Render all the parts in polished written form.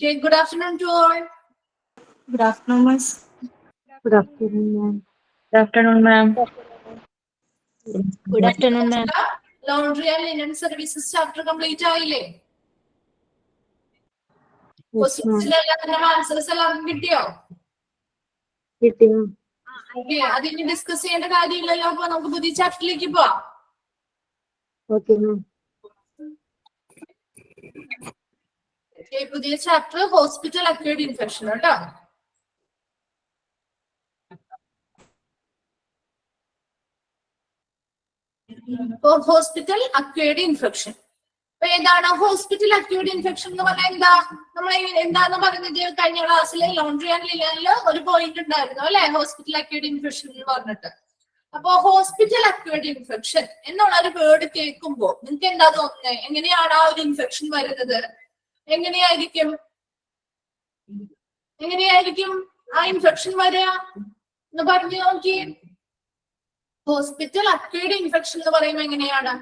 Okay, good afternoon to all. Good afternoon, miss. Good afternoon, ma'am. Good afternoon, ma'am. Good afternoon, ma'am. Laundry and linen services chapter complete ആയില്ലേ? Yes, ma'am. Answers എല്ലാവർക്കും കിട്ടിയോ? കിട്ടി, ma'am. Okay, അതിന് discuss ചെയ്യേണ്ട കാര്യമില്ലല്ലോ. അപ്പൊ നമുക്ക് പുതിയ ചാപ്റ്ററിലേക്ക് പോവാം. Okay, ma'am. പുതിയ ചാപ്റ്റർ ഹോസ്പിറ്റൽ അക്വയർഡ് ഇൻഫെക്ഷൻ കേട്ടോ. Hospital acquired infection. അപ്പൊ ഏതാണ് ഹോസ്പിറ്റൽ അക്വയർഡ് ഇൻഫെക്ഷൻ എന്ന് പറഞ്ഞാൽ എന്താ? നമ്മൾ എന്താന്ന് പറഞ്ഞത് കഴിഞ്ഞ ക്ലാസ്സിൽ ലോണ്ടറി ആൻഡ് ലിനനില് ഒരു പോയിന്റ് ഉണ്ടായിരുന്നു അല്ലെ, ഹോസ്പിറ്റൽ അക്വയർഡ് ഇൻഫെക്ഷൻ എന്ന് പറഞ്ഞിട്ട്. അപ്പൊ ഹോസ്പിറ്റൽ അക്വയർഡ് ഇൻഫെക്ഷൻ എന്നുള്ള ഒരു വേർഡ് കേൾക്കുമ്പോ നിങ്ങൾക്ക് എന്താ തോന്നുന്നത്? എങ്ങനെയാണ് ആ ഒരു ഇൻഫെക്ഷൻ വരുന്നത്? എങ്ങനെയായിരിക്കും ആ ഇൻഫെക്ഷൻ വരിക എന്ന് പറഞ്ഞു നോക്കി. ഹോസ്പിറ്റൽ അക്വയർഡ് ഇൻഫെക്ഷൻ എന്ന് പറയുമ്പോൾ എങ്ങനെയാണ്?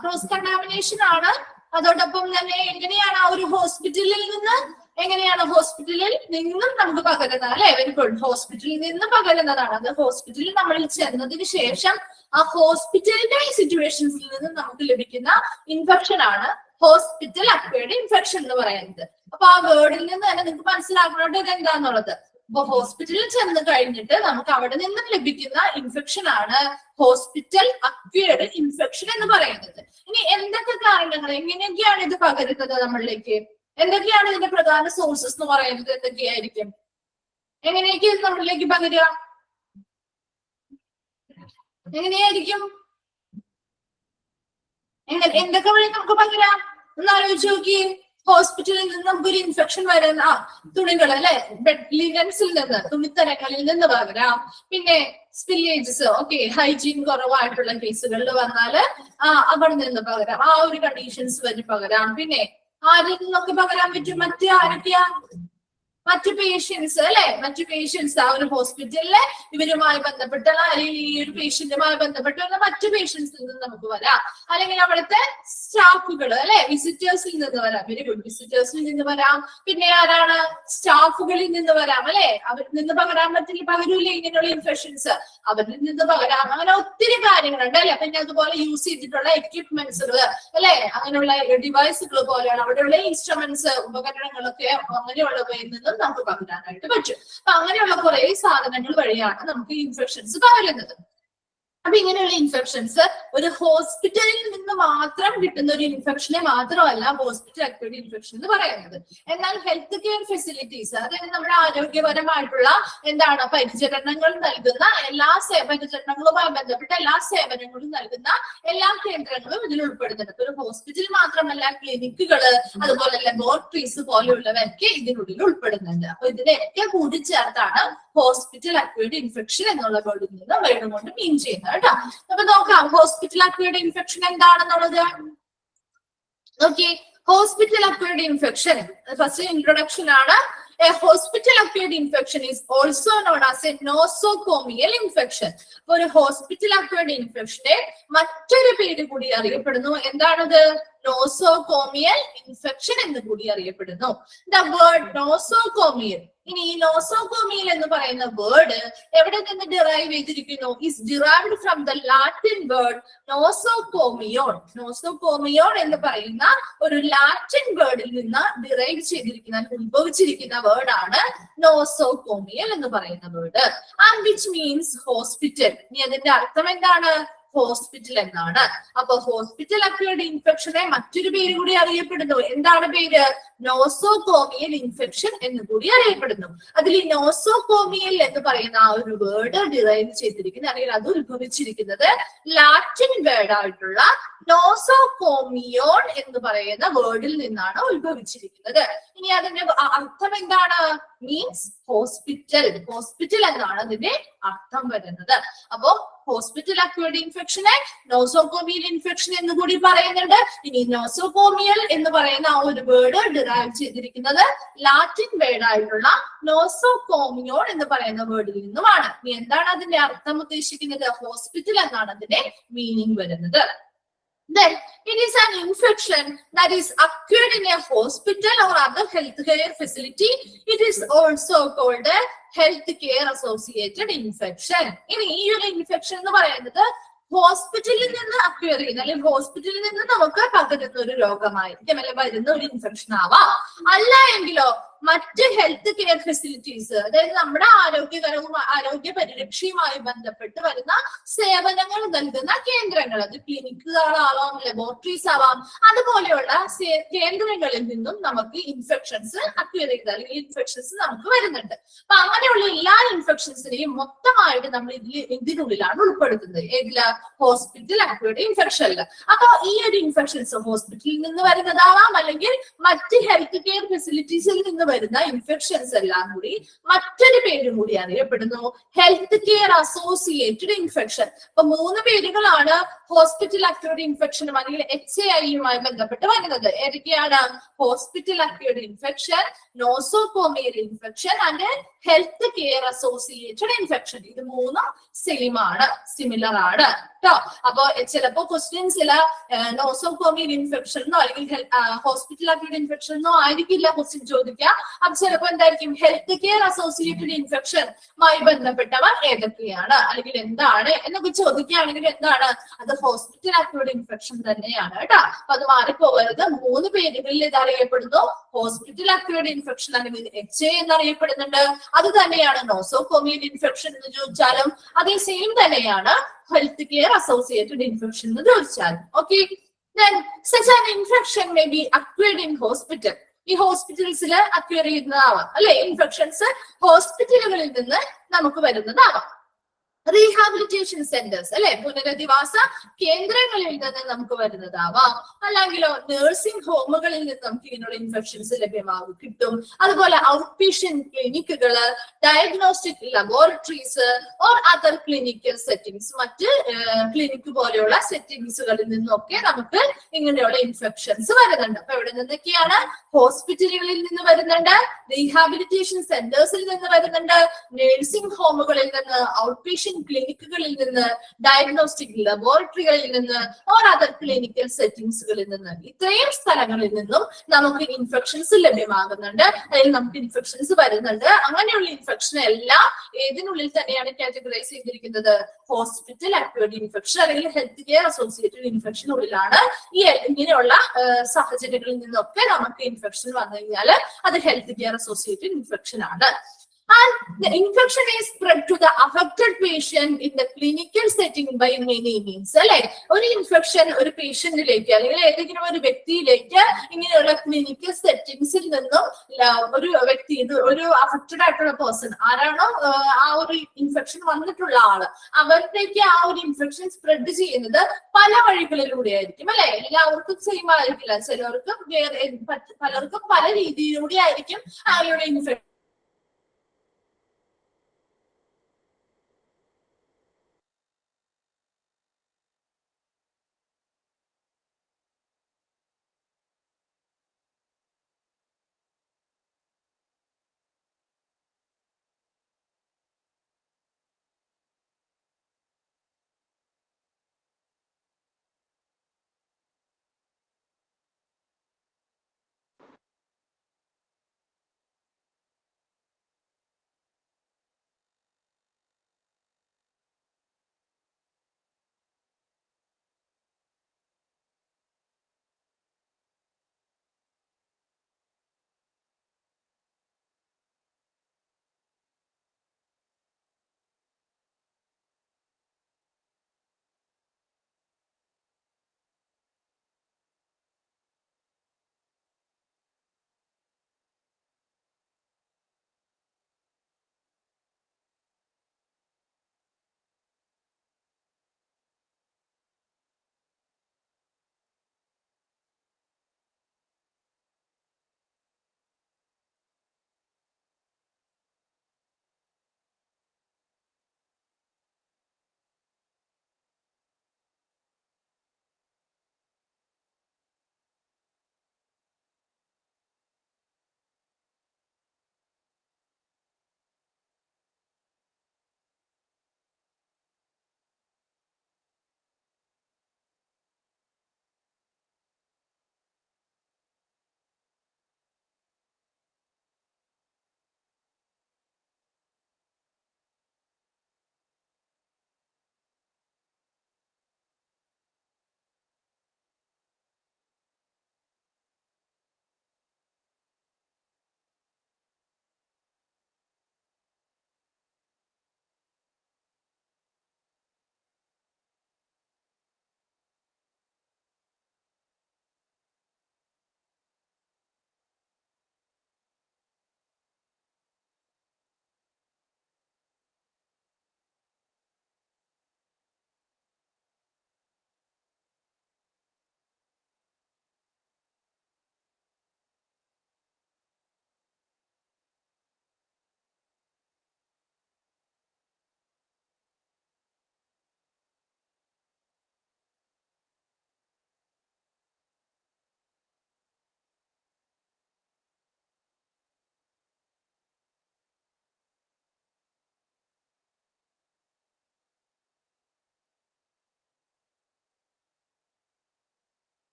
ക്രോസ് കണ്ടാമിനേഷൻ ആണ്. അതോടൊപ്പം തന്നെ എങ്ങനെയാണ് ആ ഒരു ഹോസ്പിറ്റലിൽ നിന്നും നമുക്ക് പകരുന്നത് അല്ലെ. Very good. ഹോസ്പിറ്റലിൽ നിന്ന് പകരുന്നതാണ്. അത് ഹോസ്പിറ്റലിൽ നമ്മളിൽ ചെന്നതിന് ശേഷം ആ ഹോസ്പിറ്റലിന്റെ സിറ്റുവേഷൻസിൽ നിന്ന് നമുക്ക് ലഭിക്കുന്ന ഇൻഫെക്ഷൻ ആണ് ഹോസ്പിറ്റൽ അക്വയർഡ് ഇൻഫെക്ഷൻ എന്ന് പറയുന്നത്. അപ്പൊ ആ വേർഡിൽ നിന്ന് തന്നെ നിങ്ങൾക്ക് മനസ്സിലാക്കണോട്ട് ഇത് എന്താന്നുള്ളത്. അപ്പൊ ഹോസ്പിറ്റലിൽ ചെന്ന് കഴിഞ്ഞിട്ട് നമുക്ക് അവിടെ നിന്നും ലഭിക്കുന്ന ഇൻഫെക്ഷൻ ആണ് ഹോസ്പിറ്റൽ അക്വയർഡ് ഇൻഫെക്ഷൻ എന്ന് പറയുന്നത്. ഇനി എന്തൊക്കെ കാരണങ്ങൾ, എങ്ങനെയൊക്കെയാണ് ഇത് പകരുന്നത് നമ്മളിലേക്ക്? എന്തൊക്കെയാണ് ഇതിന്റെ പ്രധാന സോഴ്സസ് എന്ന് പറയുന്നത്? എന്തൊക്കെയായിരിക്കും? എങ്ങനെയൊക്കെ ഇത് നമ്മളിലേക്ക് പകരുക? എങ്ങനെയായിരിക്കും? എന്തൊക്കെ വഴി നമുക്ക് പകരാം ഒന്ന് ആലോചിച്ച് നോക്കി. ഹോസ്പിറ്റലിൽ നിന്ന് നമുക്കൊരു ഇൻഫെക്ഷൻ വരുന്ന തുണികൾ അല്ലെ, ബെഡ് ലിനൻസിൽ നിന്ന്, തുണിത്തരങ്ങളിൽ നിന്ന് പകരാം. പിന്നെ സ്പില്ലേജസ്, ഓക്കെ, ഹൈജീൻ കുറവായിട്ടുള്ള കേസുകളിൽ വന്നാല് അവിടെ നിന്ന് പകരാം. ആ ഒരു കണ്ടീഷൻസ് വഴി പകരാം. പിന്നെ ആരിൽ നിന്നൊക്കെ പകരാൻ പറ്റും? മറ്റു പേഷ്യൻസ് അല്ലെ, മറ്റു പേഷ്യൻസ് ആ ഒരു ഹോസ്പിറ്റലിലെ ഇവരുമായി ബന്ധപ്പെട്ടുള്ള അല്ലെങ്കിൽ ഈ ഒരു പേഷ്യന്റുമായി ബന്ധപ്പെട്ടുള്ള മറ്റു പേഷ്യൻസിൽ നിന്ന് നമുക്ക് വരാം. അല്ലെങ്കിൽ അവിടുത്തെ സ്റ്റാഫുകൾ അല്ലെ, വിസിറ്റേഴ്സിൽ നിന്ന് വരാം. Very good. വിസിറ്റേഴ്സിൽ നിന്ന് വരാം. പിന്നെ ആരാണ്? സ്റ്റാഫുകളിൽ നിന്ന് വരാം അല്ലെ. അവരിൽ നിന്ന് പകരൂല്ലേ ഇങ്ങനെയുള്ള ഇൻഫെക്ഷൻസ്? അവരിൽ നിന്ന് പകരാം. അങ്ങനെ ഒത്തിരി കാര്യങ്ങളുണ്ട് അല്ലെ. പിന്നെ അതുപോലെ യൂസ് ചെയ്തിട്ടുള്ള എക്യുപ്മെന്റ്സുകൾ അല്ലെ, അങ്ങനെയുള്ള ഡിവൈസുകൾ പോലെയാണ് അവിടെയുള്ള ഇൻസ്ട്രുമെന്റ്സ്, ഉപകരണങ്ങളൊക്കെ അങ്ങനെയുള്ളവയിൽ നിന്ന് നമുക്ക് പകരാനായിട്ട് പറ്റും. അപ്പൊ അങ്ങനെയുള്ള കുറെ സാധനങ്ങൾ വഴിയാണ് നമുക്ക് ഇൻഫെക്ഷൻസ് പകരുന്നത്. അപ്പൊ ഇങ്ങനെയുള്ള ഇൻഫെക്ഷൻസ് ഒരു ഹോസ്പിറ്റലിൽ നിന്ന് മാത്രം കിട്ടുന്ന ഒരു ഇൻഫെക്ഷനെ മാത്രമല്ല ഹോസ്പിറ്റൽ അക്വയർഡ് ഇൻഫെക്ഷൻ എന്ന് പറയുന്നത്. എന്നാൽ ഹെൽത്ത് കെയർ ഫെസിലിറ്റീസ്, അതായത് നമ്മുടെ ആരോഗ്യപരമായിട്ടുള്ള പരിചരണങ്ങൾ നൽകുന്ന പരിചരണങ്ങളുമായി ബന്ധപ്പെട്ട എല്ലാ സേവനങ്ങളും നൽകുന്ന എല്ലാ കേന്ദ്രങ്ങളും ഇതിൽ ഉൾപ്പെടുന്നുണ്ട്. ഒരു ഹോസ്പിറ്റൽ മാത്രമല്ല, ക്ലിനിക്കുകള്, അതുപോലെ ലബോറട്ടറീസ് പോലെയുള്ളവയൊക്കെ ഇതിനുള്ളിൽ ഉൾപ്പെടുന്നുണ്ട്. അപ്പൊ ഇതിനെയൊക്കെ കൂടിച്ചേർത്താണ് ഹോസ്പിറ്റൽ അക്വയർഡ് ഇൻഫെക്ഷൻ എന്നുള്ള വേർഡിൽ നിന്ന് വേർഡ് കൊണ്ട് മീൻ ചെയ്യുന്നത് കേട്ടോ. അപ്പൊ നോക്കാം ഹോസ്പിറ്റൽ അക്വയർഡ് ഇൻഫെക്ഷൻ എന്താണെന്നുള്ളത്. Okay, hospital acquired infection first introduction ആണ്. A hospital acquired infection is also known as a nosocomial infection. ഒരു ഹോസ്പിറ്റൽ അക്വയർഡ് ഇൻഫെക്ഷനെ മറ്റൊരു പേര് കൂടി അറിയപ്പെടുന്നു. എന്താണത്? നോസോകോമിയൽ ഇൻഫെക്ഷൻ എന്ന് കൂടി അറിയപ്പെടുന്നു. The word nosocomial. ഇനി ഈ നോസോകോമിയൽ എന്ന് പറയുന്ന വേർഡ് എവിടെ നിന്ന് ഡിറൈവ് ചെയ്തിരിക്കുന്നു? Is derived from the Latin word nosocomion. Nosocomion എന്ന് പറയുന്ന ഒരു ലാറ്റിൻ വേർഡിൽ നിന്ന് ഡിറൈവ് ചെയ്തിരിക്കുന്ന, ഉത്ഭവിച്ചിരിക്കുന്ന വേർഡാണ് നോസോകോമിയൽ എന്ന് പറയുന്ന word. And which means hospital. ഇനി അതിന്റെ അർത്ഥം എന്താണ്? ഹോസ്പിറ്റൽ എന്നാണ്. അപ്പൊ ഹോസ്പിറ്റൽ അക്വയർഡ് ഇൻഫെക്ഷനെ മറ്റൊരു പേര് കൂടി അറിയപ്പെടുന്നു. എന്താണ് പേര്? നോസോകോമിയൽ ഇൻഫെക്ഷൻ എന്ന് കൂടി അറിയപ്പെടുന്നു. അതിൽ ഈ നോസോകോമിയൽ എന്ന് പറയുന്ന ആ ഒരു വേർഡ് ഡിറൈവ് ചെയ്തിരിക്കുന്നത് അല്ലെങ്കിൽ അത് ഉത്ഭവിച്ചിരിക്കുന്നത് ലാറ്റിൻ വേർഡ് ആയിട്ടുള്ള നോസോകോമിയോൺ എന്ന് പറയുന്ന വേർഡിൽ നിന്നാണ് ഉത്ഭവിച്ചിരിക്കുന്നത്. ഇനി അതിന്റെ അർത്ഥം എന്താണ്? Means hospital. ഹോസ്പിറ്റൽ എന്നാണ് അതിന്റെ അർത്ഥം വരുന്നത്. അപ്പോ ഹോസ്പിറ്റൽ അക്വയർഡ് ഇൻഫെക്ഷനെ നോസോകോമിയൽ ഇൻഫെക്ഷൻ എന്ന് കൂടി പറയുന്നുണ്ട്. ഇനി നോസോകോമിയൽ എന്ന് പറയുന്ന ആ ഒരു വേർഡ് ഡിറൈവ് ചെയ്തിരിക്കുന്നത് ലാറ്റിൻ വേർഡ് ആയിട്ടുള്ള നോസോകോമിയോൺ എന്ന് പറയുന്ന വേർഡിൽ നിന്നുമാണ്. ഇനി എന്താണ് അതിന്റെ അർത്ഥം ഉദ്ദേശിക്കുന്നത്? ഹോസ്പിറ്റൽ എന്നാണ് അതിന്റെ മീനിങ് വരുന്നത്. Then it is an infection that is occurred in a hospital or other healthcare facility. It is also called a healthcare associated infection. ഇനി ഈ ഒരു ഇൻഫെക്ഷൻ എന്ന് പറയുന്നത് ഹോസ്പിറ്റലിൽ നിന്ന് അക്വയർ ചെയ്യുന്ന അല്ലെങ്കിൽ ഹോസ്പിറ്റലിൽ നിന്ന് നമുക്ക് പകരുന്ന ഒരു രോഗമായിരിക്കും അല്ലെങ്കിൽ വരുന്ന ഒരു ഇൻഫെക്ഷൻ ആവാം. അല്ല എങ്കിലോ മറ്റ് ഹെൽത്ത് കെയർ ഫെസിലിറ്റീസ്, അതായത് നമ്മുടെ ആരോഗ്യകരവും ആരോഗ്യ പരിരക്ഷയുമായി ബന്ധപ്പെട്ട് വരുന്ന സേവനങ്ങൾ നൽകുന്ന കേന്ദ്രങ്ങൾ, അത് ക്ലിനിക്കുകളാവാം, ലബോറട്ടറീസ് ആവാം, അതുപോലെയുള്ള കേന്ദ്രങ്ങളിൽ നിന്നും നമുക്ക് ഇൻഫെക്ഷൻസ് അക്വയർ ചെയ്ത് അല്ലെങ്കിൽ ഇൻഫെക്ഷൻസ് നമുക്ക് വരുന്നുണ്ട്. അപ്പൊ അങ്ങനെയുള്ള എല്ലാ ഇൻഫെക്ഷൻസിനെയും മൊത്തമായിട്ട് നമ്മൾ ഇതിനുള്ളിലാണ് ഉൾപ്പെടുത്തുന്നത്. ഏതില്? ഹോസ്പിറ്റൽ അക്വയർഡ് ഇൻഫെക്ഷനില്. അപ്പൊ ഈ ഒരു ഇൻഫെക്ഷൻസ് ഹോസ്പിറ്റലിൽ നിന്ന് വരുന്നതാവാം, അല്ലെങ്കിൽ മറ്റ് ഹെൽത്ത് കെയർ ഫെസിലിറ്റീസിൽ നിന്ന് വരുന്ന ഇൻഫെക്ഷൻസ് എല്ലാം കൂടി മറ്റൊരു പേരും കൂടി അറിയപ്പെടുന്നു, ഹെൽത്ത് കെയർ അസോസിയേറ്റഡ് ഇൻഫെക്ഷൻ. അപ്പൊ 3 പേരുകളാണ് ഹോസ്പിറ്റൽ അക്വയർഡ് ഇൻഫെക്ഷനും അല്ലെങ്കിൽ HAI-യുമായി ബന്ധപ്പെട്ട് വരുന്നത്. ഏതൊക്കെയാണ്? Hospital acquired infection, nosocomial infection and health care associated infection. ഇത് 3 സെയിം ആണ്, സിമിലർ ആണ് കേട്ടോ. അപ്പൊ ചിലപ്പോ ക്വസ്റ്റ്യൻസിൽ നോസോകോമിയൽ ഇൻഫെക്ഷൻ എന്നോ അല്ലെങ്കിൽ ഹോസ്പിറ്റൽ അക്വയർഡ് ഇൻഫെക്ഷൻ എന്നോ ആയിരിക്കില്ല ക്വസ്റ്റ്യൻ ചോദിക്കുക. അപ്പൊ ചിലപ്പോ എന്തായിരിക്കും? ഹെൽത്ത് കെയർ അസോസിയേറ്റഡ് ഇൻഫെക്ഷനുമായി ബന്ധപ്പെട്ടവ ഏതൊക്കെയാണ് അല്ലെങ്കിൽ എന്താണ് എന്നൊക്കെ ചോദിക്കുകയാണെങ്കിൽ എന്താണ്? അത് ഹോസ്പിറ്റൽ അക്വയർഡ് ഇൻഫെക്ഷൻ തന്നെയാണ് കേട്ടോ. അപ്പൊ അത് മാറിപ്പോകരുത്. 3 പേരുകളിൽ ഇത് അറിയപ്പെടുന്നു. ഹോസ്പിറ്റൽ അക്വയർഡ് ഇൻഫെക്ഷൻ അല്ലെങ്കിൽ HA എന്നറിയപ്പെടുന്നുണ്ട്. അത് തന്നെയാണ് നോസോകോമിയൽ ഇൻഫെക്ഷൻ എന്ന് ചോദിച്ചാലും അതേ സെയിം തന്നെയാണ് ഹെൽത്ത് കെയർ അസോസിയേറ്റഡ് ഇൻഫെക്ഷൻ എന്ന് ചോദിച്ചാലും. Okay, then such an infection may be acquired in hospital. ഈ ഹോസ്പിറ്റൽസിൽ അക്വയർ ചെയ്യുന്നതാവാം അല്ലെ, ഇൻഫെക്ഷൻസ് ഹോസ്പിറ്റലുകളിൽ നിന്ന് നമുക്ക് വരുന്നതാവാം. റീഹാബിലിറ്റേഷൻ സെന്റേഴ്സ് അല്ലെ, പുനരധിവാസ കേന്ദ്രങ്ങളിൽ നിന്ന് നമുക്ക് വരുന്നതാവാം. അല്ലെങ്കിലോ നഴ്സിംഗ് ഹോമുകളിൽ നിന്ന് നമുക്ക് ഇങ്ങനെയുള്ള ഇൻഫെക്ഷൻസ് ലഭ്യമാകും കിട്ടും. അതുപോലെ ഔട്ട് പേഷ്യന്റ് ക്ലിനിക്കുകള്, diagnostic laboratories or other clinical settings, മറ്റ് ക്ലിനിക്ക് പോലെയുള്ള സെറ്റിംഗ്സുകളിൽ നിന്നൊക്കെ നമുക്ക് ഇങ്ങനെയുള്ള ഇൻഫെക്ഷൻസ് വരുന്നുണ്ട്. അപ്പൊ എവിടെ നിന്നൊക്കെയാണ്? ഹോസ്പിറ്റലുകളിൽ നിന്ന് വരുന്നുണ്ട്, റീഹാബിലിറ്റേഷൻ സെന്റേഴ്സിൽ നിന്ന് വരുന്നുണ്ട്, നഴ്സിംഗ് ഹോമുകളിൽ നിന്ന്, ഔട്ട് പേഷ്യന്റ് ക്ലിനിക്കുകളിൽ നിന്ന്, ഡയഗ്നോസ്റ്റിക് ലബോറട്ടറികളിൽ നിന്ന് ഓർ അതർ ക്ലിനിക്കൽ സെറ്റിംഗ്സുകളിൽ നിന്ന്, ഇത്രയും സ്ഥലങ്ങളിൽ നിന്നും നമുക്ക് ഇൻഫെക്ഷൻസ് ലഭ്യമാകുന്നുണ്ട് അല്ലെങ്കിൽ നമുക്ക് ഇൻഫെക്ഷൻസ് വരുന്നുണ്ട്. അങ്ങനെയുള്ള ഇൻഫെക്ഷൻ എല്ലാം ഏതിനുള്ളിൽ തന്നെയാണ് കാറ്റഗറൈസ് ചെയ്തിരിക്കുന്നത്? ഹോസ്പിറ്റൽ അക്വയർഡ് ഇൻഫെക്ഷൻ അല്ലെങ്കിൽ ഹെൽത്ത് കെയർ അസോസിയേറ്റഡ് ഇൻഫെക്ഷനുള്ളിലാണ്. ഈ ഇങ്ങനെയുള്ള സാഹചര്യങ്ങളിൽ നിന്നൊക്കെ നമുക്ക് ഇൻഫെക്ഷൻ വന്നു കഴിഞ്ഞാൽ അത് ഹെൽത്ത് കെയർ അസോസിയേറ്റഡ് ഇൻഫെക്ഷൻ ആണ്. And the infection is spread to the affected patient in the clinical setting by many means. അല്ലെ, ഒരു ഇൻഫെക്ഷൻ ഒരു പേഷ്യന്റിലേക്ക് അല്ലെങ്കിൽ ഏതെങ്കിലും ഒരു വ്യക്തിയിലേക്ക് ഇങ്ങനെയുള്ള ക്ലിനിക്കൽ സെറ്റിംഗ്സിൽ നിന്നും ഒരു വ്യക്തി, ഒരു അഫക്റ്റഡ് ആയിട്ടുള്ള പേഴ്സൺ ആരാണോ ആ ഒരു ഇൻഫെക്ഷൻ വന്നിട്ടുള്ള ആള്, അവരിലേക്ക് ആ ഒരു ഇൻഫെക്ഷൻ സ്പ്രെഡ് ചെയ്യുന്നത് പല വഴികളിലൂടെ ആയിരിക്കും അല്ലെ. എല്ലാവർക്കും സെയിം ആയിരിക്കില്ല, ചിലർക്ക് പലർക്കും പല രീതിയിലൂടെ ആയിരിക്കും ആ ഒരു ഇൻഫെക്ഷൻ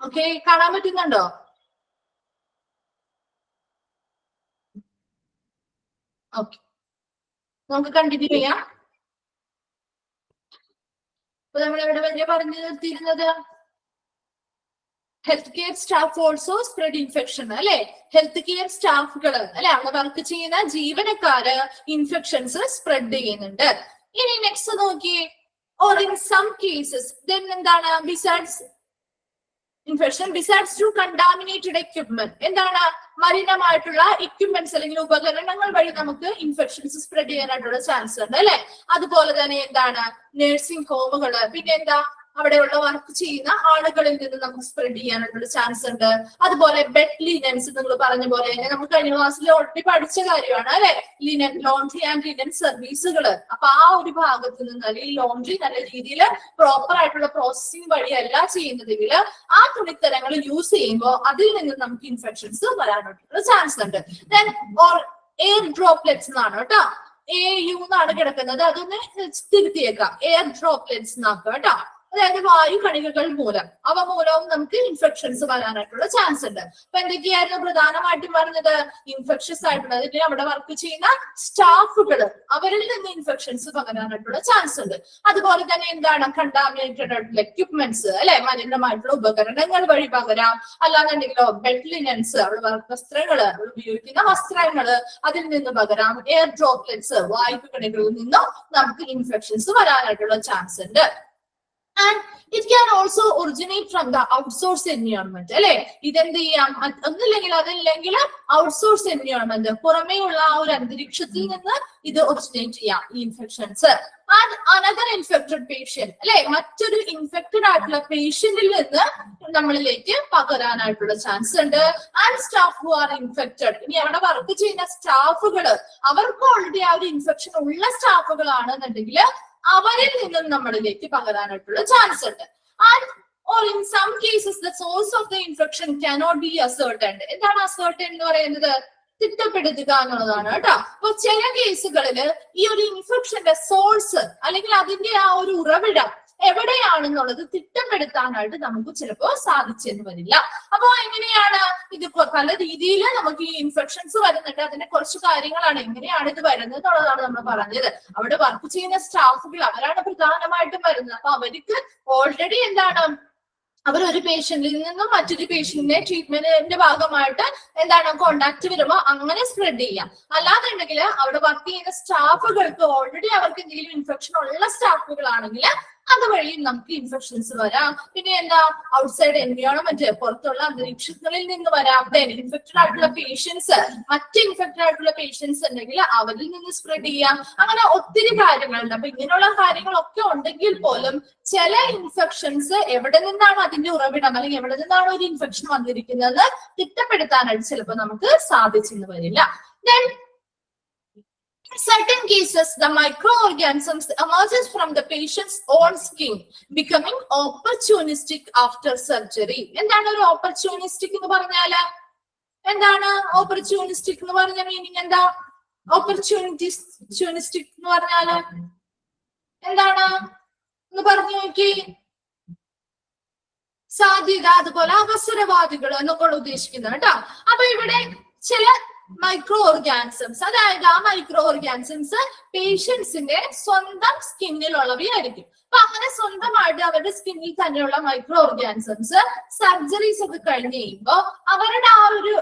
ഓക്കെ, കാണാൻ പറ്റുന്നുണ്ടോ? ഓക്കെ, നമുക്ക് കണ്ടിന്യൂ ചെയ്യാം. അപ്പൊ നമ്മൾ എവിടെ വരെ പറഞ്ഞു നിർത്തിയിരുന്നത്? Health care staff also spread infection അല്ലെ? ഹെൽത്ത് കെയർ സ്റ്റാഫുകൾ അല്ലെ, അവിടെ വർക്ക് ചെയ്യുന്ന ജീവനക്കാര് ഇൻഫെക്ഷൻസ് സ്പ്രെഡ് ചെയ്യുന്നുണ്ട്. ഇനി നെക്സ്റ്റ് നോക്കി, or in some cases then എന്താണ്? Besides infection, besides to contaminated equipment, എന്താണ്? മലിനമായിട്ടുള്ള എക്യുപ്മെന്റ്സ് അല്ലെങ്കിൽ ഉപകരണങ്ങൾ വഴി നമുക്ക് ഇൻഫെക്ഷൻസ് സ്പ്രെഡ് ചെയ്യാനായിട്ടുള്ള ചാൻസ് ഉണ്ട് അല്ലെ? അതുപോലെ തന്നെ എന്താണ്? നഴ്സിംഗ് ഹോമുകള്, പിന്നെ എന്താ? അവിടെയുള്ള വർക്ക് ചെയ്യുന്ന ആളുകളിൽ നിന്ന് നമുക്ക് സ്പ്രെഡ് ചെയ്യാനായിട്ടുള്ള ചാൻസ് ഉണ്ട്. അതുപോലെ ബെഡ് ലിനൻസ്, നിങ്ങൾ പറഞ്ഞ പോലെ തന്നെ നമുക്ക് കഴിഞ്ഞ ക്ലാസ്സിൽ ഓൾറെഡി പഠിച്ച കാര്യമാണ് അല്ലെ? ലിനൻ ലോണ്ട്രി ആൻഡ് ലിനൻ സർവീസുകൾ. അപ്പൊ ആ ഒരു ഭാഗത്ത് നിന്ന് അല്ലെങ്കിൽ ലോണ്ട്രി നല്ല രീതിയിൽ പ്രോപ്പർ ആയിട്ടുള്ള പ്രോസസ്സിംഗ് വഴിയല്ല ചെയ്യുന്നതെങ്കിൽ ആ തുണിത്തരങ്ങൾ യൂസ് ചെയ്യുമ്പോൾ അതിൽ നിന്ന് നമുക്ക് ഇൻഫെക്ഷൻസ് വരാനായിട്ടുള്ള ചാൻസ് ഉണ്ട്. ദെൻ ഓർ എയർ ഡ്രോപ്ലെറ്റ്സ് എന്നാണ് കേട്ടോ, AU എന്നാണ് കിടക്കുന്നത്, അതൊന്ന് തിരുത്തിയേക്കാം. എയർ ഡ്രോപ്ലെറ്റ്സ് എന്നാക്കുക കേട്ടോ. അതായത് വായു കണികകൾ മൂലം, അവ മൂലവും നമുക്ക് ഇൻഫെക്ഷൻസ് വരാനായിട്ടുള്ള ചാൻസ് ഉണ്ട്. അപ്പൊ എന്തൊക്കെയായിരുന്നു പ്രധാനമായിട്ടും പറഞ്ഞത്? ഇൻഫെക്ഷൻസ് ആയിട്ടുള്ള അതിന് അവിടെ വർക്ക് ചെയ്യുന്ന സ്റ്റാഫുകൾ, അവരിൽ നിന്ന് ഇൻഫെക്ഷൻസ് പകരാനായിട്ടുള്ള ചാൻസ് ഉണ്ട്. അതുപോലെ തന്നെ എന്താണ്? കണ്ടാമിനേറ്റഡ് ആയിട്ടുള്ള എക്യുപ്മെന്റ്സ് അല്ലെ, മലിനമായിട്ടുള്ള ഉപകരണങ്ങൾ വഴി പകരാം. അല്ലാന്നുണ്ടെങ്കിലോ ബെഡ് ലിനൻസ്, അവിടെ വസ്ത്രങ്ങള്, ഉപയോഗിക്കുന്ന വസ്ത്രങ്ങള്, അതിൽ നിന്ന് പകരാം. എയർ ഡ്രോപ്ലെറ്റ്സ്, വായു കണികളിൽ നിന്നും നമുക്ക് ഇൻഫെക്ഷൻസ് വരാനായിട്ടുള്ള ചാൻസ് ഉണ്ട്. And it can also originate from the outsource environment അല്ലെ? ഇതെന്ത് ചെയ്യാം? ഒന്നില്ലെങ്കിൽ അതല്ലെങ്കിൽ ഔട്ട്സോഴ്സ് എൻവയോൺമെന്റ്, പുറമേയുള്ള ആ ഒരു അന്തരീക്ഷത്തിൽ നിന്ന് ഇത് ഒറിജിനേറ്റ് ചെയ്യാം ഈ infections. And another infected patient അല്ലെ, മറ്റൊരു ഇൻഫെക്റ്റഡ് ആയിട്ടുള്ള പേഷ്യന്റിൽ നിന്ന് നമ്മളിലേക്ക് പകരാനായിട്ടുള്ള ചാൻസ് ഉണ്ട്. And staff who are infected, ഇനി അവിടെ വർക്ക് ചെയ്യുന്ന സ്റ്റാഫുകള്, അവർക്ക് ഓൾറെഡി ആ ഒരു ഇൻഫെക്ഷൻ ഉള്ള സ്റ്റാഫുകളാണെന്നുണ്ടെങ്കിൽ അവരിൽ നിന്നും നമ്മളിലേക്ക് പകരാനായിട്ടുള്ള ചാൻസ് ഉണ്ട്. And or in some cases the source of the infection cannot be ascertained. എന്താണ് ascertain എന്ന് പറയുന്നത്? തിട്ടപ്പെടുത്തുക എന്നുള്ളതാണ് കേട്ടോ. അപ്പൊ ചില കേസുകളിൽ ഈ ഒരു ഇൻഫെക്ഷന്റെ സോഴ്സ് അല്ലെങ്കിൽ അതിന്റെ ആ ഒരു ഉറവിടം എവിടെയാണെന്നുള്ളത് തിട്ടപ്പെടുത്താനായിട്ട് നമുക്ക് ചിലപ്പോൾ സാധിച്ചെന്ന് വരില്ല. അപ്പൊ എങ്ങനെയാണ് ഇത്? പല രീതിയിൽ നമുക്ക് ഈ ഇൻഫെക്ഷൻസ് വരുന്നുണ്ട്. അതിന്റെ കുറച്ച് കാര്യങ്ങളാണ് എങ്ങനെയാണ് ഇത് വരുന്നത് എന്നുള്ളതാണ് നമ്മൾ പറഞ്ഞത്. അവിടെ വർക്ക് ചെയ്യുന്ന സ്റ്റാഫുകൾ, അവരാണ് പ്രധാനമായിട്ടും വരുന്നത്. അപ്പൊ അവർക്ക് ഓൾറെഡി എന്താണ്? അവർ ഒരു പേഷ്യന്റിൽ നിന്നും മറ്റൊരു പേഷ്യന്റിനെ ട്രീറ്റ്മെന്റിന്റെ ഭാഗമായിട്ട് എന്താണ് കോണ്ടാക്ട് വരുമ്പോൾ അങ്ങനെ സ്പ്രെഡ് ചെയ്യാം. അല്ലാന്നുണ്ടെങ്കിൽ അവിടെ വർക്ക് ചെയ്യുന്ന സ്റ്റാഫുകൾക്ക് ഓൾറെഡി അവർക്ക് എന്തെങ്കിലും ഇൻഫെക്ഷൻ ഉള്ള സ്റ്റാഫുകളാണെങ്കിൽ അതുവഴിയും നമുക്ക് ഇൻഫെക്ഷൻസ് വരാം. പിന്നെ എന്താ? ഔട്ട്സൈഡ് എൻവയോൺമെന്റ്, പുറത്തുള്ള അന്തരീക്ഷങ്ങളിൽ നിന്ന് വരാം. ഇൻഫെക്റ്റഡ് ആയിട്ടുള്ള പേഷ്യൻസ്, മറ്റ് ഇൻഫെക്റ്റഡ് ആയിട്ടുള്ള പേഷ്യൻസ് ഉണ്ടെങ്കിൽ അവരിൽ നിന്ന് സ്പ്രെഡ് ചെയ്യാം. അങ്ങനെ ഒത്തിരി കാര്യങ്ങളുണ്ട്. അപ്പൊ ഇങ്ങനെയുള്ള കാര്യങ്ങളൊക്കെ ഉണ്ടെങ്കിൽ പോലും ചില ഇൻഫെക്ഷൻസ് എവിടെ നിന്നാണ് അതിന്റെ ഉറവിടം അല്ലെങ്കിൽ എവിടെ നിന്നാണ് ഒരു ഇൻഫെക്ഷൻ വന്നിരിക്കുന്നത് തിട്ടപ്പെടുത്താനായിട്ട് ചിലപ്പോൾ നമുക്ക് സാധിച്ചെന്ന് വരില്ല. Then in certain cases, the microorganisms emerges from the patient's own skin, becoming opportunistic after surgery. എന്താണ് ഒരു ഓപ്പർച്യൂണിസ്റ്റിക് എന്ന് പറഞ്ഞാല്? എന്താണ് ഓപ്പർച്യൂണിസ്റ്റിക് എന്ന് പറഞ്ഞ മീനിങ്? എന്താ ഓപ്പർച്യൂണിസ്റ്റിക് എന്ന് പറഞ്ഞാല് എന്താണ് എന്ന് പറഞ്ഞു നോക്കി. സാധ്യത, അതുപോലെ അവസരവാദികൾ എന്നൊക്കെ ഉദ്ദേശിക്കുന്നത് കേട്ടോ. അപ്പൊ ഇവിടെ ചില മൈക്രോ ഓർഗാനിസംസ്, അതായത് ആ മൈക്രോ ഓർഗാനിസംസ് പേഷ്യൻസിന്റെ സ്വന്തം സ്കിന്നിലുള്ളവയായിരിക്കും. അപ്പൊ അങ്ങനെ സ്വന്തമായിട്ട് അവരുടെ സ്കിന്നിൽ തന്നെയുള്ള മൈക്രോ ഓർഗാനിസംസ് സർജറീസ് ഒക്കെ കഴിഞ്ഞ് കഴിയുമ്പോൾ അവരുടെ ആ ഒരു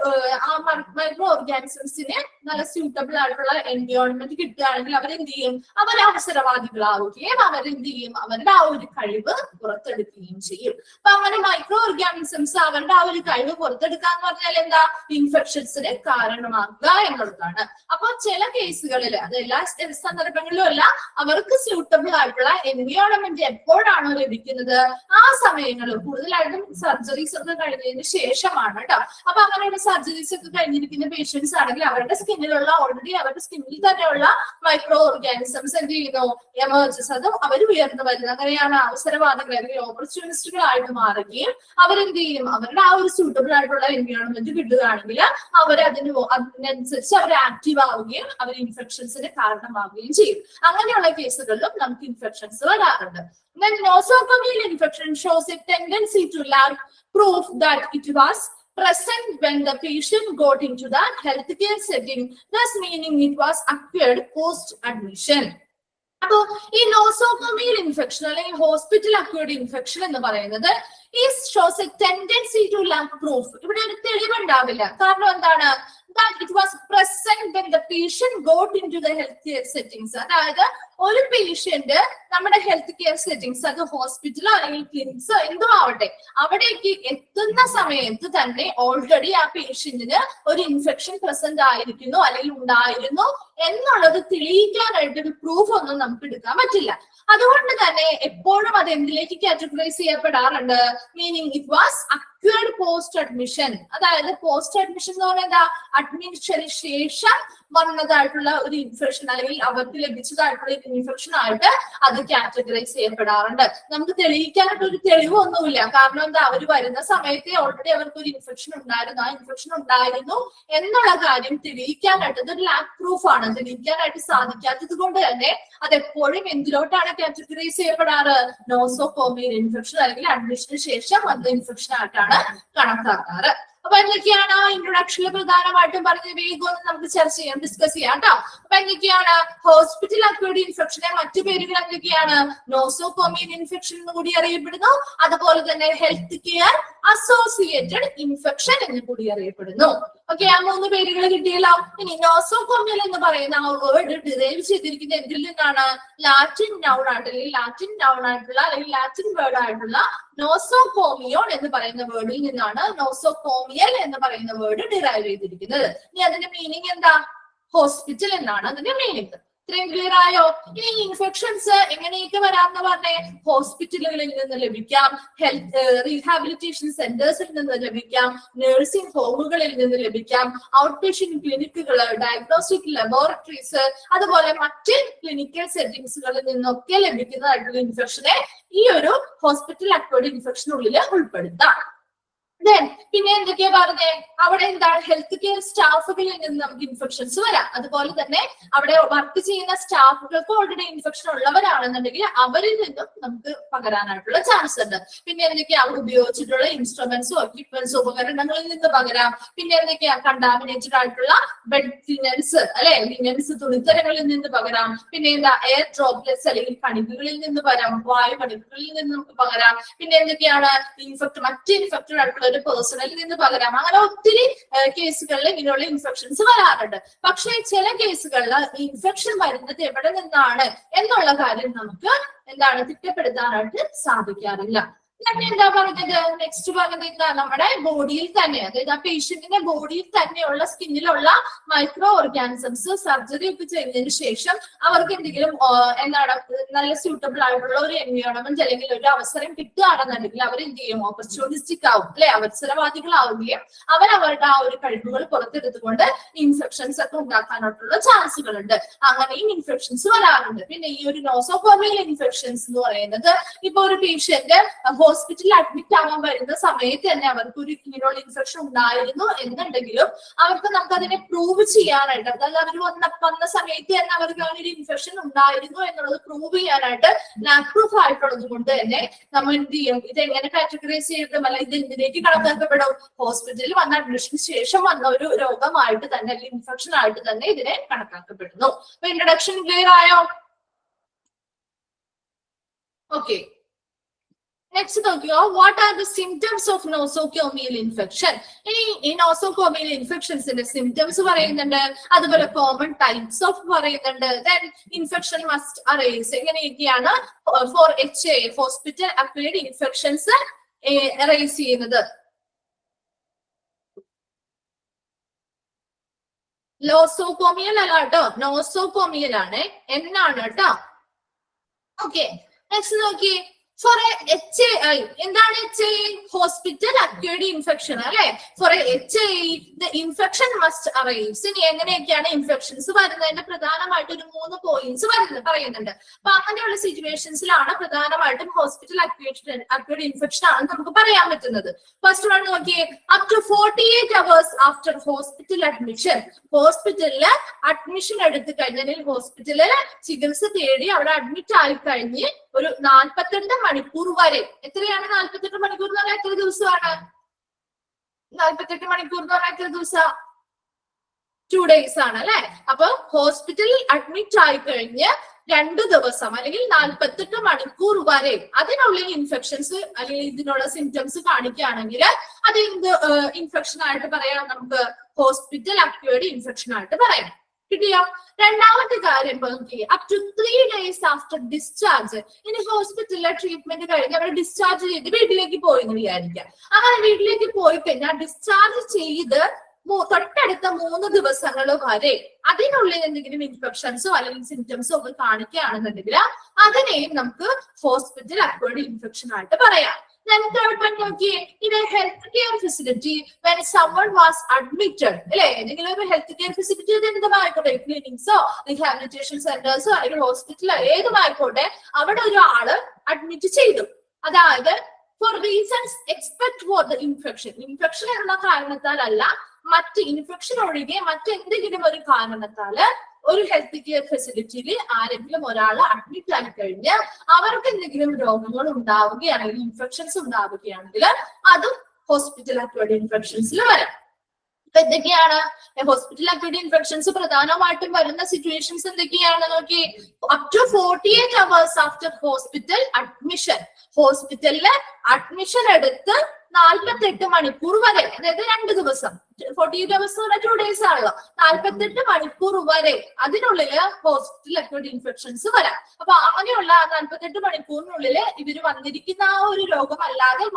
മൈക്രോ ഓർഗാനിസംസിന് നല്ല സ്യൂട്ടബിൾ ആയിട്ടുള്ള എൻവയോൺമെന്റ് കിട്ടുകയാണെങ്കിൽ അവരെന്ത് ചെയ്യും? അവർ അവസരവാദികളാവുകയും അവരെന്ത് ചെയ്യും? അവരുടെ ആ ഒരു കഴിവ് പുറത്തെടുക്കുകയും ചെയ്യും. അപ്പൊ അങ്ങനെ മൈക്രോ ഓർഗാനിസംസ് അവരുടെ ആ ഒരു കഴിവ് പുറത്തെടുക്കുക എന്ന് പറഞ്ഞാൽ എന്താ? ഇൻഫെക്ഷൻസിന് കാരണമാക്കുക എന്നുള്ളതാണ്. അപ്പൊ ചില കേസുകളിൽ, അത് എല്ലാ സന്ദർഭങ്ങളിലും അല്ല, അവർക്ക് സ്യൂട്ടബിൾ ആയിട്ടുള്ള എൻവയോൺമെന്റ് എൻവയോൺമെന്റ് എപ്പോഴാണോ ലഭിക്കുന്നത് ആ സമയങ്ങളിൽ കൂടുതലായിട്ടും സർജറീസ് ഒക്കെ കഴിഞ്ഞതിന് ശേഷമാണ് കേട്ടോ. അപ്പൊ അങ്ങനെയുള്ള സർജറീസ് ഒക്കെ കഴിഞ്ഞിരിക്കുന്ന പേഷ്യൻസ് ആണെങ്കിൽ അവരുടെ സ്കിന്നിലുള്ള ഓൾറെഡി അവരുടെ സ്കിന്നിൽ തന്നെയുള്ള മൈക്രോ ഓർഗാനിസംസ് എന്ത് ചെയ്യുന്നു, എമർജസ്, അത് അവർ ഉയർന്നു വരുന്നത്. അങ്ങനെയാണ് അവസരവാദികൾ അല്ലെങ്കിൽ ഓപ്പർച്യൂണിസ്റ്റുകളായിട്ട് മാറുകയും അവരെന്ത് ചെയ്യും, അവരുടെ ആ ഒരു സൂട്ടബിൾ ആയിട്ടുള്ള എൻവയോൺമെന്റ് കിട്ടുകയാണെങ്കിൽ അതിനനുസരിച്ച് അവർ ആക്റ്റീവ് ആവുകയും അവർ ഇൻഫെക്ഷൻസിന് കാരണമാവുകയും ചെയ്യും. അങ്ങനെയുള്ള കേസുകളിലും നമുക്ക് ഇൻഫെക്ഷൻസ് വരാറുണ്ട്. Then nosocomial infection shows a tendency to lack proof that it was present when the patient got into the healthcare setting, thus meaning it was acquired post admission. അപ്പോ ഈ നോസോകോമിയൽ ഇൻഫെക്ഷൻ അല്ലെങ്കിൽ hospital acquired infection എന്ന് പറയുന്നത് ഈ shows a tendency to lack proof. ഇവിടെ ഒരു തെളിവുണ്ടാവില്ല. കാരണം എന്താണ്, it was present when the patient got in to the health care settings. അതായത് ഒരു പേഷ്യന്റ് നമ്മുടെ ഹെൽത്ത് കെയർ സെറ്റിംഗ്സ്, അത് ഹോസ്പിറ്റലോ അല്ലെങ്കിൽ ക്ലിനിക്സോ എന്തോ ആവട്ടെ, അവിടേക്ക് എത്തുന്ന സമയത്ത് തന്നെ ഓൾറെഡി ആ പേഷ്യന്റിന് ഒരു ഇൻഫെക്ഷൻ പ്രസന്റ് ആയിരിക്കുന്നു അല്ലെങ്കിൽ ഉണ്ടായിരുന്നു എന്നുള്ളത് തെളിയിക്കാനായിട്ട് ഒരു പ്രൂഫ് ഒന്നും നമുക്ക് എടുക്കാൻ പറ്റില്ല. അതുകൊണ്ട് തന്നെ എപ്പോഴും അത് എന്തിലേക്ക് കാറ്റഗറൈസ് ചെയ്യപ്പെടാറുണ്ട്, meaning it was acquired post admission. അതായത് പോസ്റ്റ് അഡ്മിഷൻ എന്ന് പറയുന്നത് അഡ്മിഷന് ശേഷം വന്നതായിട്ടുള്ള ഒരു ഇൻഫെക്ഷൻ അല്ലെങ്കിൽ അവർക്ക് ലഭിച്ചതായിട്ടുള്ള ഇൻഫെക്ഷൻ ആയിട്ട് അത് കാറ്റഗറൈസ് ചെയ്യപ്പെടാറുണ്ട്. നമുക്ക് തെളിയിക്കാനായിട്ട് ഒരു തെളിവൊന്നുമില്ല. കാരണം എന്താ, അവർ വരുന്ന സമയത്തെ ഓൾറെഡി അവർക്ക് ഒരു ഇൻഫെക്ഷൻ ഉണ്ടായിരുന്നു, ആ ഇൻഫെക്ഷൻ ഉണ്ടായിരുന്നു എന്നുള്ള കാര്യം തെളിയിക്കാനായിട്ട് ഇതൊരു ലാക്ക് പ്രൂഫ് ആണ്. തെളിയിക്കാനായിട്ട് സാധിക്കാത്തത് കൊണ്ട് തന്നെ അതെപ്പോഴും എന്തിലോട്ടാണ് കാറ്റഗറൈസ് ചെയ്യപ്പെടാറ്, നോസോകോമിയൽ ഇൻഫെക്ഷൻ അല്ലെങ്കിൽ അഡ്മിഷന് ശേഷം വന്ന ഇൻഫെക്ഷൻ ആയിട്ടാണ് കണക്കാക്കാറ്. അപ്പൊ എന്തൊക്കെയാണ് ഇൻട്രൊഡക്ഷനിൽ പ്രധാനമായിട്ടും പറഞ്ഞ വേഗം നമുക്ക് ചർച്ച ചെയ്യാം, ഡിസ്കസ് ചെയ്യാം കേട്ടോ. അപ്പൊ എന്തൊക്കെയാണ് ഹോസ്പിറ്റൽ അക്വേർഡ് ഇൻഫെക്ഷനെ മറ്റു പേരുകൾ എന്തൊക്കെയാണ്, നോസോകോമിയൽ ഇൻഫെക്ഷൻ എന്ന് കൂടി അറിയപ്പെടുന്നു. അതുപോലെ തന്നെ ഹെൽത്ത് കെയർ അസോസിയേറ്റഡ് ഇൻഫെക്ഷൻ എന്ന് കൂടി അറിയപ്പെടുന്നു. ഓക്കെ, ആ 3 പേരുകൾ കിട്ടിയല്ലോ. ഇനി നോസോകോമിയൽ എന്ന് പറയുന്ന ആ വേർഡ് ഡിറൈവ് ചെയ്തിരിക്കുന്നത് എന്തിൽ നിന്നാണ്, ലാറ്റിൻ നൗൺ ആയിട്ട് അല്ലെങ്കിൽ ലാറ്റിൻ വേർഡ് ആയിട്ടുള്ള നോസോകോമിയോൺ എന്ന് പറയുന്ന വേർഡിൽ നിന്നാണ് നോസോകോമിയൽ എന്ന് പറയുന്ന വേർഡ് ഡിറൈവ് ചെയ്തിരിക്കുന്നത്. ഇനി അതിന്റെ മീനിങ് എന്താ, ഹോസ്പിറ്റൽ എന്നാണ് അതിന്റെ മീനിങ്. ഇത്രയും ക്ലിയർ ആയോ? ഇനി ഇൻഫെക്ഷൻസ് എങ്ങനെയൊക്കെ വരാമെന്ന് പറഞ്ഞേ, ഹോസ്പിറ്റലുകളിൽ നിന്ന് ലഭിക്കാം, ഹെൽത്ത് റീഹാബിലിറ്റേഷൻ സെന്റേഴ്സിൽ നിന്ന് ലഭിക്കാം, നഴ്സിംഗ് ഹോമുകളിൽ നിന്ന് ലഭിക്കാം, ഔട്ട് പേഷ്യന്റ് ക്ലിനിക്കുകൾ, ഡയഗ്നോസ്റ്റിക് ലബോറട്ടറീസ്, അതുപോലെ മറ്റ് ക്ലിനിക്കൽ സെറ്റിംഗ്സുകളിൽ നിന്നൊക്കെ ലഭിക്കുന്നതായിട്ടുള്ള ഇൻഫെക്ഷനെ ഈ ഒരു ഹോസ്പിറ്റൽ അക്വേർഡ് ഇൻഫെക്ഷനുള്ളിൽ ഉൾപ്പെടുത്താം. പിന്നെ എന്തൊക്കെയാ പറഞ്ഞേ, അവിടെ എന്താണ്, ഹെൽത്ത് കെയർ സ്റ്റാഫുകളിൽ നിന്ന് നമുക്ക് ഇൻഫെക്ഷൻസ് വരാം. അതുപോലെ തന്നെ അവിടെ വർക്ക് ചെയ്യുന്ന സ്റ്റാഫുകൾക്ക് ഓൾറെഡി ഇൻഫെക്ഷൻ ഉള്ളവരാണെന്നുണ്ടെങ്കിൽ അവരിൽ നിന്നും നമുക്ക് പകരാനായിട്ടുള്ള ചാൻസ് ഉണ്ട്. പിന്നെ എന്തൊക്കെയാ, അവിടെ ഉപയോഗിച്ചിട്ടുള്ള ഇൻസ്ട്രുമെന്റ്സും എക്യുപ്മെന്റ്സും ഉപകരണങ്ങളിൽ നിന്ന് പകരാം. പിന്നെ എന്തൊക്കെയാ, കണ്ടാമിനേറ്റഡ് ആയിട്ടുള്ള ബെഡ് ലിനൻസ് അല്ലെ, ലിനൻസ് തുണിത്തരങ്ങളിൽ നിന്ന് പകരാം. പിന്നെ എന്താ, എയർ ഡ്രോപ്ലെറ്റ്സ് അല്ലെങ്കിൽ കണികകളിൽ നിന്ന് പകരാം, വായു കണികകളിൽ നിന്ന് നമുക്ക് പകരാം. പിന്നെ എന്തൊക്കെയാണ്, മറ്റ് ഇൻഫെക്റ്റഡ് ആയിട്ടുള്ള ഒരു പേഴ്സണിൽ നിന്ന് പകരാം. അങ്ങനെ ഒത്തിരി കേസുകളിൽ ഇങ്ങനെയുള്ള ഇൻഫെക്ഷൻസ് വരാറുണ്ട്. പക്ഷേ ചില കേസുകളിൽ ഇൻഫെക്ഷൻ വരുന്നത് എവിടെ നിന്നാണ് എന്നുള്ള കാര്യം നമുക്ക് തിട്ടപ്പെടുത്താനായിട്ട് സാധിക്കാറില്ല. എന്താ പറഞ്ഞത്, നെക്സ്റ്റ് പറഞ്ഞത് എന്താ, നമ്മുടെ ബോഡിയിൽ തന്നെ, അതായത് ആ പേഷ്യന്റിന്റെ ബോഡിയിൽ തന്നെയുള്ള സ്കിന്നിലുള്ള മൈക്രോ ഓർഗാനിസംസ് സർജറി ഒക്കെ ചെയ്തതിനു ശേഷം അവർക്ക് എന്തെങ്കിലും നല്ല സ്യൂട്ടബിൾ ആയിട്ടുള്ള ഒരു എൻവയോൺമെന്റ് അല്ലെങ്കിൽ ഒരു അവസരം കിട്ടുകയാണെന്നുണ്ടെങ്കിൽ അവർ എന്ത് ചെയ്യും, ഓപ്പർച്യൂണിസ്റ്റിക് ആവും അല്ലെ, അവസരവാദികളാവുകയും അവരവരുടെ ആ ഒരു കഴിവുകൾ പുറത്തെടുത്തുകൊണ്ട് ഇൻഫെക്ഷൻസ് ഒക്കെ ഉണ്ടാക്കാനായിട്ടുള്ള ചാൻസുകൾ ഉണ്ട്. അങ്ങനെയും ഇൻഫെക്ഷൻസ് വരാറുണ്ട്. പിന്നെ ഈ ഒരു നോസോകോമിയൽ ഇൻഫെക്ഷൻസ് എന്ന് പറയുന്നത്, ഇപ്പൊ ഒരു പേഷ്യന്റ് ഹോസ്പിറ്റലിൽ അഡ്മിറ്റ് ആവാൻ വരുന്ന സമയത്ത് തന്നെ അവർക്ക് ഒരു ഇങ്ങനെയുള്ള ഇൻഫെക്ഷൻ ഉണ്ടായിരുന്നു എന്നുണ്ടെങ്കിലും നമുക്ക് അതിനെ പ്രൂവ് ചെയ്യാനായിട്ട്, അതായത് അവർ വന്ന സമയത്ത് തന്നെ അവർക്ക് അങ്ങനെ ഒരു ഇൻഫെക്ഷൻ ഉണ്ടായിരുന്നു എന്നുള്ളത് പ്രൂവ് ചെയ്യാനായിട്ട് ലാബ് പ്രൂഫ് ആയിട്ടുള്ളത് കൊണ്ട് തന്നെ നമ്മൾ എന്ത് ചെയ്യും, ഇത് എങ്ങനെ കാറ്റഗറൈസ് ചെയ്യപ്പെടും, അല്ല ഇത് എന്തിലേക്ക് കണക്കാക്കപ്പെടും, ഹോസ്പിറ്റലിൽ വന്ന അഡ്മിഷന് ശേഷം വന്ന ഒരു രോഗമായിട്ട് തന്നെ അല്ലെങ്കിൽ ഇൻഫെക്ഷൻ ആയിട്ട് തന്നെ ഇതിനെ കണക്കാക്കപ്പെടുന്നു. അപ്പൊ ഇൻട്രൊഡക്ഷൻ ക്ലിയർ ആയോ? ഓക്കെ, നെക്സ്റ്റ് നോക്കിയോ, what are the symptoms of nosocomial infection. ഈ നോസോകോമിയൽ ഇൻഫെക്ഷൻസിന്റെ സിംറ്റംസ് പറയുന്നുണ്ട്, അതുപോലെ കോമൺ ടൈപ്സ് ഓഫ് പറയുന്നുണ്ട്. ദെൻ ഇൻഫെക്ഷൻ മസ്റ്റ് അറൈസ്, എങ്ങനെയൊക്കെയാണ് for HA hospital acquired infections arise ചെയ്യുന്നത്. നോസോകോമിയൽ അല്ല കേട്ടോ, നോസോകോമിയൽ ആണ്, എന്നാണ് കേട്ടോ. ഓക്കെ, നെക്സ്റ്റ് നോക്കി ഫോർ എ HAI എന്താണ് HAI? ഹോസ്പിറ്റൽ അക്വയർഡ് ഇൻഫെക്ഷൻ അല്ലെ. For a HAI the infection must arrives. ഇനി എങ്ങനെയൊക്കെയാണ് ഇൻഫെക്ഷൻസ് വരുന്നതിന്റെ പ്രധാനമായിട്ട് ഒരു 3 പോയിന്റ്സ് പറയുന്നുണ്ട്. അപ്പൊ അങ്ങനെയുള്ള സിറ്റുവേഷൻസിലാണ് പ്രധാനമായിട്ടും ഹോസ്പിറ്റൽ അക്വയർഡ് ഇൻഫെക്ഷൻ ആണ് നമുക്ക് പറയാൻ പറ്റുന്നത്. ഫസ്റ്റ് വൺ നോക്കിയേ, up to 48 hours after hospital admission. ഹോസ്പിറ്റലില് അഡ്മിഷൻ എടുത്തു കഴിഞ്ഞാൽ ഹോസ്പിറ്റലില് ചികിത്സ തേടി അവിടെ അഡ്മിറ്റ് ആയി കഴിഞ്ഞ് ഒരു 48 മണിക്കൂർ വരെ. എത്രയാണ് 48 മണിക്കൂർ എന്ന് പറഞ്ഞാൽ എത്ര ദിവസമാണ്? 48 മണിക്കൂർ എന്ന് പറഞ്ഞാൽ എത്ര ദിവസം? 2 days ആണ് അല്ലെ. അപ്പൊ ഹോസ്പിറ്റലിൽ അഡ്മിറ്റ് ആയി കഴിഞ്ഞ് 2 ദിവസം അല്ലെങ്കിൽ 48 മണിക്കൂർ വരെ അതിനുള്ളിൽ ഇൻഫെക്ഷൻസ് അല്ലെങ്കിൽ ഇതിനുള്ള സിംറ്റംസ് കാണിക്കുകയാണെങ്കിൽ അത് ഇൻഫെക്ഷൻ ആയിട്ട് പറയാം. നമുക്ക് ഹോസ്പിറ്റൽ അക്വയർഡ് ഇൻഫെക്ഷൻ ആയിട്ട് പറയാം. കിട്ടിയോ? രണ്ടാമത്തെ കാര്യം up to 3 days after discharge. ഇനി ഹോസ്പിറ്റലിലെ ട്രീറ്റ്മെന്റ് കഴിഞ്ഞ് അവരെ ഡിസ്ചാർജ് ചെയ്ത് വീട്ടിലേക്ക് പോയി എന്ന് വിചാരിക്കാം. അങ്ങനെ വീട്ടിലേക്ക് പോയി കഴിഞ്ഞാൽ ഡിസ്ചാർജ് ചെയ്ത് തൊട്ടടുത്ത 3 ദിവസങ്ങൾ വരെ അതിനുള്ളിൽ എന്തെങ്കിലും ഇൻഫെക്ഷൻസോ അല്ലെങ്കിൽ സിംറ്റംസോ ഒക്കെ കാണിക്കുകയാണെന്നുണ്ടെങ്കിൽ അതിനെയും നമുക്ക് ഹോസ്പിറ്റൽ അക്വയർഡ് ഇൻഫെക്ഷൻ ആയിട്ട് പറയാം. Then third one നോക്കിയേ, in a healthcare facility when someone was admitted അല്ലെ. ഏതെങ്കിലും ഒരു ഹെൽത്ത് കെയർ ഫെസിലിറ്റി എന്തുമായിക്കോട്ടെ, ക്ലിനിക്സോ റീഹാബിലിറ്റേഷൻ സെന്റേഴ്സോ അല്ലെങ്കിൽ ഹോസ്പിറ്റലോ ഏതുമായിക്കോട്ടെ, അവിടെ ഒരാള് അഡ്മിറ്റ് ചെയ്തു. അതായത് for reasons expect for the infection. Infection എന്ന കാരണത്താലല്ല, മറ്റ് ഇൻഫെക്ഷൻ ഒഴികെ മറ്റെന്തെങ്കിലും ഒരു കാരണത്താല് ഒരു ഹെൽത്ത് കെയർ ഫെസിലിറ്റിയിൽ ആരെങ്കിലും ഒരാൾ അഡ്മിറ്റ് ആയി കഴിഞ്ഞാൽ അവർക്ക് എന്തെങ്കിലും രോഗങ്ങൾ ഉണ്ടാവുകയാണെങ്കിൽ, ഇൻഫെക്ഷൻസ് ഉണ്ടാവുകയാണെങ്കിൽ അതും ഹോസ്പിറ്റൽ അക്വയർഡ് ഇൻഫെക്ഷൻസിൽ വരാം. അപ്പൊ എന്തൊക്കെയാണ് ഹോസ്പിറ്റൽ അക്വയർഡ് ഇൻഫെക്ഷൻസ്? പ്രധാനമായിട്ടും വരുന്ന സിറ്റുവേഷൻസ് എന്തൊക്കെയാണ് നോക്കി. Up to 48 hours after hospital admission. ഹോസ്പിറ്റലില് അഡ്മിഷൻ എടുത്ത് 48 മണിക്കൂർ വരെ, അതായത് 2 ദിവസം. 48 hours 2 days ആണല്ലോ. 48 മണിക്കൂർ വരെ അതിനുള്ളില് ഹോസ്പിറ്റൽ അക്വയർഡ് ഇൻഫെക്ഷൻസ് വരാം. അപ്പൊ അങ്ങനെയുള്ള 48 മണിക്കൂറിനുള്ളില് ഇവര് വന്നിരിക്കുന്ന ആ ഒരു രോഗം അല്ലാതെ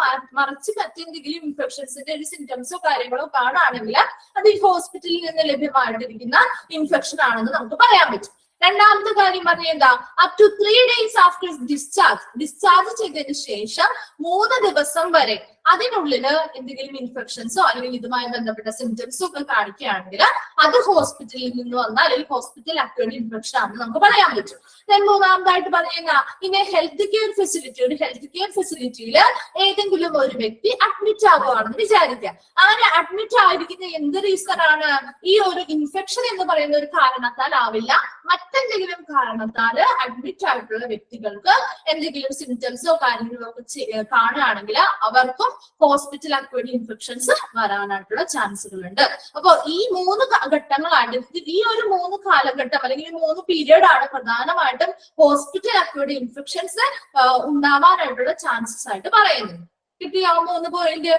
മറിച്ച് മറ്റെന്തെങ്കിലും ഇൻഫെക്ഷൻസിന്റെ ഒരു സിംറ്റംസോ കാര്യങ്ങളോ കാണുകയാണെങ്കിൽ അത് ഈ ഹോസ്പിറ്റലിൽ നിന്ന് ലഭ്യമായിട്ടിരിക്കുന്ന ഇൻഫെക്ഷൻ ആണെന്ന് നമുക്ക് പറയാൻ പറ്റും. രണ്ടാമത്തെ കാര്യം പറഞ്ഞ എന്താ? Up to 3 days after discharge. Discharge ചെയ്തതിന് ശേഷം 3 ദിവസം വരെ അതിനുള്ളില് എന്തെങ്കിലും ഇൻഫെക്ഷൻസോ അല്ലെങ്കിൽ ഇതുമായി ബന്ധപ്പെട്ട സിംറ്റംസോ ഒക്കെ കാണിക്കുകയാണെങ്കിൽ അത് ഹോസ്പിറ്റലിൽ നിന്ന് വന്ന അല്ലെങ്കിൽ ഹോസ്പിറ്റൽ അക്വയർഡ് ഇൻഫെക്ഷൻ ആണെന്ന് നമുക്ക് പറയാൻ പറ്റും. മൂന്നാമതായിട്ട് പറയുന്ന ഇനി ഹെൽത്ത് കെയർ ഫെസിലിറ്റി. ഒരു ഹെൽത്ത് കെയർ ഫെസിലിറ്റിയിൽ ഏതെങ്കിലും ഒരു വ്യക്തി അഡ്മിറ്റ് ആകുകയാണെന്ന് വിചാരിക്കുക. അങ്ങനെ അഡ്മിറ്റ് ആയിരിക്കുന്ന എന്ത് റീസൺ ആണ്? ഈ ഒരു ഇൻഫെക്ഷൻ എന്ന് പറയുന്ന ഒരു കാരണത്താൽ ആവില്ല, മറ്റെന്തെങ്കിലും കാരണത്താൽ അഡ്മിറ്റ് ആയിട്ടുള്ള വ്യക്തികൾക്ക് എന്തെങ്കിലും സിംറ്റംസോ കാര്യങ്ങളോ ഒക്കെ കാണുകയാണെങ്കിൽ അവർക്കും ഹോസ്പിറ്റൽ അക്വയർഡ് ഇൻഫെക്ഷൻസ് വരാനായിട്ടുള്ള ചാൻസുകൾ ഉണ്ട്. അപ്പൊ ഈ 3 ഘട്ടങ്ങളാണ്, ഈ ഒരു 3 കാലഘട്ടം അല്ലെങ്കിൽ 3 പീരിയഡ് ആണ് പ്രധാനമായിട്ടും ഹോസ്പിറ്റൽ അക്വയർഡ് ഇൻഫെക്ഷൻസ് ഉണ്ടാവാനായിട്ടുള്ള ചാൻസസ് ആയിട്ട് പറയുന്നത്. കിട്ടിയോ 3 പോയിന്റ്?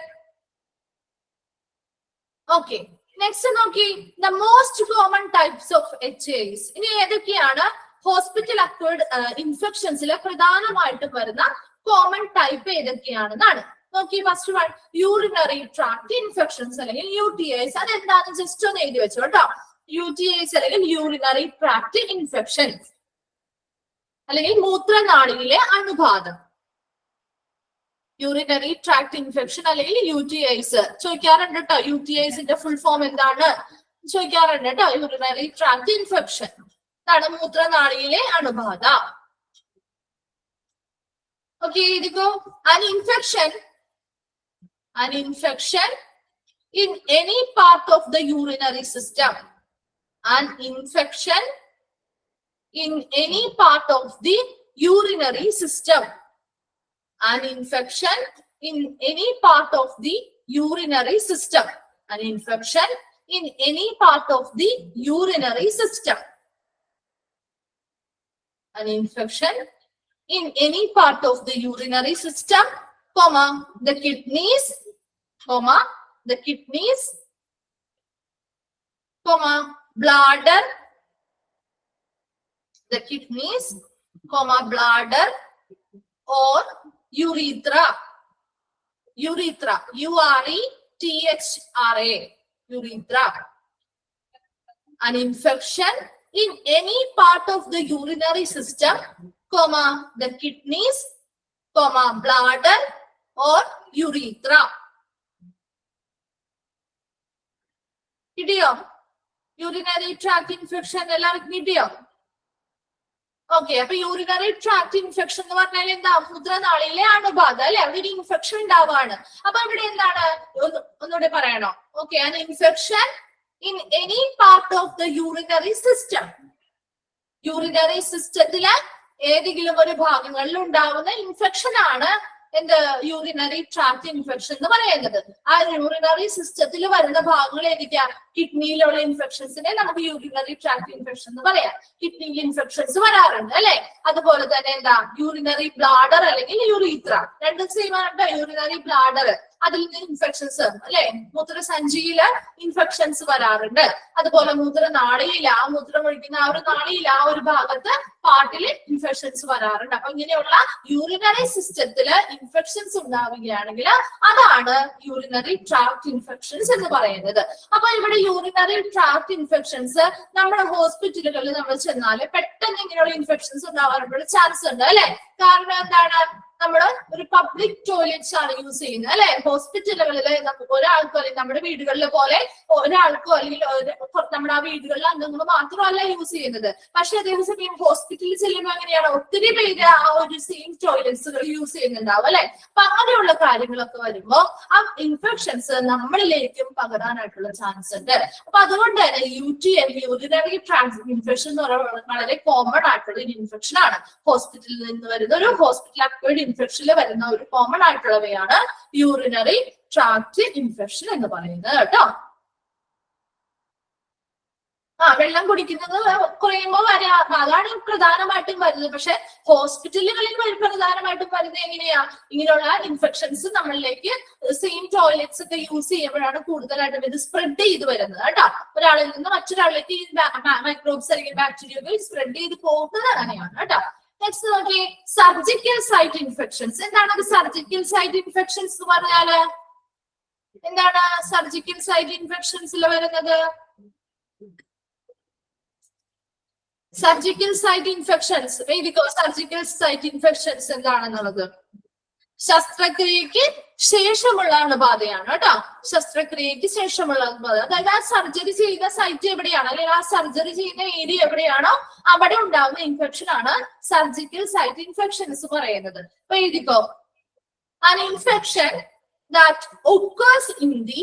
ഓക്കെ, നെക്സ്റ്റ് നോക്കി, the most common types of HAIs. ഇനി ഏതൊക്കെയാണ് ഹോസ്പിറ്റൽ അക്വയർഡ് ഇൻഫെക്ഷൻസിലെ പ്രധാനമായിട്ടും വരുന്ന കോമൺ ടൈപ്പ് ഏതൊക്കെയാണെന്നാണ് നോക്കി. First one urinary tract infections അല്ലെങ്കിൽ UTIs. അതെന്താണെന്ന് ജസ്റ്റ് ഒന്ന് എഴുതി വെച്ചോ കേട്ടോ. UTIs അല്ലെങ്കിൽ യൂറിനറി ട്രാക്ട് ഇൻഫെക്ഷൻസ് അല്ലെങ്കിൽ മൂത്രനാളിയിലെ അണുബാധ. യൂറിനറി ട്രാക്ട് ഇൻഫെക്ഷൻ അല്ലെങ്കിൽ UTIs ചോദിക്കാറുണ്ട് കേട്ടോ. UTIsന്റെ ഫുൾ ഫോം എന്താണ് ചോദിക്കാറുണ്ട് കേട്ടോ. യൂറിനറി ട്രാക്ട് ഇൻഫെക്ഷൻ ആണ് മൂത്രനാളിയിലെ അണുബാധ. ഓക്കെ, ഇതിപ്പോ an infection in any part of the urinary system. An infection in any part of the urinary system. An infection in any part of the urinary system. An infection in any part of the urinary system. An infection in any part of the urinary system, comma, the kidneys, comma, the kidneys, comma, bladder, the kidneys, comma, bladder, or urethra. Urethra, URETHRA, urethra. An infection in any part of the urinary system the kidneys, bladder or urethra. കിട്ടിയോ? Urinary tract infection എല്ലാവർക്കും കിട്ടിയോ? Okay, അപ്പൊ urinary tract infection എന്ന് പറഞ്ഞാൽ എന്താ? മൂത്രനാളിയിലെ അണുബാധ അല്ലെ, അവിടെ ഒരു ഇൻഫെക്ഷൻ ഉണ്ടാവാണ്. അപ്പൊ ഇവിടെ എന്താണ് ഒന്നുകൂടെ പറയണോ? Okay, an infection in any part of the urinary system. Urinary സിസ്റ്റത്തിലെ ഏതെങ്കിലും ഒരു ഭാഗങ്ങളിൽ ഉണ്ടാവുന്ന ഇൻഫെക്ഷൻ ആണ് എന്ത്? യൂറിനറി ട്രാക്ട് ഇൻഫെക്ഷൻ എന്ന് പറയുന്നത്. ആ യൂറിനറി സിസ്റ്റത്തിൽ വരുന്ന ഭാഗങ്ങൾ ഏതൊക്കെയാ? കിഡ്നിയിലുള്ള ഇൻഫെക്ഷൻസിനെ നമുക്ക് യൂറിനറി ട്രാക്ട് ഇൻഫെക്ഷൻ എന്ന് പറയാം. കിഡ്നിയിൽ ഇൻഫെക്ഷൻസ് വരാറുണ്ട് അല്ലെ. അതുപോലെ തന്നെ എന്താ? യൂറിനറി ബ്ലാഡർ അല്ലെങ്കിൽ യൂറീത്ര, രണ്ടും സെയിം ആണ്. യൂറിനറി ബ്ലാഡർ, അതിൽ നിന്ന് ഇൻഫെക്ഷൻസ് അല്ലെ, മൂത്രസഞ്ചിയില് ഇൻഫെക്ഷൻസ് വരാറുണ്ട്. അതുപോലെ മൂത്രനാളിയില്, ആ മൂത്രം ഒഴിക്കുന്ന ആ ഒരു നാളിയില്, ആ ഒരു ഭാഗത്ത് പാർട്ടില് ഇൻഫെക്ഷൻസ് വരാറുണ്ട്. അപ്പൊ ഇങ്ങനെയുള്ള യൂറിനറി സിസ്റ്റത്തില് ഇൻഫെക്ഷൻസ് ഉണ്ടാവുകയാണെങ്കിൽ അതാണ് യൂറിനറി ട്രാക്ട് ഇൻഫെക്ഷൻസ് എന്ന് പറയുന്നത്. അപ്പൊ ഇവിടെ യൂറിനറി ട്രാക്ട് ഇൻഫെക്ഷൻസ് നമ്മുടെ ഹോസ്പിറ്റലുകളിൽ നമ്മൾ ചെന്നാല് പെട്ടെന്ന് ഇങ്ങനെയുള്ള ഇൻഫെക്ഷൻസ് ഉണ്ടാവാനുള്ള ചാൻസ് ഉണ്ട് അല്ലെ. കാരണം എന്താണ്? നമ്മള് ഒരു പബ്ലിക് ടോയ്ലറ്റ്സ് ആണ് യൂസ് ചെയ്യുന്നത് അല്ലെ. ഹോസ്പിറ്റലുകളില് നമുക്ക് ഒരാൾക്കോ അല്ലെങ്കിൽ നമ്മുടെ വീടുകളിലെ പോലെ ഒരാൾക്കോ അല്ലെങ്കിൽ നമ്മുടെ ആ വീടുകളിലെ അംഗങ്ങൾ മാത്രമല്ല യൂസ് ചെയ്യുന്നത്. പക്ഷെ അതേസമയം ഹോസ്പിറ്റലിൽ ചെല്ലുമ്പോൾ എങ്ങനെയാണ്? ഒത്തിരി പേര് ആ ഒരു സെയിം ടോയ്ലറ്റ്സുകൾ യൂസ് ചെയ്യുന്നുണ്ടാവും അല്ലെ. അപ്പൊ അങ്ങനെയുള്ള കാര്യങ്ങളൊക്കെ വരുമ്പോ ആ ഇൻഫെക്ഷൻസ് നമ്മളിലേക്കും പകരാനായിട്ടുള്ള ചാൻസ് ഉണ്ട്. അപ്പൊ അതുകൊണ്ട് തന്നെ UTI, യൂറിനറി ട്രാക്ട് ഇൻഫെക്ഷൻ എന്ന് പറയുന്നത് വളരെ കോമൺ ആയിട്ടുള്ള ഒരു ഇൻഫെക്ഷൻ ആണ്. ഹോസ്പിറ്റലിൽ നിന്ന് വരുന്ന ഒരു ഹോസ്പിറ്റൽ അക്വയർഡ് ഇൻഫെക്ഷനിൽ വരുന്ന ഒരു കോമൺ ആയിട്ടുള്ളവയാണ് യൂറിനറി ട്രാക്ട് ഇൻഫെക്ഷൻ എന്ന് പറയുന്നത് കേട്ടോ. വെള്ളം കുടിക്കുന്നത് കുറയുമ്പോൾ അതാണ് പ്രധാനമായിട്ടും വരുന്നത്. പക്ഷെ ഹോസ്പിറ്റലുകളിൽ പ്രധാനമായിട്ടും വരുന്നത് എങ്ങനെയാ? ഇങ്ങനെയുള്ള ഇൻഫെക്ഷൻസ് നമ്മളിലേക്ക് സെയിം ടോയ്ലറ്റ്സ് ഒക്കെ യൂസ് ചെയ്യുമ്പോഴാണ് കൂടുതലായിട്ടും ഇത് സ്പ്രെഡ് ചെയ്ത് വരുന്നത് കേട്ടോ. ഒരാളിൽ നിന്ന് മറ്റൊരാളിലേക്ക് മൈക്രോബ്സ് അല്ലെങ്കിൽ ബാക്ടീരിയ ഒക്കെ സ്പ്രെഡ് ചെയ്ത് പോകുന്നത് അങ്ങനെയാണ് കേട്ടോ. നെക്സ്റ്റ് നോക്കി, സർജിക്കൽ സൈറ്റ് ഇൻഫെക്ഷൻസ്. എന്താണ് സർജിക്കൽ സൈറ്റ് ഇൻഫെക്ഷൻസ് എന്ന് പറഞ്ഞാല്? എന്താണ് സർജിക്കൽ സൈറ്റ് ഇൻഫെക്ഷൻസിൽ വരുന്നത്? Surgical site infections, surgical site infections എന്താണെന്നുള്ളത് ശസ്ത്രക്രിയക്ക് ശേഷമുള്ള അണുബാധയാണ് കേട്ടോ. ശസ്ത്രക്രിയക്ക് ശേഷമുള്ള അണുബാധ, അതായത് ആ സർജറി ചെയ്യുന്ന സൈറ്റ് എവിടെയാണോ അല്ലെങ്കിൽ ആ സർജറി ചെയ്യുന്ന ഏരിയ എവിടെയാണോ അവിടെ ഉണ്ടാകുന്ന ഇൻഫെക്ഷൻ ആണ് സർജിക്കൽ സൈറ്റ് ഇൻഫെക്ഷൻസ് പറയുന്നത്. അപ്പൊ എഴുതിക്കോ, an infection that occurs in the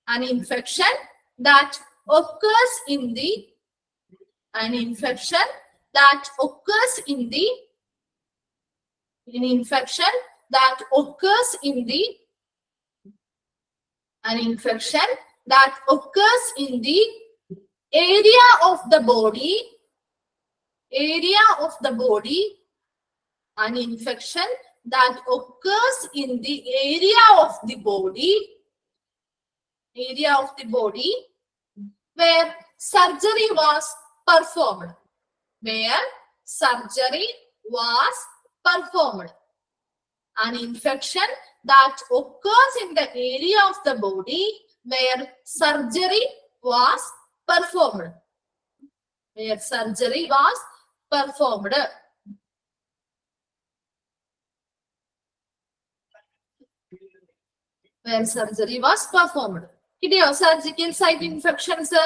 an infection that occurs in the an infection that occurs in the an infection that occurs in the an infection that occurs in the area of the body an infection that occurs in the area of the body where surgery was performed. Where surgery was performed. An infection that occurs in the area of the body where surgery was performed. Where surgery was performed. Where surgery was performed. കിട്ടിയോ? Surgical site infections.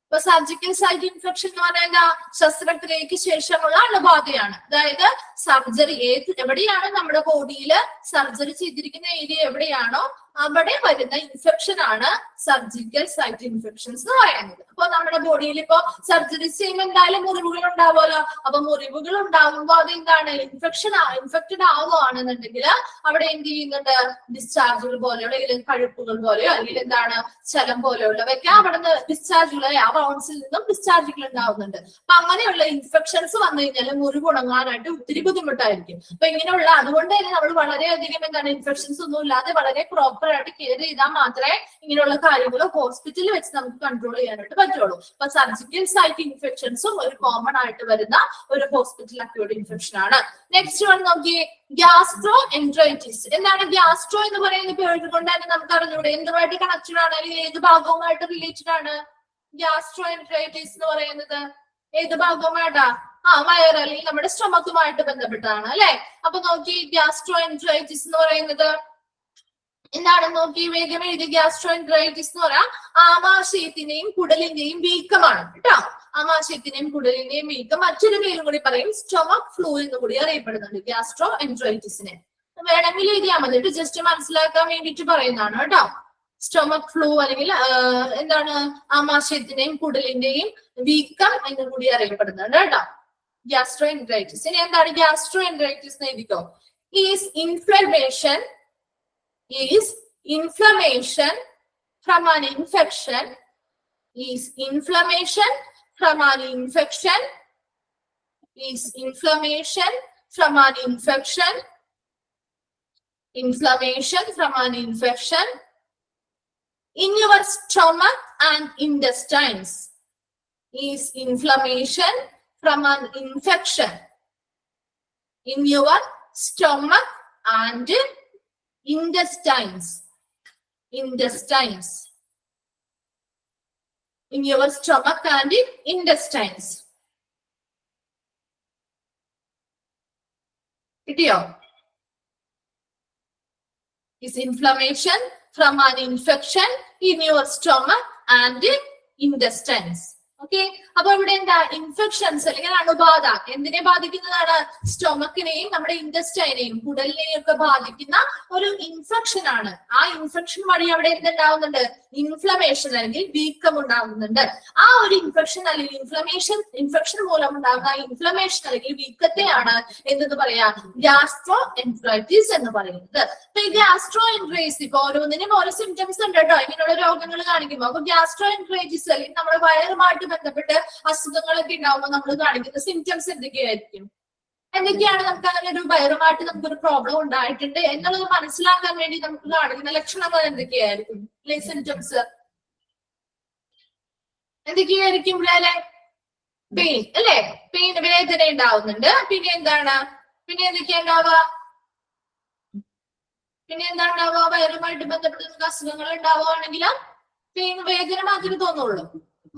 ഇപ്പൊ surgical site infection എന്ന് പറഞ്ഞാൽ ശസ്ത്രക്രിയക്ക് ശേഷമുള്ള അണുബാധയാണ്. അതായത് surgery എവിടെയാണ് നമ്മുടെ ബോഡിയിൽ സർജറി ചെയ്തിരിക്കുന്ന ഏരിയ എവിടെയാണോ അവിടെ വരുന്ന ഇൻഫെക്ഷൻ ആണ് സർജിക്കൽ സൈറ്റ് ഇൻഫെക്ഷൻസ് എന്ന് പറയുന്നത്. അപ്പൊ നമ്മുടെ ബോഡിയിൽ ഇപ്പൊ സർജറി ചെയ്യുമ്പോൾ എന്തായാലും മുറിവുകൾ ഉണ്ടാവുമല്ലോ. അപ്പൊ മുറിവുകൾ ഉണ്ടാകുമ്പോൾ അതെന്താണ്? ഇൻഫെക്റ്റഡ് ആവുകയാണെന്നുണ്ടെങ്കിൽ അവിടെ എന്ത് ചെയ്യുന്നുണ്ട്? ഡിസ്ചാർജുകൾ പോലെയോ അല്ലെങ്കിൽ പഴുപ്പുകൾ പോലെയോ അല്ലെങ്കിൽ എന്താണ് ചലം പോലെയുള്ളവയൊക്കെ അവിടെ നിന്ന് ഡിസ്ചാർജുകൾ ആ ബൗൺസിൽ നിന്നും ഡിസ്ചാർജുകൾ ഉണ്ടാവുന്നുണ്ട്. അപ്പൊ അങ്ങനെയുള്ള ഇൻഫെക്ഷൻസ് വന്നു കഴിഞ്ഞാൽ മുറിവ് ഉണങ്ങാനായിട്ട് ഒത്തിരി ബുദ്ധിമുട്ടായിരിക്കും. അപ്പൊ ഇങ്ങനെയുള്ള അതുകൊണ്ട് തന്നെ നമ്മൾ വളരെയധികം എന്താണ് ഇൻഫെക്ഷൻസ് ഒന്നും ഇല്ലാതെ വളരെ പ്രോപ്പർ ആയിട്ട് കെയർ ചെയ്താൽ മാത്രമേ ഇങ്ങനെയുള്ള കാര്യങ്ങൾ ഹോസ്പിറ്റലിൽ വെച്ച് നമുക്ക് കൺട്രോൾ ചെയ്യാനായിട്ട് പറ്റുള്ളൂ. അപ്പൊ സർജിക്കൽ സൈറ്റ് ഇൻഫെക്ഷൻസും ഒരു കോമൺ ആയിട്ട് വരുന്ന ഒരു ഹോസ്പിറ്റൽ അക്യൂർഡ് ഇൻഫെക്ഷൻ ആണ്. നെക്സ്റ്റ് വൺ നോക്കിയേ, ഗ്യാസ്ട്രോ എൻട്രൈറ്റിസ്. എന്താണ് ഗ്യാസ്ട്രോ എന്ന് പറയുന്ന പേര് കൊണ്ട് തന്നെ നമുക്ക് അറിഞ്ഞൂടെ എന്തുമായിട്ട് കണക്റ്റഡ് ആണ് അല്ലെങ്കിൽ ഏത് ഭാഗവുമായിട്ട് റിലേറ്റഡ് ആണ്? ഗ്യാസ്ട്രോ എൻട്രൈറ്റിസ് എന്ന് പറയുന്നത് ഏത് ഭാഗവുമായിട്ടാ? വയർ അല്ലെങ്കിൽ നമ്മുടെ സ്റ്റൊമക്കുമായിട്ട് ബന്ധപ്പെട്ടതാണ് അല്ലെ. അപ്പൊ നോക്കി ഗ്യാസ്ട്രോഎൻട്രൈറ്റിസ് എന്ന് പറയുന്നത് എന്താണെന്ന് നോക്കി വേഗം എഴുതി. ഗ്യാസ്ട്രോഎൻട്രൈറ്റിസ് എന്ന് പറയാം ആമാശയത്തിന്റെയും കുടലിന്റെയും വീക്കമാണ് കേട്ടോ. ആമാശയത്തിന്റെയും കുടലിന്റെയും വീക്കം. മറ്റൊരു പേരും കൂടി പറയും സ്റ്റൊമക് ഫ്ലൂ എന്ന് കൂടി അറിയപ്പെടുന്നുണ്ട് ഗ്യാസ്ട്രോഎൻട്രൈറ്റിസിനെ. വേണമെങ്കിൽ എഴുതിയാൽ മതി, ജസ്റ്റ് മനസ്സിലാക്കാൻ വേണ്ടിയിട്ട് പറയുന്നതാണ് കേട്ടോ. സ്റ്റൊമക് ഫ്ലൂ അല്ലെങ്കിൽ എന്താണ് ആമാശയത്തിന്റെയും കുടലിന്റെയും വീക്കം എന്ന് കൂടി അറിയപ്പെടുന്നുണ്ട് കേട്ടോ ഗ്യാസ്ട്രോഎൻട്രൈറ്റിസ്. ഇനി എന്താണ് ഗ്യാസ്ട്രോഎൻട്രൈറ്റിസ് എന്ന് എഴുതിക്കോ. Is inflammation from an infection is inflammation from an infection is inflammation from an infection inflammation from an infection in your stomach and intestines is inflammation from an infection in your stomach and intestines in your stomach and intestines. കിട്ടിയോ? is inflammation from an infection in your stomach and intestines. Okay, അപ്പൊ ഇവിടെ എന്താ infections അല്ലെങ്കിൽ അണുബാധ എന്തിനെ ബാധിക്കുന്നതാണ്? സ്റ്റൊമക്കിനെയും നമ്മുടെ ഇൻറ്റസ്റ്റൈനെയും കുടലിനെയും ഒക്കെ ബാധിക്കുന്ന ഒരു ഇൻഫെക്ഷൻ ആണ്. ആ ഇൻഫെക്ഷൻ വഴി അവിടെ എന്തുണ്ടാവുന്നുണ്ട്? ഇൻഫ്ലമേഷൻ അല്ലെങ്കിൽ വീക്കം ഉണ്ടാകുന്നുണ്ട്. ആ ഒരു ഇൻഫെക്ഷൻ അല്ലെങ്കിൽ ഇൻഫെക്ഷൻ മൂലം ഉണ്ടാകുന്ന ഇൻഫ്ലമേഷൻ അല്ലെങ്കിൽ വീക്കത്തെയാണ് എന്തെന്ന് പറയാ? ഗ്യാസ്ട്രോഎൻട്രൈറ്റിസ് എന്ന് പറയുന്നത്. അപ്പൊ ഈ ഗ്യാസ്ട്രോഎൻട്രൈറ്റിസ് ഇപ്പൊ ഓരോന്നിനും ഓരോ സിംറ്റംസ് ഉണ്ട് കേട്ടോ ഇങ്ങനെയുള്ള രോഗങ്ങൾ കാണിക്കുമ്പോൾ. അപ്പൊ ഗ്യാസ്ട്രോഎൻട്രൈറ്റിസ് അല്ലെങ്കിൽ നമ്മുടെ വയറുമായിട്ട് ബന്ധപ്പെട്ട് അസുഖങ്ങളൊക്കെ ഉണ്ടാവുമ്പോൾ നമ്മൾ കാണിക്കുന്ന സിംറ്റംസ് എന്തൊക്കെയായിരിക്കും? എന്തൊക്കെയാണ് നമുക്ക് അങ്ങനെ ഒരു വയറുമായിട്ട് നമുക്കൊരു പ്രോബ്ലം ഉണ്ടായിട്ടുണ്ട് എന്നുള്ളത് മനസ്സിലാക്കാൻ വേണ്ടി നമുക്ക് കാണിക്കുന്ന ലക്ഷണങ്ങൾ എന്തൊക്കെയായിരിക്കും? സിംറ്റംസ് എന്തൊക്കെയായിരിക്കും? അല്ലെ പെയിൻ അല്ലെ, പെയിൻ വേദന ഉണ്ടാവുന്നുണ്ട്. പിന്നെ എന്താണ്? പിന്നെ എന്തൊക്കെയാ ഉണ്ടാവുക? പിന്നെ എന്താ ഉണ്ടാവുക? വയറുമായിട്ട് ബന്ധപ്പെട്ട് നമുക്ക് അസുഖങ്ങൾ ഉണ്ടാവുകയാണെങ്കിൽ പെയിൻ വേദന മാത്രമേ തോന്നുള്ളൂ.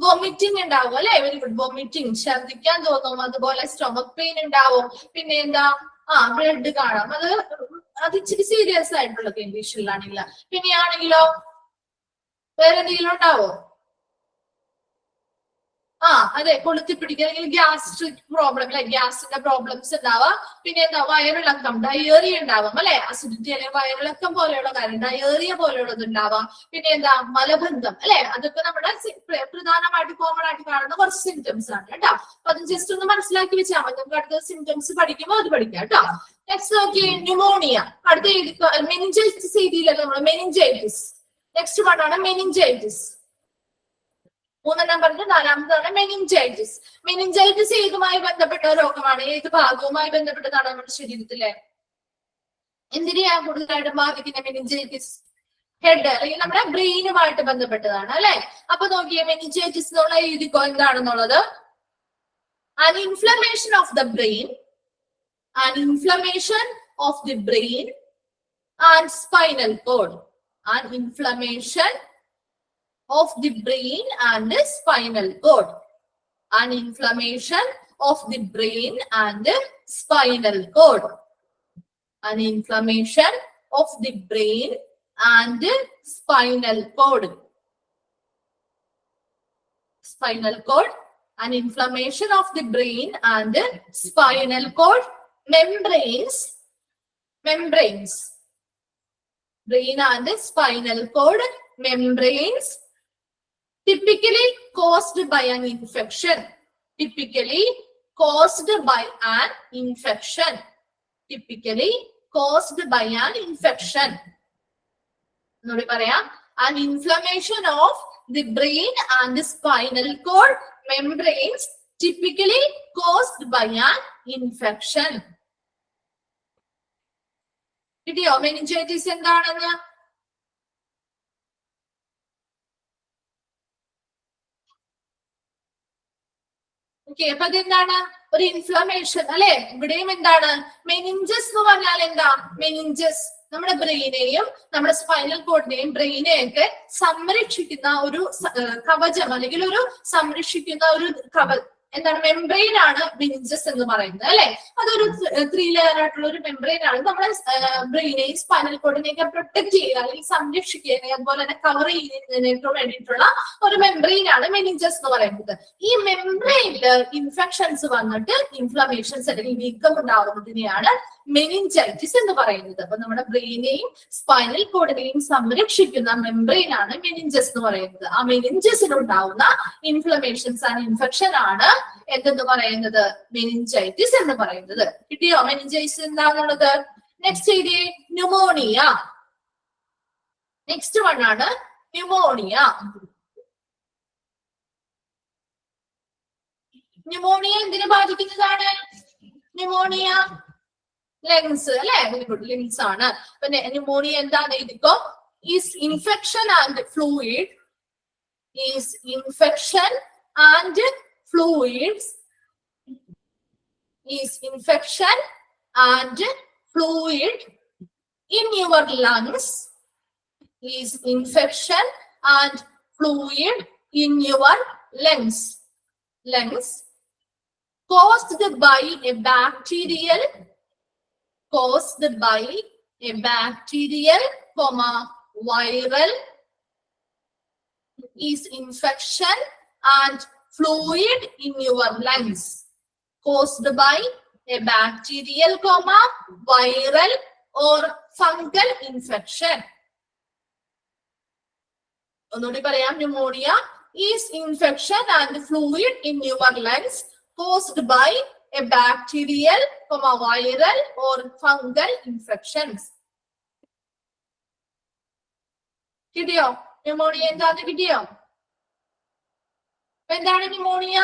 വൊമിറ്റിംഗ് ഉണ്ടാവും അല്ലെ, വെരി ഗുഡ്. വൊമിറ്റിംഗ്, ഛർദിക്കാൻ തോന്നും. അതുപോലെ സ്റ്റൊമക് പെയിൻ ഉണ്ടാവും. പിന്നെ എന്താ? ബ്ലഡ് കാണാം. അത് ഇച്ചിരി സീരിയസ് ആയിട്ടുള്ള കണ്ടീഷനിലാണെങ്കിൽ. പിന്നെയാണെങ്കിലോ വേറെ എന്തെങ്കിലും ഉണ്ടാവോ? അതെ, കൊളുത്തി പിടിക്കുക അല്ലെങ്കിൽ ഗ്യാസ്ട്രിക് പ്രോബ്ലം അല്ലെ, ഗ്യാസിന്റെ പ്രോബ്ലംസ് ഉണ്ടാവാം. പിന്നെ എന്താ? വയറിളക്കം, ഡയേറിയ ഉണ്ടാവാം അല്ലെ, അസിഡിറ്റി അല്ലെങ്കിൽ വയറിളക്കം പോലെയുള്ള കാര്യം, ഡയേറിയ പോലെയുള്ളത് ഉണ്ടാവാം. പിന്നെ എന്താ? മലബന്ധം അല്ലെ, അതൊക്കെ നമ്മുടെ പ്രധാനമായിട്ട് കോമൺ ആയിട്ട് കാണുന്ന കുറച്ച് സിംറ്റംസ് ആണ് കേട്ടോ. അപ്പൊ അത് ജസ്റ്റ് ഒന്ന് മനസ്സിലാക്കി വെച്ചാൽ മതി. നമുക്ക് അടുത്ത സിംറ്റംസ് പഠിക്കുമ്പോൾ അത് പഠിക്കാം കേട്ടോ. നെക്സ്റ്റ് നോക്കി, ന്യൂമോണിയ. അടുത്ത മെനിഞ്ചൈറ്റിസ് എഴുതിയില്ലല്ലോ നമ്മൾ, മെനിഞ്ചൈറ്റിസ്. നെക്സ്റ്റ് പാർട്ടാണ് മെനിഞ്ചൈറ്റിസ്. 3 നമ്പറിന്റെ 4ാമതാണ് മെനിഞ്ചൈറ്റിസ്. മെനിഞ്ചൈറ്റിസ് ഏതുമായി ബന്ധപ്പെട്ട രോഗമാണ്? ഏത് ഭാഗവുമായി ബന്ധപ്പെട്ടതാണ് നമ്മുടെ ശരീരത്തിലെ? എന്തിനെയാ കൂടുതലായിട്ടും ബാധിക്കുന്ന മെനിഞ്ചൈറ്റിസ്? ഹെഡ് അല്ലെങ്കിൽ നമ്മുടെ ബ്രെയിനുമായിട്ട് ബന്ധപ്പെട്ടതാണ് അല്ലെ. അപ്പൊ നോക്കിയേ, മെനിഞ്ചൈറ്റിസ് എന്നുള്ള എഴുതിക്കോ എന്താണെന്നുള്ളത്. an inflammation of the brain and spinal cord. An inflammation of the brain and spinal cord. An inflammation of the brain and spinal cord. An inflammation of the brain and spinal cord. Spinal cord. An inflammation of the brain and spinal cord. Membranes. Brain and spinal cord. Membranes. Typically caused by an infection. Typically caused by an infection. Typically caused by an infection. Nodi paraya. An inflammation of the brain and the spinal cord membranes typically caused by an infection. കിട്ടിയോ meningitis എന്താണെന്ന്? Okay, അപ്പൊ അതെന്താണ്? ഒരു inflammation അല്ലെ. ഇവിടെയും എന്താണ്? Meninges എന്ന് പറഞ്ഞാൽ എന്താ? മെനിഞ്ചസ് നമ്മുടെ ബ്രെയിനെയും നമ്മുടെ സ്പൈനൽ കോഡിനെയും ബ്രെയിനെയും ഒക്കെ സംരക്ഷിക്കുന്ന ഒരു കവചം അല്ലെങ്കിൽ ഒരു സംരക്ഷിക്കുന്ന ഒരു എന്താണ് മെംബ്രെയിൻ ആണ് മെനിഞ്ചസ് എന്ന് പറയുന്നത് അല്ലെ. അതൊരു 3 ലെയർ ആയിട്ടുള്ള ഒരു മെംബ്രെയിൻ ആണ് നമ്മുടെ ബ്രെയിനെയും സ്പൈനൽ കോഡിനെയൊക്കെ പ്രൊട്ടക്ട് ചെയ്യുക അല്ലെങ്കിൽ സംരക്ഷിക്കുക അതുപോലെ തന്നെ കവർ ചെയ്യുന്നതിനൊക്കെ വേണ്ടിയിട്ടുള്ള ഒരു മെംബ്രെയിൻ ആണ് മെനിഞ്ചസ് എന്ന് പറയുന്നത്. ഈ മെംബ്രെയിനിൽ ഇൻഫെക്ഷൻസ് വന്നിട്ട് ഇൻഫ്ലമേഷൻസ് അല്ലെങ്കിൽ വീക്കം ഉണ്ടാവുന്നതിനെയാണ് മെനിഞ്ചൈറ്റിസ് എന്ന് പറയുന്നത്. അപ്പൊ നമ്മുടെ ബ്രെയിനെയും സ്പൈനൽ കോഡിനെയും സംരക്ഷിക്കുന്ന മെംബ്രെയിൻ ആണ് മെനിഞ്ചസ് എന്ന് പറയുന്നത്. ആ മെനിഞ്ചസിൽ ഉണ്ടാവുന്ന ഇൻഫ്ലമേഷൻസ് ആൻഡ് ഇൻഫെക്ഷൻ ആണ് എന്തെന്ന് പറയുന്നത് മെനിഞ്ചൈറ്റിസ് എന്ന് പറയുന്നത്. കിട്ടിയോ മെനിഞ്ചൈറ്റിസ് എന്താണെന്നുള്ളത്? Next area pneumonia. Next one ആണ് ന്യൂമോണിയ. ന്യൂമോണിയ എന്തിനെ ബാധിക്കുന്നതാണ്? ന്യൂമോണിയ ലങ്സ് അല്ലെ. വെരി ഗുഡ്, ലങ്സ് ആണ്. പിന്നെ ന്യൂമോണിയ എന്താണ് എഴുതിക്കോ? Is infection and fluid, is infection and fluids, is infection and fluid in your lungs, is infection and fluid in your lungs, caused by a bacterial, viral, is infection and fluid in your lungs, caused by a bacterial, viral or fungal infection. ഒന്നുകൂടി പറയാം. Pneumonia is infection and fluid in your lungs caused by a bacterial, viral or fungal infections. കിട്ടിയോ? Pneumonia എന്താന്ന് കിട്ടിയോ? എന്താണ് pneumonia?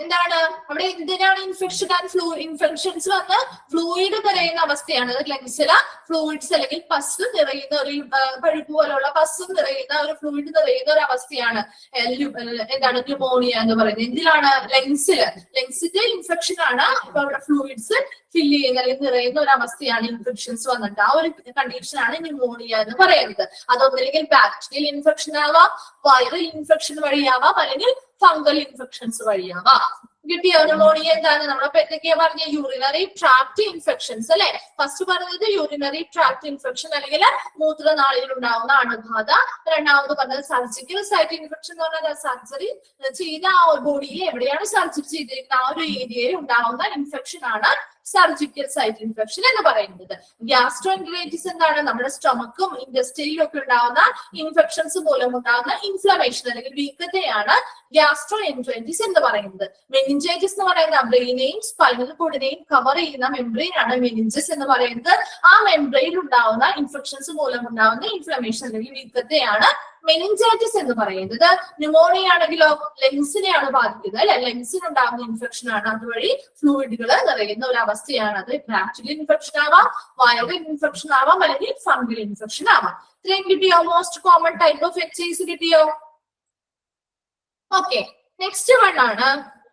എന്താണ് അവിടെ എന്തിനാണ് infection and infections വന്ന് ഫ്ലൂയിഡ് നിറയുന്ന അവസ്ഥയാണ്. ലങ്സില ഫ്ലൂയിഡ്സ് അല്ലെങ്കിൽ പസ് നിറയുന്ന ഒരു പഴുപ്പ് പോലുള്ള പസ് നിറയുന്ന ഒരു ഫ്ലൂയിഡ് നിറയുന്ന ഒരു അവസ്ഥയാണ് എന്താണ് ന്യൂമോണിയ എന്ന് പറയുന്നത്. എന്തിലാണ്? ലങ്സിന്റെ ഇൻഫെക്ഷൻ ആണ്. അപ്പൊ അവിടെ ഫ്ലൂയിഡ്സ് ഫില്ല് ചെയ്യുന്ന അല്ലെങ്കിൽ നിറയുന്ന ഒരു അവസ്ഥയാണ് ഇൻഫെക്ഷൻസ് വന്നിട്ട്. ആ ഒരു കണ്ടീഷൻ ആണ് ന്യൂമോണിയ എന്ന് പറയുന്നത്. അതൊന്നില്ലെങ്കിൽ ബാക്ടീരിയൽ ഇൻഫെക്ഷൻ ആവാം, വൈറൽ ഇൻഫെക്ഷൻ വഴിയാവാം, അല്ലെങ്കിൽ ഫംഗൽ ഇൻഫെക്ഷൻസ് വഴിയാവാം. കിട്ടിയോ? ന്യൂമോണിയ എന്താണ്? നമ്മളപ്പോ എന്തൊക്കെയാ പറഞ്ഞ? യൂറിനറി ട്രാക്ട് ഇൻഫെക്ഷൻസ് അല്ലെ. ഫസ്റ്റ് പറഞ്ഞത് യൂറിനറി ട്രാക്ട് ഇൻഫെക്ഷൻ അല്ലെങ്കിൽ മൂത്രനാളിയിൽ ഉണ്ടാവുന്ന അണുബാധ. രണ്ടാമത് പറഞ്ഞത് സർജിക്കൽ സൈറ്റ് ഇൻഫെക്ഷൻ എന്ന് പറഞ്ഞാൽ സർജറി ചെയ്ത ആ ബോഡിയിൽ എവിടെയാണ് സർജറി ചെയ്തിരിക്കുന്ന ആ ഒരു ഏരിയയിൽ ഉണ്ടാവുന്ന ഇൻഫെക്ഷൻ ആണ് സർജിക്കൽ സൈറ്റ് ഇൻഫെക്ഷൻ എന്ന് പറയുന്നത്. ഗ്യാസ്ട്രോഎൻറ്ററൈറ്റിസ് എന്താണ്? നമ്മുടെ സ്റ്റൊമക്കും ഇൻഡസ്ട്രിയിലും ഒക്കെ ഉണ്ടാവുന്ന ഇൻഫെക്ഷൻസ് മൂലം ഉണ്ടാകുന്ന ഇൻഫ്ലമേഷൻ അല്ലെങ്കിൽ വീക്കത്തെയാണ് ഗ്യാസ്ട്രോഎൻറ്ററൈറ്റിസ് എന്ന് പറയുന്നത്. മെനിഞ്ചൈറ്റിസ് എന്ന് പറയുന്ന ബ്രെയിനെയും സ്പൈനൽ കോഡിനെയും കവർ ചെയ്യുന്ന മെംബ്രെയിൻ ആണ് മെനിഞ്ചസ് എന്ന് പറയുന്നത്. ആ മെംബ്രെയിനിൽ ഉണ്ടാവുന്ന ഇൻഫെക്ഷൻസ് മൂലം ഉണ്ടാവുന്ന ഇൻഫ്ലമേഷൻ അല്ലെങ്കിൽ വീക്കത്തെയാണ് മെനിഞ്ചൈറ്റിസ് എന്ന് പറയുന്നത്. ന്യൂമോണിയ ആണെങ്കിലോ ലങ്സിനെയാണ് ബാധിക്കുന്നത് അല്ലെ. ലങ്സിനുണ്ടാകുന്ന ഇൻഫെക്ഷൻ ആണ്. അതുവഴി ഫ്ലൂയിഡുകൾ നിറയുന്ന ഒരു അവസ്ഥയാണ്. അത് ബാക്ടീരിയൽ ഇൻഫെക്ഷൻ ആവാം, വൈറൽ ഇൻഫെക്ഷൻ ആവാം, അല്ലെങ്കിൽ ഫംഗൽ ഇൻഫെക്ഷൻ ആവാം. ഇത്രയും കിട്ടിയോ? Most common type of excise കിട്ടിയോ? ഓക്കെ, നെക്സ്റ്റ് വൺ ആണ്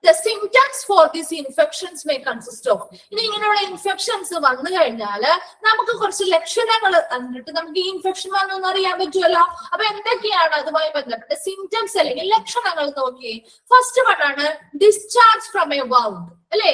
the symptoms for these infections may consist of. ഇനി ഇങ്ങനെയുള്ള ഇൻഫെക്ഷൻസ് വന്നു കഴിഞ്ഞാൽ നമുക്ക് കുറച്ച് ലക്ഷണങ്ങൾ കണ്ടിട്ട് നമുക്ക് ഈ ഇൻഫെക്ഷൻ വന്നു എന്ന് അറിയാൻ പറ്റുമല്ലോ. അപ്പൊ എന്തൊക്കെയാണ് അതുമായി ബന്ധപ്പെട്ട സിംറ്റംസ് അല്ലെങ്കിൽ ലക്ഷണങ്ങൾ നോക്കി. ഫസ്റ്റ് വൺ ആണ് ഡിസ്ചാർജ് ഫ്രം എ വൗണ്ട് അല്ലെ.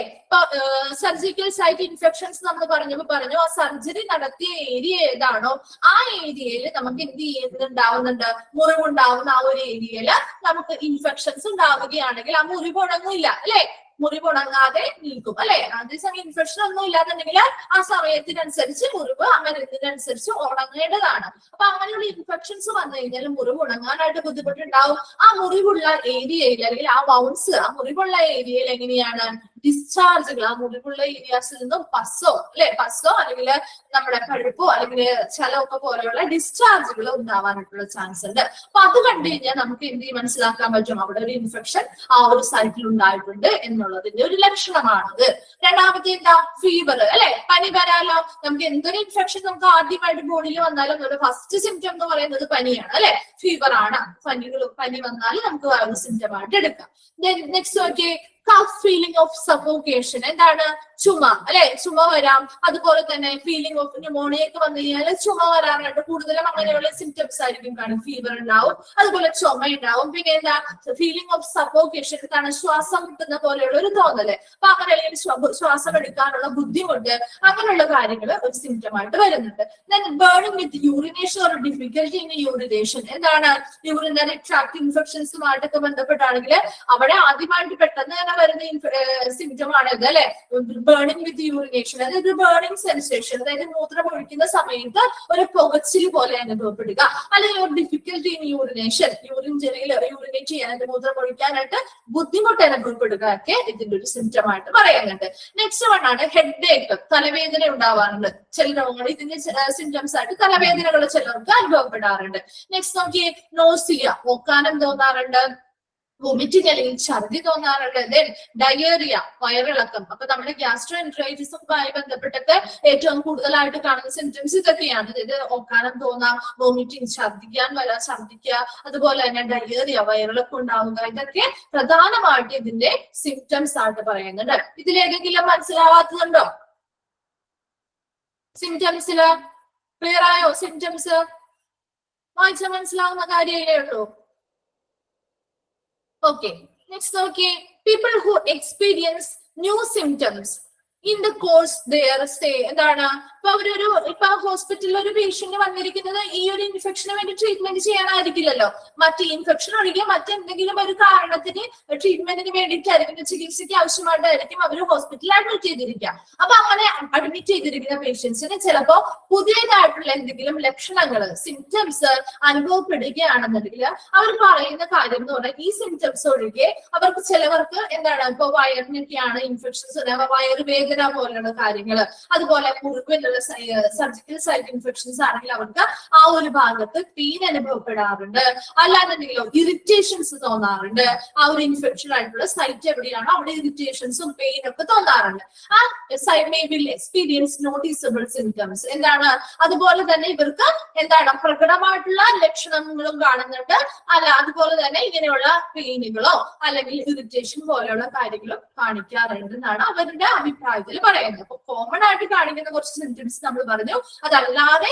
സർജിക്കൽ സൈറ്റ് ഇൻഫെക്ഷൻസ് നമ്മൾ പറഞ്ഞു ആ സർജറി നടത്തിയ ഏരിയ ഏതാണോ ആ ഏരിയയിൽ നമുക്ക് എന്ത് ചെയ്യുന്നുണ്ടാവുന്നുണ്ട്? മുറിവുണ്ടാവുന്ന ആ ഒരു ഏരിയയില് നമുക്ക് ഇൻഫെക്ഷൻസ് ഉണ്ടാവുകയാണെങ്കിൽ ആ മുറിവ് ഉണങ്ങില്ല അല്ലെ. മുറിവ് ഉണങ്ങാതെ നിൽക്കും അല്ലെ. അതേസമയം ഇൻഫെക്ഷൻ ഒന്നും ഇല്ലാന്നുണ്ടെങ്കിൽ ആ സമയത്തിനനുസരിച്ച് മുറിവ് അങ്ങനെ ഇതിനനുസരിച്ച് ഉണങ്ങേണ്ടതാണ്. അപ്പൊ അങ്ങനെയുള്ള ഇൻഫെക്ഷൻസ് വന്നു കഴിഞ്ഞാൽ മുറിവ് ഉണങ്ങാനായിട്ട് ബുദ്ധിമുട്ടുണ്ടാവും. ആ മുറിവുള്ള ഏരിയയിൽ അല്ലെങ്കിൽ ആ വൗണ്ട്സ് ആ മുറിവുള്ള ഏരിയയിൽ എങ്ങനെയാണ് ഡിസ്ചാർജുകൾ ആ മുറിവുള്ള ഏരിയാസിൽ നിന്നും പസ്സോ അല്ലെങ്കിൽ നമ്മുടെ പഴുപ്പോ അല്ലെങ്കിൽ ചലമൊക്കെ പോലെയുള്ള ഡിസ്ചാർജുകൾ ഉണ്ടാവാനായിട്ടുള്ള ചാൻസ് ഉണ്ട്. അപ്പൊ അത് കണ്ടു കഴിഞ്ഞാൽ നമുക്ക് എന്ത് മനസ്സിലാക്കാൻ പറ്റും? അവിടെ ഒരു ഇൻഫെക്ഷൻ ആ ഒരു സൈറ്റിൽ ഉണ്ടായിട്ടുണ്ട് എന്നുള്ളതിന്റെ ഒരു ലക്ഷണമാണത്. രണ്ടാമത്തെ എന്താ? ഫീവർ അല്ലെ. പനി വരാലോ. നമുക്ക് എന്തൊരു ഇൻഫെക്ഷൻ നമുക്ക് ആദ്യമായിട്ട് ബോഡിയിൽ വന്നാലും ഒരു ഫസ്റ്റ് സിംറ്റം എന്ന് പറയുന്നത് പനിയാണ് അല്ലെ. ഫീവർ ആണ്. പനി വന്നാൽ നമുക്ക് ആ ഒരു സിംറ്റം ആയിട്ട് എടുക്കാം. നെക്സ്റ്റ് നോക്കിയേ കഫ് ഫീലിംഗ് ഓഫ് സഫോക്കേഷൻ, എന്താണ് ചുമ അല്ലെ, ചുമ വരാം. അതുപോലെ തന്നെ ഫീലിംഗ് ഓഫ് ന്യൂമോണിയ ഒക്കെ വന്നു കഴിഞ്ഞാൽ ചുമ വരാറുണ്ട്. കൂടുതലും അങ്ങനെയുള്ള സിംറ്റംസ് ആയിരിക്കും കാണും. ഫീവർ ഉണ്ടാവും, അതുപോലെ ചുമ ഉണ്ടാവും. പിന്നെ എന്താ ഫീലിംഗ് ഓഫ് സഫോക്കേഷൻ, എന്താണ് ശ്വാസം കിട്ടുന്ന പോലെയുള്ള ഒരു തോന്നല്. അപ്പൊ അങ്ങനെയുള്ള ശ്വാസം എടുക്കാനുള്ള ബുദ്ധിമുട്ട്, അങ്ങനെയുള്ള കാര്യങ്ങൾ ഒരു സിംറ്റം ആയിട്ട് വരുന്നുണ്ട്. Burning with urination or difficulty in urination, എന്താണ് യൂറിനറി ട്രാക്ട് ഇൻഫെക്ഷൻസുമായിട്ടൊക്കെ ബന്ധപ്പെട്ടാണെങ്കിൽ അവിടെ ആദ്യമായിട്ട് പെട്ടെന്ന് തന്നെ വരുന്ന സിംറ്റം ആണ് ഇത് അല്ലെ, ബേണിംഗ് വിത്ത് യൂറിനേഷൻ. അതായത് ബേണിംഗ് സെൻസേഷൻ, അതായത് മൂത്രം ഒഴിക്കുന്ന സമയത്ത് ഒരു പുകച്ചിൽ പോലെ അനുഭവപ്പെടുക, അല്ലെങ്കിൽ ഒരു ഡിഫിക്കൽട്ടി ഇൻ യൂറിനേഷൻ, യൂറിനേറ്റ് ചെയ്യാനായിട്ട് മൂത്രം ഒഴിക്കാനായിട്ട് ബുദ്ധിമുട്ട് അനുഭവപ്പെടുക ഒക്കെ ഇതിന്റെ ഒരു സിംറ്റം ആയിട്ട് പറയുന്നുണ്ട്. നെക്സ്റ്റ് വൺ ആണ് ഹെഡ് ഏക്ക്, തലവേദന ഉണ്ടാവാറുണ്ട്. ചില രോഗങ്ങൾ ഇതിന്റെ സിംറ്റംസ് ആയിട്ട് തലവേദനകൾ ചിലർക്ക് അനുഭവപ്പെടാറുണ്ട്. നെക്സ്റ്റ് നോക്കിയേ, നോസിയ, ഓക്കാനം തോന്നാറുണ്ട്, വൊമിറ്റിംഗ് അല്ലെങ്കിൽ ഛർദി തോന്നാറുണ്ട്. ദെൻ ഡയേറിയ, വയറിളക്കം. അപ്പൊ നമ്മുടെ ഗ്യാസ്ട്രോ എൻട്രൈറ്റിസുമായി ബന്ധപ്പെട്ടൊക്കെ ഏറ്റവും കൂടുതലായിട്ട് കാണുന്ന സിംറ്റംസ് ഇതൊക്കെയാണ്. അതായത് ഓക്കാനം തോന്നാം, വോമിറ്റിംഗ്, ഛർദിക്കുക, അതുപോലെ തന്നെ ഡയേറിയ, വയറിളക്കം ഉണ്ടാവുക. ഇതൊക്കെ പ്രധാനമായിട്ട് ഇതിന്റെ സിംറ്റംസ് ആയിട്ട് പറയുന്നുണ്ട്. ഇതിലേതെങ്കിലും മനസ്സിലാവാത്തതുണ്ടോ? സിംറ്റംസില് ക്ലിയർ ആയോ? സിംറ്റംസ് വായിച്ചാൽ മനസ്സിലാവുന്ന കാര്യമല്ലേ ഉള്ളൂ. Okay, next okay, people who experience new symptoms in the course their stay, എന്താണ് ഇപ്പൊ ഹോസ്പിറ്റലിൽ ഒരു പേഷ്യന്റ് വന്നിരിക്കുന്നത് ഈ ഒരു ഇൻഫെക്ഷന് വേണ്ടി ട്രീറ്റ്മെന്റ് ചെയ്യാനായിരിക്കില്ലല്ലോ. മറ്റ് ഇൻഫെക്ഷൻ ഒഴികെ മറ്റെന്തെങ്കിലും ഒരു കാരണത്തിന് ട്രീറ്റ്മെന്റിന് വേണ്ടിയിട്ടായിരിക്കും, ചികിത്സയ്ക്ക് ആവശ്യമായിട്ടായിരിക്കും അവർ ഹോസ്പിറ്റലിൽ അഡ്മിറ്റ് ചെയ്തിരിക്കുക. അപ്പൊ അങ്ങനെ അഡ്മിറ്റ് ചെയ്തിരിക്കുന്ന പേഷ്യൻസിന് ചിലപ്പോ പുതിയതായിട്ടുള്ള എന്തെങ്കിലും ലക്ഷണങ്ങൾ, സിംറ്റംസ് അനുഭവപ്പെടുകയാണെന്നുണ്ടെങ്കിൽ അവർ പറയുന്ന കാര്യം എന്ന് പറഞ്ഞാൽ ഈ സിംറ്റംസ് ഒഴികെ അവർക്ക് ചിലവർക്ക് എന്താണ് ഇപ്പൊ വയറിനൊക്കെയാണ് ഇൻഫെക്ഷൻസ്, വയറുവേദന പോലെയുള്ള കാര്യങ്ങൾ, അതുപോലെ മുറിവിലുള്ള സർജിക്കൽ സൈറ്റ് ഇൻഫെക്ഷൻസ് ആണെങ്കിൽ അവർക്ക് ആ ഒരു ഭാഗത്ത് പെയിൻ അനുഭവപ്പെടാറുണ്ട്. അല്ലാന്നുണ്ടെങ്കിലോ ഇറിറ്റേഷൻസ് തോന്നാറുണ്ട്. ആ ഒരു ഇൻഫെക്ഷൻ ആയിട്ടുള്ള സൈറ്റ് എവിടെയാണോ അവിടെ ഇറിറ്റേഷൻസും പെയിൻ ഒക്കെ തോന്നാറുണ്ട്. ആ site may will experience noticeable symptoms, എന്താണ് അതുപോലെ തന്നെ ഇവർക്ക് എന്താണ് പ്രകടമായിട്ടുള്ള ലക്ഷണങ്ങളും കാണുന്നുണ്ട്. അതുപോലെ തന്നെ ഇങ്ങനെയുള്ള പെയിനുകളോ അല്ലെങ്കിൽ ഇറിറ്റേഷൻ പോലെയുള്ള കാര്യങ്ങളും കാണിക്കാറുണ്ട് എന്നാണ് അവരുടെ അഭിപ്രായത്തിൽ പറയുന്നത്. അപ്പൊ കോമൺ ആയിട്ട് കാണിക്കുന്ന കുറച്ച് സിംറ്റംസ് നമ്മൾ പറഞ്ഞു. അതല്ലാതെ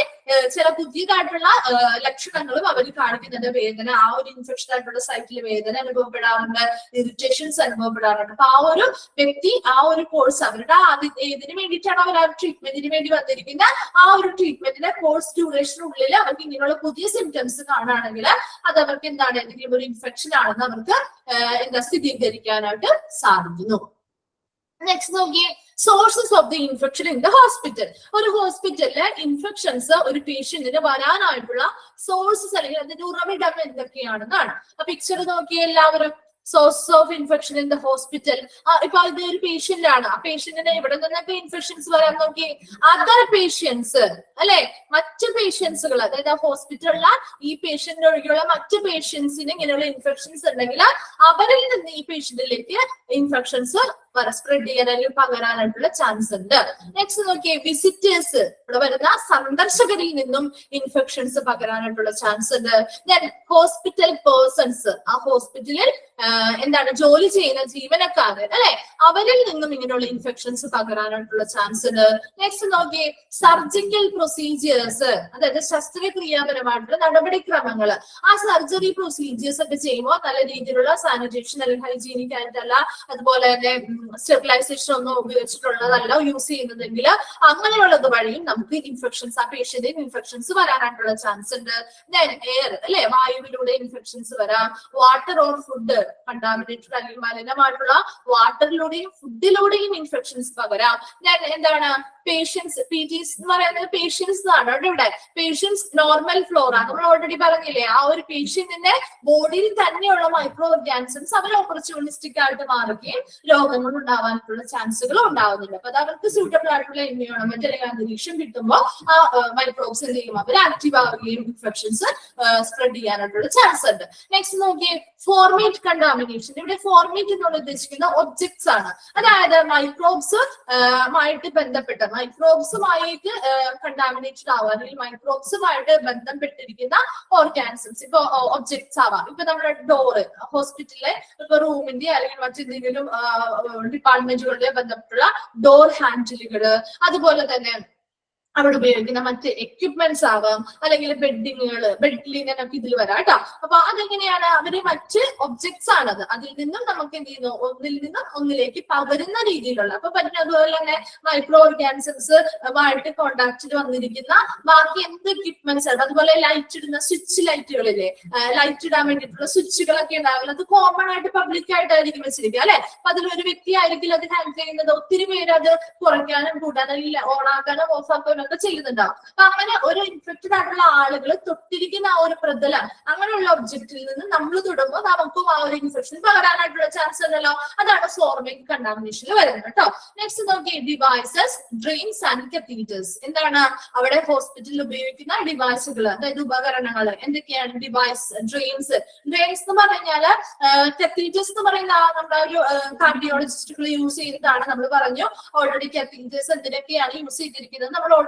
ചില പുതിയതായിട്ടുള്ള ലക്ഷണങ്ങളും അവർ കാണിക്കുന്നുണ്ട്. വേദന, ആ ഒരു ഇൻഫെക്ഷൻ ആയിട്ടുള്ള സൈറ്റിൽ വേദന അനുഭവപ്പെടാറുണ്ട്, ഇറിറ്റേഷൻസ് അനുഭവപ്പെടാറുണ്ട്. അപ്പൊ ആ ഒരു വ്യക്തി ആ ഒരു കോഴ്സ് അവരുടെ ഏതിനു വേണ്ടിയിട്ടാണ് അവർ ആ ട്രീറ്റ്മെന്റിന് വേണ്ടി വന്നിരിക്കുന്നത്, ആ ഒരു ട്രീറ്റ്മെന്റിന്റെ കോഴ്സ് ഡ്യൂറേഷനുള്ളിൽ അവർക്ക് ഇങ്ങനെയുള്ള പുതിയ സിംറ്റംസ് കാണുകയാണെങ്കിൽ അത് അവർക്ക് എന്താണ് എന്തെങ്കിലും ഒരു ഇൻഫെക്ഷൻ ആണെന്ന് അവർക്ക് സ്ഥിരീകരിക്കാനായിട്ട് സാധിക്കുന്നു. നെക്സ്റ്റ് നോക്കിയേ, sources of the infection in the hospital. ഒരു ഹോസ്പിറ്റലിലെ ഇൻഫെക്ഷൻസ് ഒരു പേഷ്യന്റിന് വരാനായിട്ടുള്ള സോഴ്സസ് അല്ലെങ്കിൽ അതിന്റെ ഉറവിടം എന്തൊക്കെയാണെന്നാണ്. ആ പിക്ചർ നോക്കിയേ എല്ലാവരും. Sources of infection in the hospital. ഇപ്പൊ ഇത് ഒരു പേഷ്യന്റ് ആണ്. ആ പേഷ്യന്റിന് എവിടെ നിന്നൊക്കെ ഇൻഫെക്ഷൻസ് വരാൻ നോക്കി? അതർ പേഷ്യൻസ് അല്ലെ, മറ്റ് പേഷ്യൻസുകൾ, അതായത് ആ ഹോസ്പിറ്റലിലെ ഈ പേഷ്യന്റ് ഒഴികെയുള്ള മറ്റ് പേഷ്യൻസിന് ഇങ്ങനെയുള്ള ഇൻഫെക്ഷൻസ് ഉണ്ടെങ്കിൽ അവരിൽ നിന്ന് ഈ പേഷ്യന്റിലേക്ക് ഇൻഫെക്ഷൻസ് സ്പ്രെഡ് ചെയ്യാൻ അല്ലെങ്കിൽ പകരാനായിട്ടുള്ള ചാൻസ് ഉണ്ട്. നെക്സ്റ്റ് നോക്കിയേ, വിസിറ്റേഴ്സ്, ഇവിടെ വരുന്ന സന്ദർശകരിൽ നിന്നും ഇൻഫെക്ഷൻസ് പകരാനായിട്ടുള്ള ചാൻസ് ഉണ്ട്. ദെൻ ഹോസ്പിറ്റൽ പേഴ്സൺസ്, ആ ഹോസ്പിറ്റലിൽ എന്താണ് ജോലി ചെയ്യുന്ന ജീവനക്കാര് അല്ലെ, അവരിൽ നിന്നും ഇങ്ങനെയുള്ള ഇൻഫെക്ഷൻസ് പകരാനായിട്ടുള്ള ചാൻസ് ഉണ്ട്. നെക്സ്റ്റ് നോക്കിയേ, സർജിക്കൽ പ്രൊസീജിയേഴ്സ്, അതായത് ശസ്ത്രക്രിയാപരമായിട്ടുള്ള നടപടിക്രമങ്ങൾ. ആ സർജറി പ്രൊസീജിയേഴ്സ് ഒക്കെ ചെയ്യുമ്പോൾ നല്ല രീതിയിലുള്ള സാനിറ്റേഷൻ അല്ലെങ്കിൽ ഹൈജീനിക് ആയിട്ടല്ല, അതുപോലെ തന്നെ സ്റ്റെറിലൈസേഷൻ ഒന്നും ഉപയോഗിച്ചിട്ടുള്ളതല്ല യൂസ് ചെയ്യുന്നതെങ്കിൽ അങ്ങനെയുള്ളത് വഴിയും നമുക്ക് ഇൻഫെക്ഷൻസ്, ആ പേഷ്യന്റിന് ഇൻഫെക്ഷൻസ് വരാനായിട്ടുള്ള ചാൻസ് ഉണ്ട്. ദെൻ എയർ അല്ലെ, വായുവിലൂടെ ഇൻഫെക്ഷൻസ് വരാം. വാട്ടർ ഓർ ഫുഡ്, കണ്ടാമിനേറ്റഡ് അല്ലെങ്കിൽ മലിനമായിട്ടുള്ള വാട്ടറിലൂടെയും ഫുഡിലൂടെയും ഇൻഫെക്ഷൻസ് പകരാം. ദെൻ എന്താണ് പേഷ്യൻസ്, PGs എന്ന് പറയുന്നത് പേഷ്യൻസ് ആണ്. ഇവിടെ പേഷ്യൻസ് നോർമൽ ഫ്ലോറ, നമ്മൾ ഓൾറെഡി പറഞ്ഞില്ലേ, ആ ഒരു പേഷ്യന്റിന്റെ ബോഡിയിൽ തന്നെയുള്ള മൈക്രോ ഓർഗാനിസംസ് അവർ ഓപ്പർച്യൂണിസ്റ്റിക് ആയിട്ട് മാറുകയും രോഗങ്ങൾ അപകടങ്ങൾ ഉണ്ടാവാനുള്ള ചാൻസുകളും ഉണ്ടാവുന്നുണ്ട്. അപ്പൊ അത് അവർക്ക് സ്യൂട്ടബിൾ ആയിട്ടുള്ള എൻവയോൺമെന്റ് അല്ലെങ്കിൽ അന്തരീക്ഷം കിട്ടുമ്പോൾ ആ മൈക്രോബ്സ് എന്ത് ചെയ്യും, അവർ ആക്റ്റീവ് ആവുകയും ഇൻഫെക്ഷൻസ് സ്പ്രെഡ് ചെയ്യാനായിട്ടുള്ള ചാൻസ് ഉണ്ട്. നെക്സ്റ്റ് നോക്കിയേ, ഫോർമേറ്റ് കണ്ടാമിനേഷൻ. ഇവിടെ ഫോർമേറ്റ് എന്നുള്ള ഉദ്ദേശിക്കുന്ന ഒബ്ജക്ട്സ് ആണ്. അതായത് മൈക്രോബ്സ് മായിട്ട് ബന്ധപ്പെട്ട മൈക്രോബ്സുമായിട്ട് കണ്ടാമിനേറ്റഡ് ആവാം, അല്ലെങ്കിൽ മൈക്രോബ്സുമായിട്ട് ബന്ധപ്പെട്ടിരിക്കുന്ന ഓർഗാനിസംസ്, ഇപ്പൊ ഒബ്ജക്ട്സ് ആവാം. ഇപ്പൊ നമ്മുടെ ഡോറ്, ഹോസ്പിറ്റലിലെ ഇപ്പൊ റൂമിന്റെ അല്ലെങ്കിൽ മറ്റെന്തെങ്കിലും ഡിപ്പാർട്ട്മെന്റുകളുടെ ബന്ധപ്പെട്ടുള്ള ഡോർ ഹാൻഡിലുകള്, അതുപോലെ തന്നെ അവിടെ ഉപയോഗിക്കുന്ന മറ്റ് എക്യുപ്മെന്റ്സ് ആവാം, അല്ലെങ്കിൽ ബെഡിങ്ങുകള്, ബെഡ് ലിനൻ ഒക്കെ ഇതിൽ വരാം കേട്ടോ. അപ്പൊ അതെങ്ങനെയാണ്, അവര് മറ്റ് ഒബ്ജക്ട്സ് ആണത്, അതിൽ നിന്നും നമുക്ക് എന്ത് ചെയ്യുന്നു, ഒന്നിൽ നിന്നും ഒന്നിലേക്ക് പകരുന്ന രീതിയിലുള്ള. അപ്പൊ പറ്റുന്ന അതുപോലെ തന്നെ മൈക്രോ ഓർഗാനിസംസ് ആയിട്ട് കോണ്ടാക്റ്റിൽ വന്നിരിക്കുന്ന ബാക്കി എന്ത് എക്യുപ്മെന്റ്സ് ആണ്, അതുപോലെ ലൈറ്റ് ഇടുന്ന സ്വിച്ച് ലൈറ്റുകളില്ലേ, ലൈറ്റ് ഇടാൻ വേണ്ടിയിട്ടുള്ള സ്വിച്ചുകളൊക്കെ ഉണ്ടാവില്ല, അത് കോമൺ ആയിട്ട് പബ്ലിക് ആയിട്ടായിരിക്കും വെച്ചിരിക്കുക അല്ലെ. അപ്പൊ അതിലൊരു വ്യക്തി ആയിരിക്കും അത് ഹാൻഡിൽ ചെയ്യുന്നത്. ഒത്തിരി പേര് അത് കുറയ്ക്കാനും കൂട്ടാനും ഓൺ ആക്കാനും ഓഫ് ആക്കാനും ഒക്കെ ചെയ്യുന്നുണ്ടാവും. അപ്പൊ അങ്ങനെ ഒരു ഇൻഫെക്റ്റഡ് ആയിട്ടുള്ള ആളുകൾ തൊട്ടിരിക്കുന്ന ആ ഒരു പ്രതലം, അങ്ങനെയുള്ള ഒബ്ജക്റ്റിൽ നിന്ന് നമ്മൾ തൊടുമ്പോൾ നമുക്കും ആ ഒരു ഇൻഫെക്ഷൻ പകരാനായിട്ടുള്ള ചാൻസ് ഉണ്ടല്ലോ. അതാണ് ഫോർമേറ്റ് കണ്ടാമിനേഷനിൽ വരുന്നത് കേട്ടോ. നെക്സ്റ്റ് നോക്കി, ഡിവൈസസ്, ഡ്രെയിൻസ് ആൻഡ് കത്തീറ്റേഴ്സ്. എന്താണ് അവിടെ ഹോസ്പിറ്റലിൽ ഉപയോഗിക്കുന്ന ഡിവൈസുകൾ, അതായത് ഉപകരണങ്ങൾ എന്തൊക്കെയാണ്? Device, drains. ഡ്രെയിൻസ് എന്ന് പറഞ്ഞാല് കത്തീറ്റേഴ്സ് എന്ന് പറയുന്ന നമ്മുടെ ഒരു കാർഡിയോളജിസ്റ്റുകൾ യൂസ് ചെയ്തിട്ടാണ്. നമ്മൾ പറഞ്ഞു ഓൾറെഡി കത്തീറ്റേഴ്സ് എന്തിനൊക്കെയാണ് യൂസ് ചെയ്തിരിക്കുന്നത് നമ്മൾ ഓൾറെഡി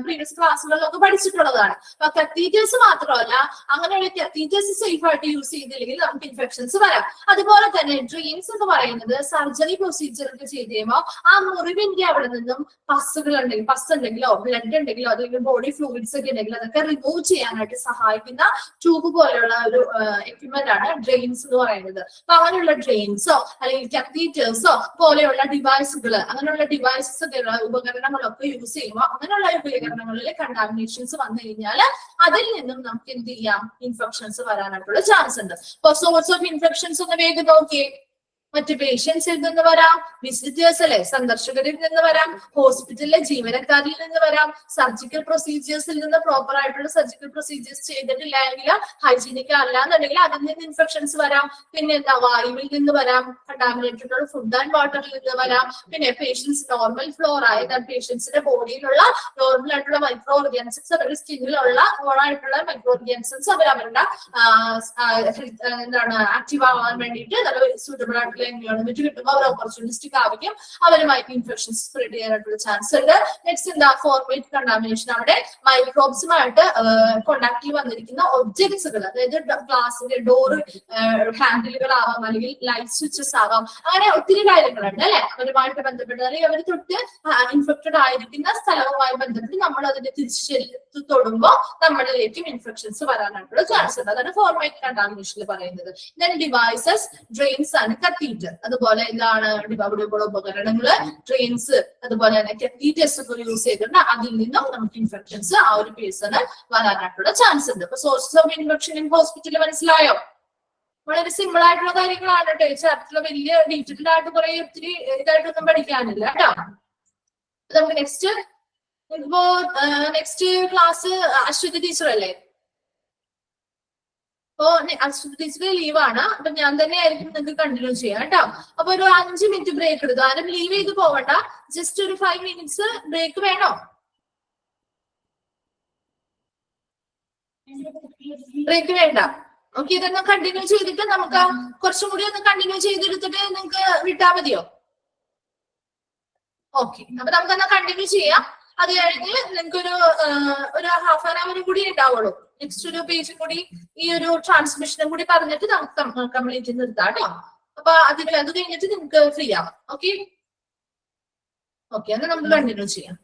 പ്രീവിയസ് ക്ലാസ്സുകളിലൊക്കെ പഠിച്ചിട്ടുള്ളതാണ്. അപ്പൊ കത്തീറ്റേഴ്സ് മാത്രമല്ല, അങ്ങനെയുള്ള കത്തീറ്റേഴ്സ് സേഫ് ആയിട്ട് യൂസ് ചെയ്തില്ലെങ്കിൽ നമുക്ക് ഇൻഫെക്ഷൻസ് വരാം. അതുപോലെ തന്നെ ഡ്രെയിൻസ് എന്ന് പറയുന്നത് സർജറി പ്രൊസീജിയർ ഒക്കെ ചെയ്ത് കഴിയുമ്പോൾ ആ മുറിവിന്റെ അവിടെ നിന്നും പസ് ഉണ്ടെങ്കിലോ ബ്ലഡ് ഉണ്ടെങ്കിലോ അല്ലെങ്കിൽ ബോഡി ഫ്ലൂയിഡ്സ് ഒക്കെ ഉണ്ടെങ്കിൽ അതൊക്കെ റിമൂവ് ചെയ്യാനായിട്ട് സഹായിക്കുന്ന ട്യൂബ് പോലെയുള്ള ഒരു എക്യുപ്മെന്റ് ആണ് ഡ്രെയിൻസ് എന്ന് പറയുന്നത്. അപ്പൊ അങ്ങനെയുള്ള ഡ്രെയിൻസോ അല്ലെങ്കിൽ കത്തീറ്റേഴ്സോ പോലെയുള്ള ഡിവൈസുകൾ, അങ്ങനെയുള്ള ഡിവൈസസ് ഉപകരണങ്ങളൊക്കെ യൂസ് ചെയ്യുമ്പോൾ അങ്ങനെയുള്ള ഉപകരണങ്ങളിൽ കണ്ടാമിനേഷൻസ് വന്നു കഴിഞ്ഞാൽ അതിൽ നിന്നും നമുക്ക് എന്ത് ചെയ്യാം, ഇൻഫെക്ഷൻസ് വരാനായിട്ടുള്ള ചാൻസ് ഉണ്ട്. അപ്പൊ സോഴ്സ് ഓഫ് ഇൻഫെക്ഷൻസ് ഒന്ന് വേഗം നോക്കിയേ. മറ്റ് പേഷ്യൻസിൽ നിന്ന് വരാം, വിസിറ്റേഴ്സ് അല്ലെ, സന്ദർശകരിൽ നിന്ന് വരാം, ഹോസ്പിറ്റലിലെ ജീവനക്കാരിൽ നിന്ന് വരാം, സർജിക്കൽ പ്രൊസീജിയേഴ്സിൽ നിന്ന് പ്രോപ്പർ ആയിട്ടുള്ള സർജിക്കൽ പ്രൊസീജിയേഴ്സ് ചെയ്തിട്ടില്ല എങ്കിൽ, ഹൈജീനിക് അല്ല എന്നുണ്ടെങ്കിൽ അതിൽ നിന്ന് ഇൻഫെക്ഷൻസ് വരാം. പിന്നെ എന്താ, വായുവിൽ നിന്ന് വരാം, കണ്ടാമിനേറ്റഡ് ഫുഡ് ആൻഡ് വാട്ടറിൽ നിന്ന് വരാം. പിന്നെ പേഷ്യൻസ് നോർമൽ ഫ്ലോർ ആയത് പേഷ്യൻസിന്റെ ബോഡിയിലുള്ള നോർമൽ ആയിട്ടുള്ള മൈക്രോ ഓർഗാനിസംസ്, അവരുടെ സ്കിന്നിലുള്ള ആയിട്ടുള്ള മൈക്രോ ഓർഗാനിസംസ് അവരവരുടെ എന്താണ് ആക്റ്റീവ് ആവാൻ വേണ്ടിയിട്ട് നല്ല സൂട്ടബിൾ ആയിട്ടുള്ള എൻവയോൺമെന്റ് കിട്ടുമ്പോൾ അവർ ഓപ്പർച്യൂണിസ്റ്റിക് ആവുകയും അവരുമായിട്ട് ഇൻഫെക്ഷൻസ് സ്പ്രെഡ് ചെയ്യാനായിട്ടുള്ള ചാൻസ് ഉണ്ട്. നെക്സ്റ്റ് എന്താ, ഫോർമേറ്റ് കണ്ടാമിനേഷൻ. അവിടെ മൈക്രോബ്സുമായിട്ട് കോണ്ടാക്റ്റിൽ വന്നിരിക്കുന്ന ഒബ്ജക്ട്സുകൾ, അതായത് ഗ്ലാസിന്റെ ഡോറ് ഹാൻഡിലുകൾ ആവാം, അല്ലെങ്കിൽ ലൈറ്റ് സ്വിച്ചസ് ആവാം, അങ്ങനെ ഒത്തിരി കാര്യങ്ങളുണ്ട് അല്ലെ. അവരുമായിട്ട് ബന്ധപ്പെട്ട് അല്ലെങ്കിൽ അവർ തൊട്ട് ഇൻഫെക്റ്റഡ് ആയിരിക്കുന്ന സ്ഥലവുമായി ബന്ധപ്പെട്ട് നമ്മൾ അതിന്റെ തിരിച്ചു തൊടുമ്പോൾ നമ്മളിലേക്കും ഇൻഫെക്ഷൻസ് വരാനായിട്ടുള്ള ചാൻസ് ഉണ്ട്. അതാണ് ഫോർമേറ്റ് കണ്ടാമിനേഷനിൽ പറയുന്നത്. Then devices, drains and catheter. അതുപോലെ എന്താണ്, അവിടെയുള്ള ഉപകരണങ്ങള്, ഡ്രെയിൻസ്, അതുപോലെ തന്നെ കത്തീറ്റേഴ്സ് ഒക്കെ യൂസ് ചെയ്തിട്ടുണ്ട്. അതിൽ നിന്നും നമുക്ക് ഇൻഫെക്ഷൻസ് ആ ഒരു പേഴ്സണ് വരാനായിട്ടുള്ള ചാൻസ് ഉണ്ട്. അപ്പൊ സോഴ്സസ് ഓഫ് ഇൻഫെക്ഷൻ ഇൻ ഹോസ്പിറ്റലിൽ മനസ്സിലായോ? വളരെ സിമ്പിൾ ആയിട്ടുള്ള കാര്യങ്ങളാണ് കേട്ടോ. ഈ ചാപ്റ്ററിൽ വലിയ ഡീറ്റെയിൽഡ് ആയിട്ട് കുറെ ഒത്തിരി ഇതായിട്ടൊന്നും പഠിക്കാനില്ല കേട്ടോ. നമുക്ക് നെക്സ്റ്റ് ക്ലാസ് അശ്വതി ടീച്ചർ അല്ലേ? അപ്പോ അശ്വതി ടീച്ചർ ലീവാണ്. അപ്പൊ ഞാൻ തന്നെ ആയിരിക്കും നിങ്ങൾക്ക് കണ്ടിന്യൂ ചെയ്യാം കേട്ടോ. അപ്പൊ ഒരു 5 മിനിറ്റ് ബ്രേക്ക് എടുത്തു. ആരും ലീവ് ചെയ്ത് പോവണ്ട, ജസ്റ്റ് ഒരു 5 മിനിറ്റ്സ് ബ്രേക്ക് വേണോ? ബ്രേക്ക് വേണ്ട. ഓക്കെ, ഇതൊന്ന് കണ്ടിന്യൂ ചെയ്തിട്ട് നമുക്ക് കുറച്ചും കൂടി ഒന്ന് കണ്ടിന്യൂ ചെയ്തെടുത്തിട്ട് നിങ്ങൾക്ക് വിട്ടാൽ മതിയോ? ഓക്കെ, അപ്പൊ നമുക്കൊന്ന് കണ്ടിന്യൂ ചെയ്യാം. അത് കഴിഞ്ഞ് നിങ്ങൾക്കൊരു ഹാഫ് ആൻ അവർ കൂടി ഉണ്ടാവുള്ളൂ. നെക്സ്റ്റ് ഒരു പേജും കൂടി ഈ ഒരു ട്രാൻസ്മിഷനും കൂടി പറഞ്ഞിട്ട് നമുക്ക് കംപ്ലീറ്റ് നിർത്താം കേട്ടോ. അപ്പൊ അത് കഴിഞ്ഞിട്ട് നിങ്ങൾക്ക് ഫ്രീ ആവാം. ഓക്കെ എന്നാൽ നമുക്ക് കണ്ടിന്യൂ ചെയ്യാം.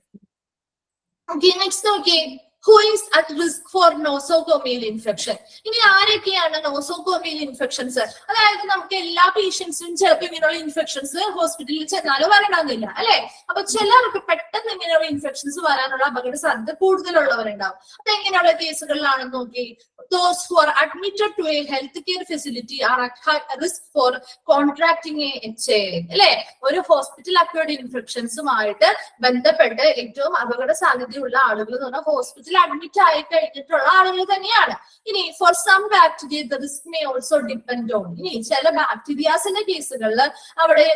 ഓക്കെ, നെക്സ്റ്റ് നോക്കിയേ, who is at risk for nosocomial infection. ഇനി ആരൊക്കെയാണ് നോസോകോമിയൽ ഇൻഫെക്ഷൻസ്? അതായത് നമുക്ക് എല്ലാ പേഷ്യൻസിനും ചിലപ്പോൾ ഇങ്ങനെയുള്ള ഇൻഫെക്ഷൻസ് ഹോസ്പിറ്റലിൽ ചെന്നാലും വരണമെന്നില്ല അല്ലെ. അപ്പൊ ചിലർക്ക് പെട്ടെന്ന് ഇങ്ങനെയുള്ള ഇൻഫെക്ഷൻസ് വരാനുള്ള അപകട സാധ്യത കൂടുതലുള്ളവരുണ്ടാവും. അതെങ്ങനെയുള്ള കേസുകളിലാണെന്ന് നോക്കി. Those who are admitted to a healthcare facility are at high risk for contracting a HAI. അല്ലെ, ഒരു ഹോസ്പിറ്റൽ അക്വേർഡ് ഇൻഫെക്ഷൻസുമായിട്ട് ബന്ധപ്പെട്ട് ഏറ്റവും അപകട സാധ്യതയുള്ള ആളുകൾ എന്ന് പറഞ്ഞാൽ ഹോസ്പിറ്റൽ ഹോസ്പിറ്റലിൽ അഡ്മിറ്റ് ആയി കഴിഞ്ഞിട്ടുള്ള ആളുകൾ തന്നെയാണ്. ഇനി for some bacteria the risk may also depend on. ഇനി ചില ബാക്ടീരിയാസിന്റെ കേസുകളിൽ അവിടെ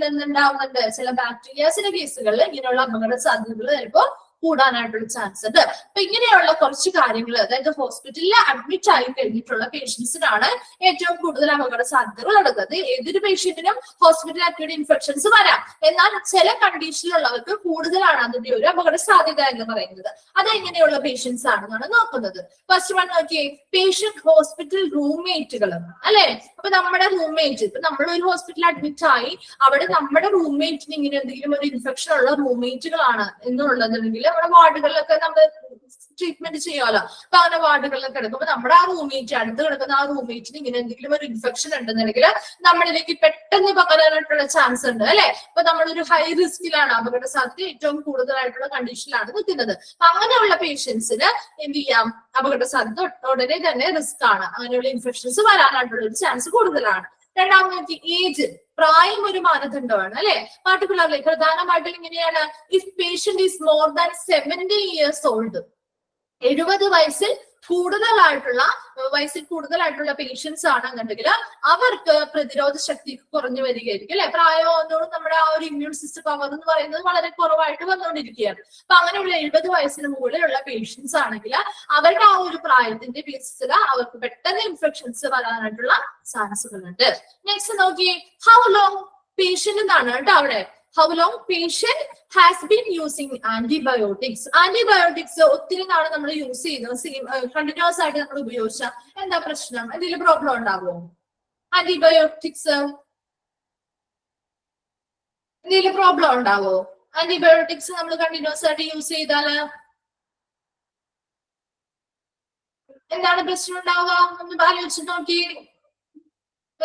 നിന്നുണ്ടാവുന്നുണ്ട്. ചില ബാക്ടീരിയാസിന്റെ കേസുകളിൽ ഇങ്ങനെയുള്ള അപകട സാധ്യതകൾ ചിലപ്പോൾ കൂടാനായിട്ടുള്ള ചാൻസ് ഉണ്ട്. അപ്പൊ ഇങ്ങനെയുള്ള കുറച്ച് കാര്യങ്ങൾ, അതായത് ഹോസ്പിറ്റലിൽ അഡ്മിറ്റ് ആയി കഴിഞ്ഞിട്ടുള്ള പേഷ്യൻസിനാണ് ഏറ്റവും കൂടുതൽ അപകട സാധ്യതകൾ ഉള്ളത്. ഏതൊരു പേഷ്യന്റിനും ഹോസ്പിറ്റൽ അക്യൂട്ട് ഇൻഫെക്ഷൻസ് വരാം. എന്നാൽ ചില കണ്ടീഷനിലുള്ളവർക്ക് കൂടുതലാണ് അതിന്റെ ഒരു അപകട സാധ്യത എന്ന് പറയുന്നത്. അത് എങ്ങനെയുള്ള പേഷ്യൻസ് ആണെന്നാണ് നോക്കുന്നത്. ഫസ്റ്റ് വൺ നോക്കിയേ, പേഷ്യന്റ് ഹോസ്പിറ്റൽ റൂംമേറ്റുകൾ അല്ലെ. അപ്പൊ നമ്മുടെ റൂംമേറ്റ്, ഇപ്പൊ നമ്മൾ ഒരു ഹോസ്പിറ്റലിൽ അഡ്മിറ്റ് ആയി, അവിടെ നമ്മുടെ റൂംമേറ്റിന് ഇങ്ങനെ എന്തെങ്കിലും ഒരു ഇൻഫെക്ഷൻ ഉള്ള റൂംമേറ്റുകളാണ് എന്നുള്ളതെങ്കിൽ നമ്മുടെ വാർഡുകളിലൊക്കെ നമ്മൾ ട്രീറ്റ്മെന്റ് ചെയ്യാമല്ലോ. അപ്പൊ അങ്ങനെ വാർഡുകളിലൊക്കെ കിടക്കുമ്പോ നമ്മുടെ ആ റൂംമേറ്റ്, അടുത്ത് കിടക്കുന്ന ആ റൂംമേറ്റിന് ഇങ്ങനെ എന്തെങ്കിലും ഒരു ഇൻഫെക്ഷൻ ഉണ്ടെന്നുണ്ടെങ്കിൽ നമ്മളിലേക്ക് പെട്ടെന്ന് പകരാനായിട്ടുള്ള ചാൻസ് ഉണ്ട് അല്ലെ. അപ്പൊ നമ്മളൊരു ഹൈ റിസ്കിലാണ്, അപകട സാധ്യത ഏറ്റവും കൂടുതലായിട്ടുള്ള കണ്ടീഷനിലാണ് നിൽക്കുന്നത്. അങ്ങനെയുള്ള പേഷ്യൻസിന് എന്ത് ചെയ്യാം, അപകട സാധ്യത ഉടനെ തന്നെ റിസ്ക് ആണ്. അങ്ങനെയുള്ള ഇൻഫെക്ഷൻസ് വരാനായിട്ടുള്ള ഒരു ചാൻസ് കൂടുതലാണ്. രണ്ടാമത്തെ ഏജ്, പ്രായം ഒരു മാനദണ്ഡമാണ് അല്ലെ. പാർട്ടിക്കുലർലി പ്രധാനമായിട്ടും ഇങ്ങനെയാണ്, if patient is more than 70 years old, 70 വയസ്സിൽ കൂടുതലായിട്ടുള്ള പേഷ്യൻസ് ആണെന്നുണ്ടെങ്കിൽ അവർക്ക് പ്രതിരോധ ശക്തി കുറഞ്ഞു വരികയായിരിക്കും അല്ലെ. പ്രായമാകുന്നതോടും നമ്മുടെ ആ ഒരു ഇമ്മ്യൂൺ സിസ്റ്റം പവർ എന്ന് പറയുന്നത് വളരെ കുറവായിട്ട് വന്നുകൊണ്ടിരിക്കുകയാണ്. അപ്പൊ അങ്ങനെയുള്ള 70 വയസ്സിന് മുകളിലുള്ള പേഷ്യൻസ് ആണെങ്കിൽ അവരുടെ ആ ഒരു പ്രായത്തിന്റെ ബേസിസിൽ അവർക്ക് പെട്ടെന്ന് ഇൻഫെക്ഷൻസ് വരാനായിട്ടുള്ള ചാൻസുകളുണ്ട്. നെക്സ്റ്റ് നോക്കിയേ, ഹൗ ലോങ് പേഷ്യന്റ് എന്നാണ് കേട്ടോ അവിടെ. How long patient has been using antibiotics? Antibiotics ഒത്തിരി നാളെ നമ്മൾ യൂസ് ചെയ്യുന്നു, കണ്ടിന്യൂസ് ആയിട്ട് നമ്മൾ ഉപയോഗിച്ച എന്താ പ്രശ്നം, എന്തെങ്കിലും പ്രോബ്ലം ഉണ്ടാകുമോ? ആന്റിബയോട്ടിക്സ് എന്തെങ്കിലും പ്രോബ്ലം ഉണ്ടാവോ? ആന്റിബയോട്ടിക്സ് നമ്മൾ കണ്ടിന്യൂസ് ആയിട്ട് യൂസ് ചെയ്താല് എന്താണ് പ്രശ്നം ഉണ്ടാവുക? ഒന്ന് ആലോചിച്ച് നോക്കി.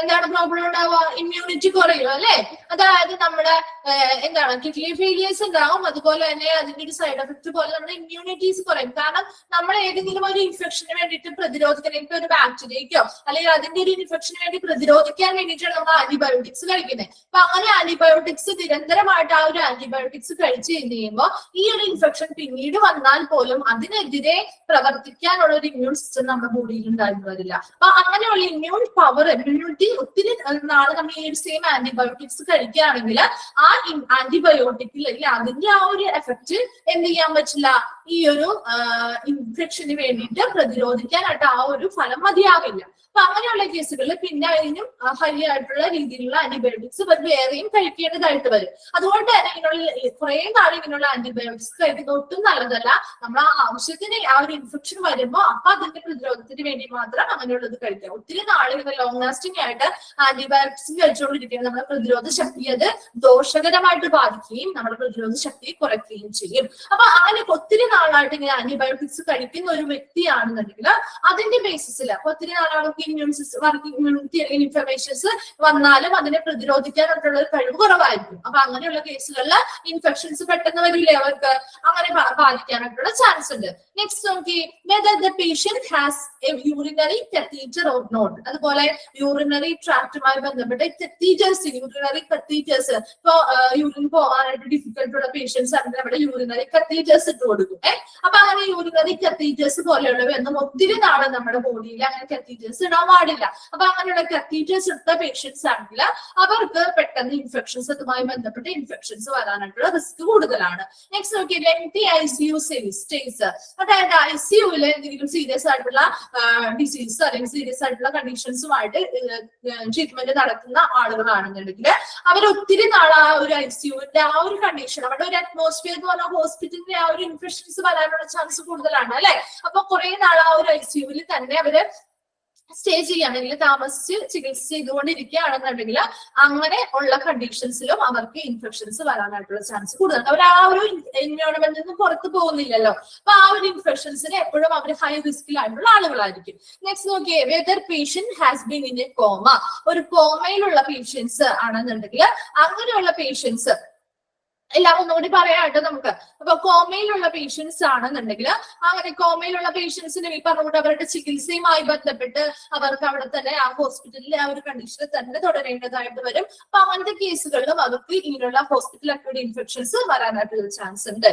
എന്താണ് പ്രോബ്ലം ഉണ്ടാവുക? ഇമ്മ്യൂണിറ്റി കുറയും അല്ലെ. അതായത് നമ്മുടെ എന്താണ് കിഡ്നി ഫെയിലിയേഴ്സ് ഉണ്ടാവും. അതുപോലെ തന്നെ അതിന്റെ ഒരു സൈഡ് എഫക്ട് പോലെ നമ്മുടെ ഇമ്മ്യൂണിറ്റീസ് കുറയും. കാരണം നമ്മൾ ഏതെങ്കിലും ഒരു ഇൻഫെക്ഷന് വേണ്ടിയിട്ട് പ്രതിരോധിക്കാൻ, ഇപ്പൊ ഒരു ബാക്ടീരിയക്കോ അല്ലെങ്കിൽ അതിന്റെ ഒരു ഇൻഫെക്ഷന് വേണ്ടി പ്രതിരോധിക്കാൻ വേണ്ടിയിട്ടാണ് നമ്മൾ ആന്റിബയോട്ടിക്സ് കഴിക്കുന്നത്. അപ്പൊ അങ്ങനെ ആന്റിബയോട്ടിക്സ് നിരന്തരമായിട്ട് ആ ഒരു ആന്റിബയോട്ടിക്സ് കഴിച്ചു കഴിയുമ്പോൾ ഈ ഒരു ഇൻഫെക്ഷൻ പിന്നീട് വന്നാൽ പോലും അതിനെതിരെ പ്രവർത്തിക്കാനുള്ള ഒരു ഇമ്മ്യൂൺ സിസ്റ്റം നമ്മുടെ ബോഡിയിൽ ഉണ്ടായിരുന്നു വരില്ല. അപ്പൊ അങ്ങനെയുള്ള ഇമ്മ്യൂൺ പവർ, ഇമ്മ്യൂണിറ്റി ഒത്തിരി നാളെ നമ്മൾ ഈ ഒരു സെയിം ആന്റിബയോട്ടിക്സ് കഴിക്കുകയാണെങ്കിൽ ആ ആന്റിബയോട്ടിക്കിൽ അതിന്റെ ആ ഒരു എഫക്റ്റ് എന്ത് ചെയ്യാൻ പറ്റില്ല, ഈ ഒരു ഇൻഫെക്ഷന് വേണ്ടിയിട്ട് പ്രതിരോധിക്കാനായിട്ട് ആ ഒരു ഫലം മതിയാവില്ല. അപ്പൊ അങ്ങനെയുള്ള കേസുകളിൽ പിന്നെ അതിനും ഹൈ ആയിട്ടുള്ള രീതിയിലുള്ള ആന്റിബയോട്ടിക്സ് വേറെയും കഴിക്കേണ്ടതായിട്ട് വരും. അതുകൊണ്ട് തന്നെ ഇങ്ങനെയുള്ള കുറെ നാൾ ഇങ്ങനെയുള്ള ആന്റിബയോട്ടിക്സ് കഴിക്കുന്നത് ഒട്ടും നല്ലതല്ല. നമ്മൾ ആ ആവശ്യത്തിന് ആ ഒരു ഇൻഫെക്ഷൻ വരുമ്പോൾ അപ്പൊ അതിന്റെ പ്രതിരോധത്തിന് വേണ്ടി മാത്രം അങ്ങനെയുള്ളത് കഴിക്കാം. ഒത്തിരി നാൾ ഇങ്ങനെ ലോങ് ലാസ്റ്റിംഗ് ആയിട്ട് ആന്റിബയോട്ടിക്സ് കഴിച്ചുകൊണ്ടിരിക്കുകയാണ് നമ്മുടെ പ്രതിരോധ ശക്തി അത് ദോഷകരമായിട്ട് ബാധിക്കുകയും നമ്മുടെ പ്രതിരോധ ശക്തി കുറയ്ക്കുകയും ചെയ്യും. അപ്പൊ അങ്ങനെ ഒത്തിരി നാളായിട്ട് ഇങ്ങനെ ആന്റിബയോട്ടിക്സ് കഴിക്കുന്ന ഒരു വ്യക്തിയാണെന്നുണ്ടെങ്കിൽ അതിന്റെ ബേസിസിൽ അപ്പൊ ഒത്തിരി നാളുകൾക്ക് ഇമ്മ്യൂണിറ്റി ഇൻഫർമേഷൻസ് വന്നാലും അതിനെ പ്രതിരോധിക്കാനായിട്ടുള്ള ഒരു കഴിവ് കുറവായിരിക്കും. അപ്പൊ അങ്ങനെയുള്ള കേസുകളിൽ ഇൻഫെക്ഷൻസ് പെട്ടെന്ന് വരില്ലേ അവർക്ക്, അങ്ങനെ ബാധിക്കാനായിട്ടുള്ള ചാൻസ് ഉണ്ട്. നെക്സ്റ്റ് നോക്കി, whether the patient has a urinary catheter or not. അതുപോലെ യൂറിനറി ട്രാക്റ്റുമായി ബന്ധപ്പെട്ട് കത്തീറ്റേഴ്സ്, യൂറിനറി കത്തീറ്റേഴ്സ്, ഇപ്പൊ യൂറിൻ പോകാനായിട്ട് ഡിഫിക്കൽട്ട് ഉള്ള പേഷ്യൻസ് ആണെങ്കിൽ അവിടെ യൂറിനറി കത്തീറ്റേഴ്സ് ഇട്ട് കൊടുക്കും. അപ്പൊ അങ്ങനെ യൂറിനറി കത്തീറ്റേഴ്സ് പോലെയുള്ളവയൊന്നും ഒത്തിരി നാളെ നമ്മുടെ ബോഡിയിൽ അങ്ങനെ കത്തീറ്റേഴ്സ് ഇടാൻ പാടില്ല. അപ്പൊ അങ്ങനെയുള്ള കത്തീറ്റേഴ്സ് എടുത്ത പേഷ്യൻസ് ആണെങ്കിൽ അവർക്ക് പെട്ടെന്ന് ഇൻഫെക്ഷൻസ്, അതുമായി ബന്ധപ്പെട്ട് ഇൻഫെക്ഷൻസ് വരാനായിട്ടുള്ള റിസ്ക് കൂടുതലാണ്. നെക്സ്റ്റ് നോക്കി, ലെങ്തി ICU സ്റ്റേസ്, അതായത് ICUവിൽ എന്തെങ്കിലും സീരിയസ് ആയിട്ടുള്ള ഡിസീസ് അല്ലെങ്കിൽ സീരിയസ് ആയിട്ടുള്ള കണ്ടീഷൻസുമായിട്ട് ട്രീറ്റ്മെന്റ് നടത്തുന്ന ആളുകളാണെന്നുണ്ടെങ്കിൽ അവർ ഒത്തിരി നാൾ ആ ഒരു ICUവിന്റെ ആ ഒരു കണ്ടീഷൻ, അവിടെ ഒരു അറ്റ്മോസ്ഫിയർ എന്ന് പറഞ്ഞാൽ ഹോസ്പിറ്റലിന്റെ ആ ഒരു ഇൻഫെക്ഷൻസ് വരാനുള്ള ചാൻസ് കൂടുതലാണ് അല്ലെ. അപ്പൊ കുറെ നാൾ ആ ഒരു ICUവിൽ തന്നെ അവര് സ്റ്റേ ചെയ്യുകയാണെങ്കിൽ, താമസിച്ച് ചികിത്സ ചെയ്തുകൊണ്ടിരിക്കുകയാണെന്നുണ്ടെങ്കിൽ അങ്ങനെ ഉള്ള കണ്ടീഷൻസിലും അവർക്ക് ഇൻഫെക്ഷൻസ് വരാനായിട്ടുള്ള ചാൻസ് കൂടുതലാണ്. അവർ ആ ഒരു എൻവയോൺമെന്റിൽ നിന്ന് പുറത്തു പോകുന്നില്ലല്ലോ. അപ്പൊ ആ ഒരു ഇൻഫെക്ഷൻസിന് എപ്പോഴും അവർ ഹൈ റിസ്കിലായിട്ടുള്ള ആളുകളായിരിക്കും. നെക്സ്റ്റ് നോക്കിയേ, whether patient has been in A comma. ഒരു കോമയിലുള്ള പേഷ്യൻസ് ആണെന്നുണ്ടെങ്കിൽ അങ്ങനെയുള്ള പേഷ്യൻസ് എല്ലാം ഒന്നുകൂടി പറയാട്ടോ നമുക്ക്. അപ്പൊ കോമയിലുള്ള പേഷ്യൻസ് ആണെന്നുണ്ടെങ്കിൽ അങ്ങനെ കോമയിലുള്ള പേഷ്യൻസിന് ഈ പറഞ്ഞുകൊണ്ട് അവരുടെ ചികിത്സയുമായി ബന്ധപ്പെട്ട് അവർക്ക് അവിടെ തന്നെ ആ ഹോസ്പിറ്റലിൽ ആ ഒരു കണ്ടീഷനിൽ തന്നെ തുടരേണ്ടതായിട്ട് വരും. അപ്പൊ അങ്ങനത്തെ കേസുകളിലും അവർക്ക് ഇങ്ങനെയുള്ള ഹോസ്പിറ്റൽ അക്യൂട്ട് ഇൻഫെക്ഷൻസ് വരാനായിട്ടുള്ള ചാൻസ് ഉണ്ട്.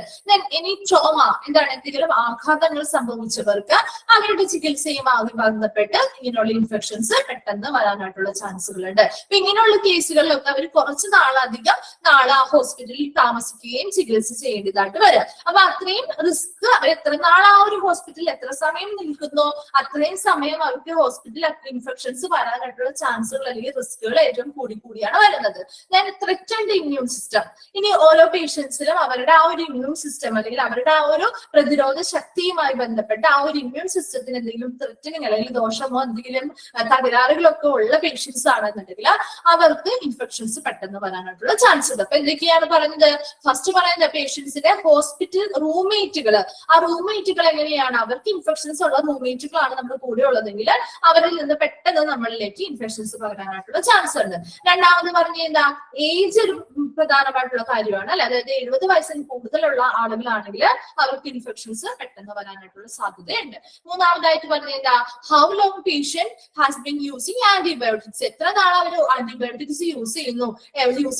ഇനി ട്രോമ എന്താണ്, എന്തെങ്കിലും ആഘാതങ്ങൾ സംഭവിച്ചവർക്ക് അവരുടെ ചികിത്സയുമായി ബന്ധപ്പെട്ട് ഇങ്ങനെയുള്ള ഇൻഫെക്ഷൻസ് പെട്ടെന്ന് വരാനായിട്ടുള്ള ചാൻസുകളുണ്ട്. അപ്പൊ ഇങ്ങനെയുള്ള കേസുകളിലൊക്കെ അവർ കുറച്ച് നാളധികം നാളെ ആ ഹോസ്പിറ്റലിൽ താമസിക്കുകയും ചികിത്സ ചെയ്യേണ്ടതായിട്ട് വരും. അപ്പൊ അത്രയും റിസ്ക് എത്ര നാൾ ആ ഒരു ഹോസ്പിറ്റലിൽ എത്ര സമയം നിൽക്കുന്നോ അത്രയും സമയം അവർക്ക് ഹോസ്പിറ്റൽ ഇൻഫെക്ഷൻസ് വരാനായിട്ടുള്ള ചാൻസുകൾ അല്ലെങ്കിൽ റിസ്കുകൾ ഏറ്റവും കൂടിയാണ് വരുന്നത്. ഞാൻ ത്രെറ്റൻഡ് ഇമ്മ്യൂൺ സിസ്റ്റം, ഇനി ഓരോ പേഷ്യൻസിലും അവരുടെ ആ ഒരു ഇമ്മ്യൂൺ സിസ്റ്റം അല്ലെങ്കിൽ അവരുടെ ആ ഒരു പ്രതിരോധ ശക്തിയുമായി ബന്ധപ്പെട്ട് ആ ഒരു ഇമ്മ്യൂൺ സിസ്റ്റത്തിന് എന്തെങ്കിലും ത്രെറ്റനിങ് അല്ലെങ്കിൽ ദോഷമോ എന്തെങ്കിലും തകരാറുകളൊക്കെ ഉള്ള പേഷ്യൻസ് ആണെന്നുണ്ടെങ്കിൽ അവർക്ക് ഇൻഫെക്ഷൻസ് പെട്ടെന്ന് വരാനായിട്ടുള്ള ചാൻസ് ഉണ്ട്. അപ്പൊ എന്തൊക്കെയാണ് പറഞ്ഞത്? ഫസ്റ്റ് പറയുന്നത് പേഷ്യൻസിന്റെ ഹോസ്പിറ്റൽ റൂംമേറ്റുകൾ, ആ റൂംമേറ്റുകൾ എങ്ങനെയാണ്, അവർക്ക് ഇൻഫെക്ഷൻസ് ഉള്ള റൂംമേറ്റുകളാണ് നമ്മുടെ കൂടെ ഉള്ളതെങ്കിൽ അവരിൽ നിന്ന് പെട്ടെന്ന് നമ്മളിലേക്ക് ഇൻഫെക്ഷൻസ് പകരാനായിട്ടുള്ള ചാൻസ് ഉണ്ട്. രണ്ടാമത് പറഞ്ഞ എന്താ, ഏജ് ഒരു പ്രധാനമായിട്ടുള്ള കാര്യമാണ് അല്ലെ. അതായത് 70 വയസ്സിന് കൂടുതലുള്ള ആളുകളാണെങ്കിൽ അവർക്ക് ഇൻഫെക്ഷൻസ് പെട്ടെന്ന് വരാനായിട്ടുള്ള സാധ്യതയുണ്ട്. മൂന്നാമതായിട്ട് പറഞ്ഞ എന്താ, how long patient has been using antibiotics, എത്ര നാൾ അവർ ആന്റിബയോട്ടിക്സ് യൂസ്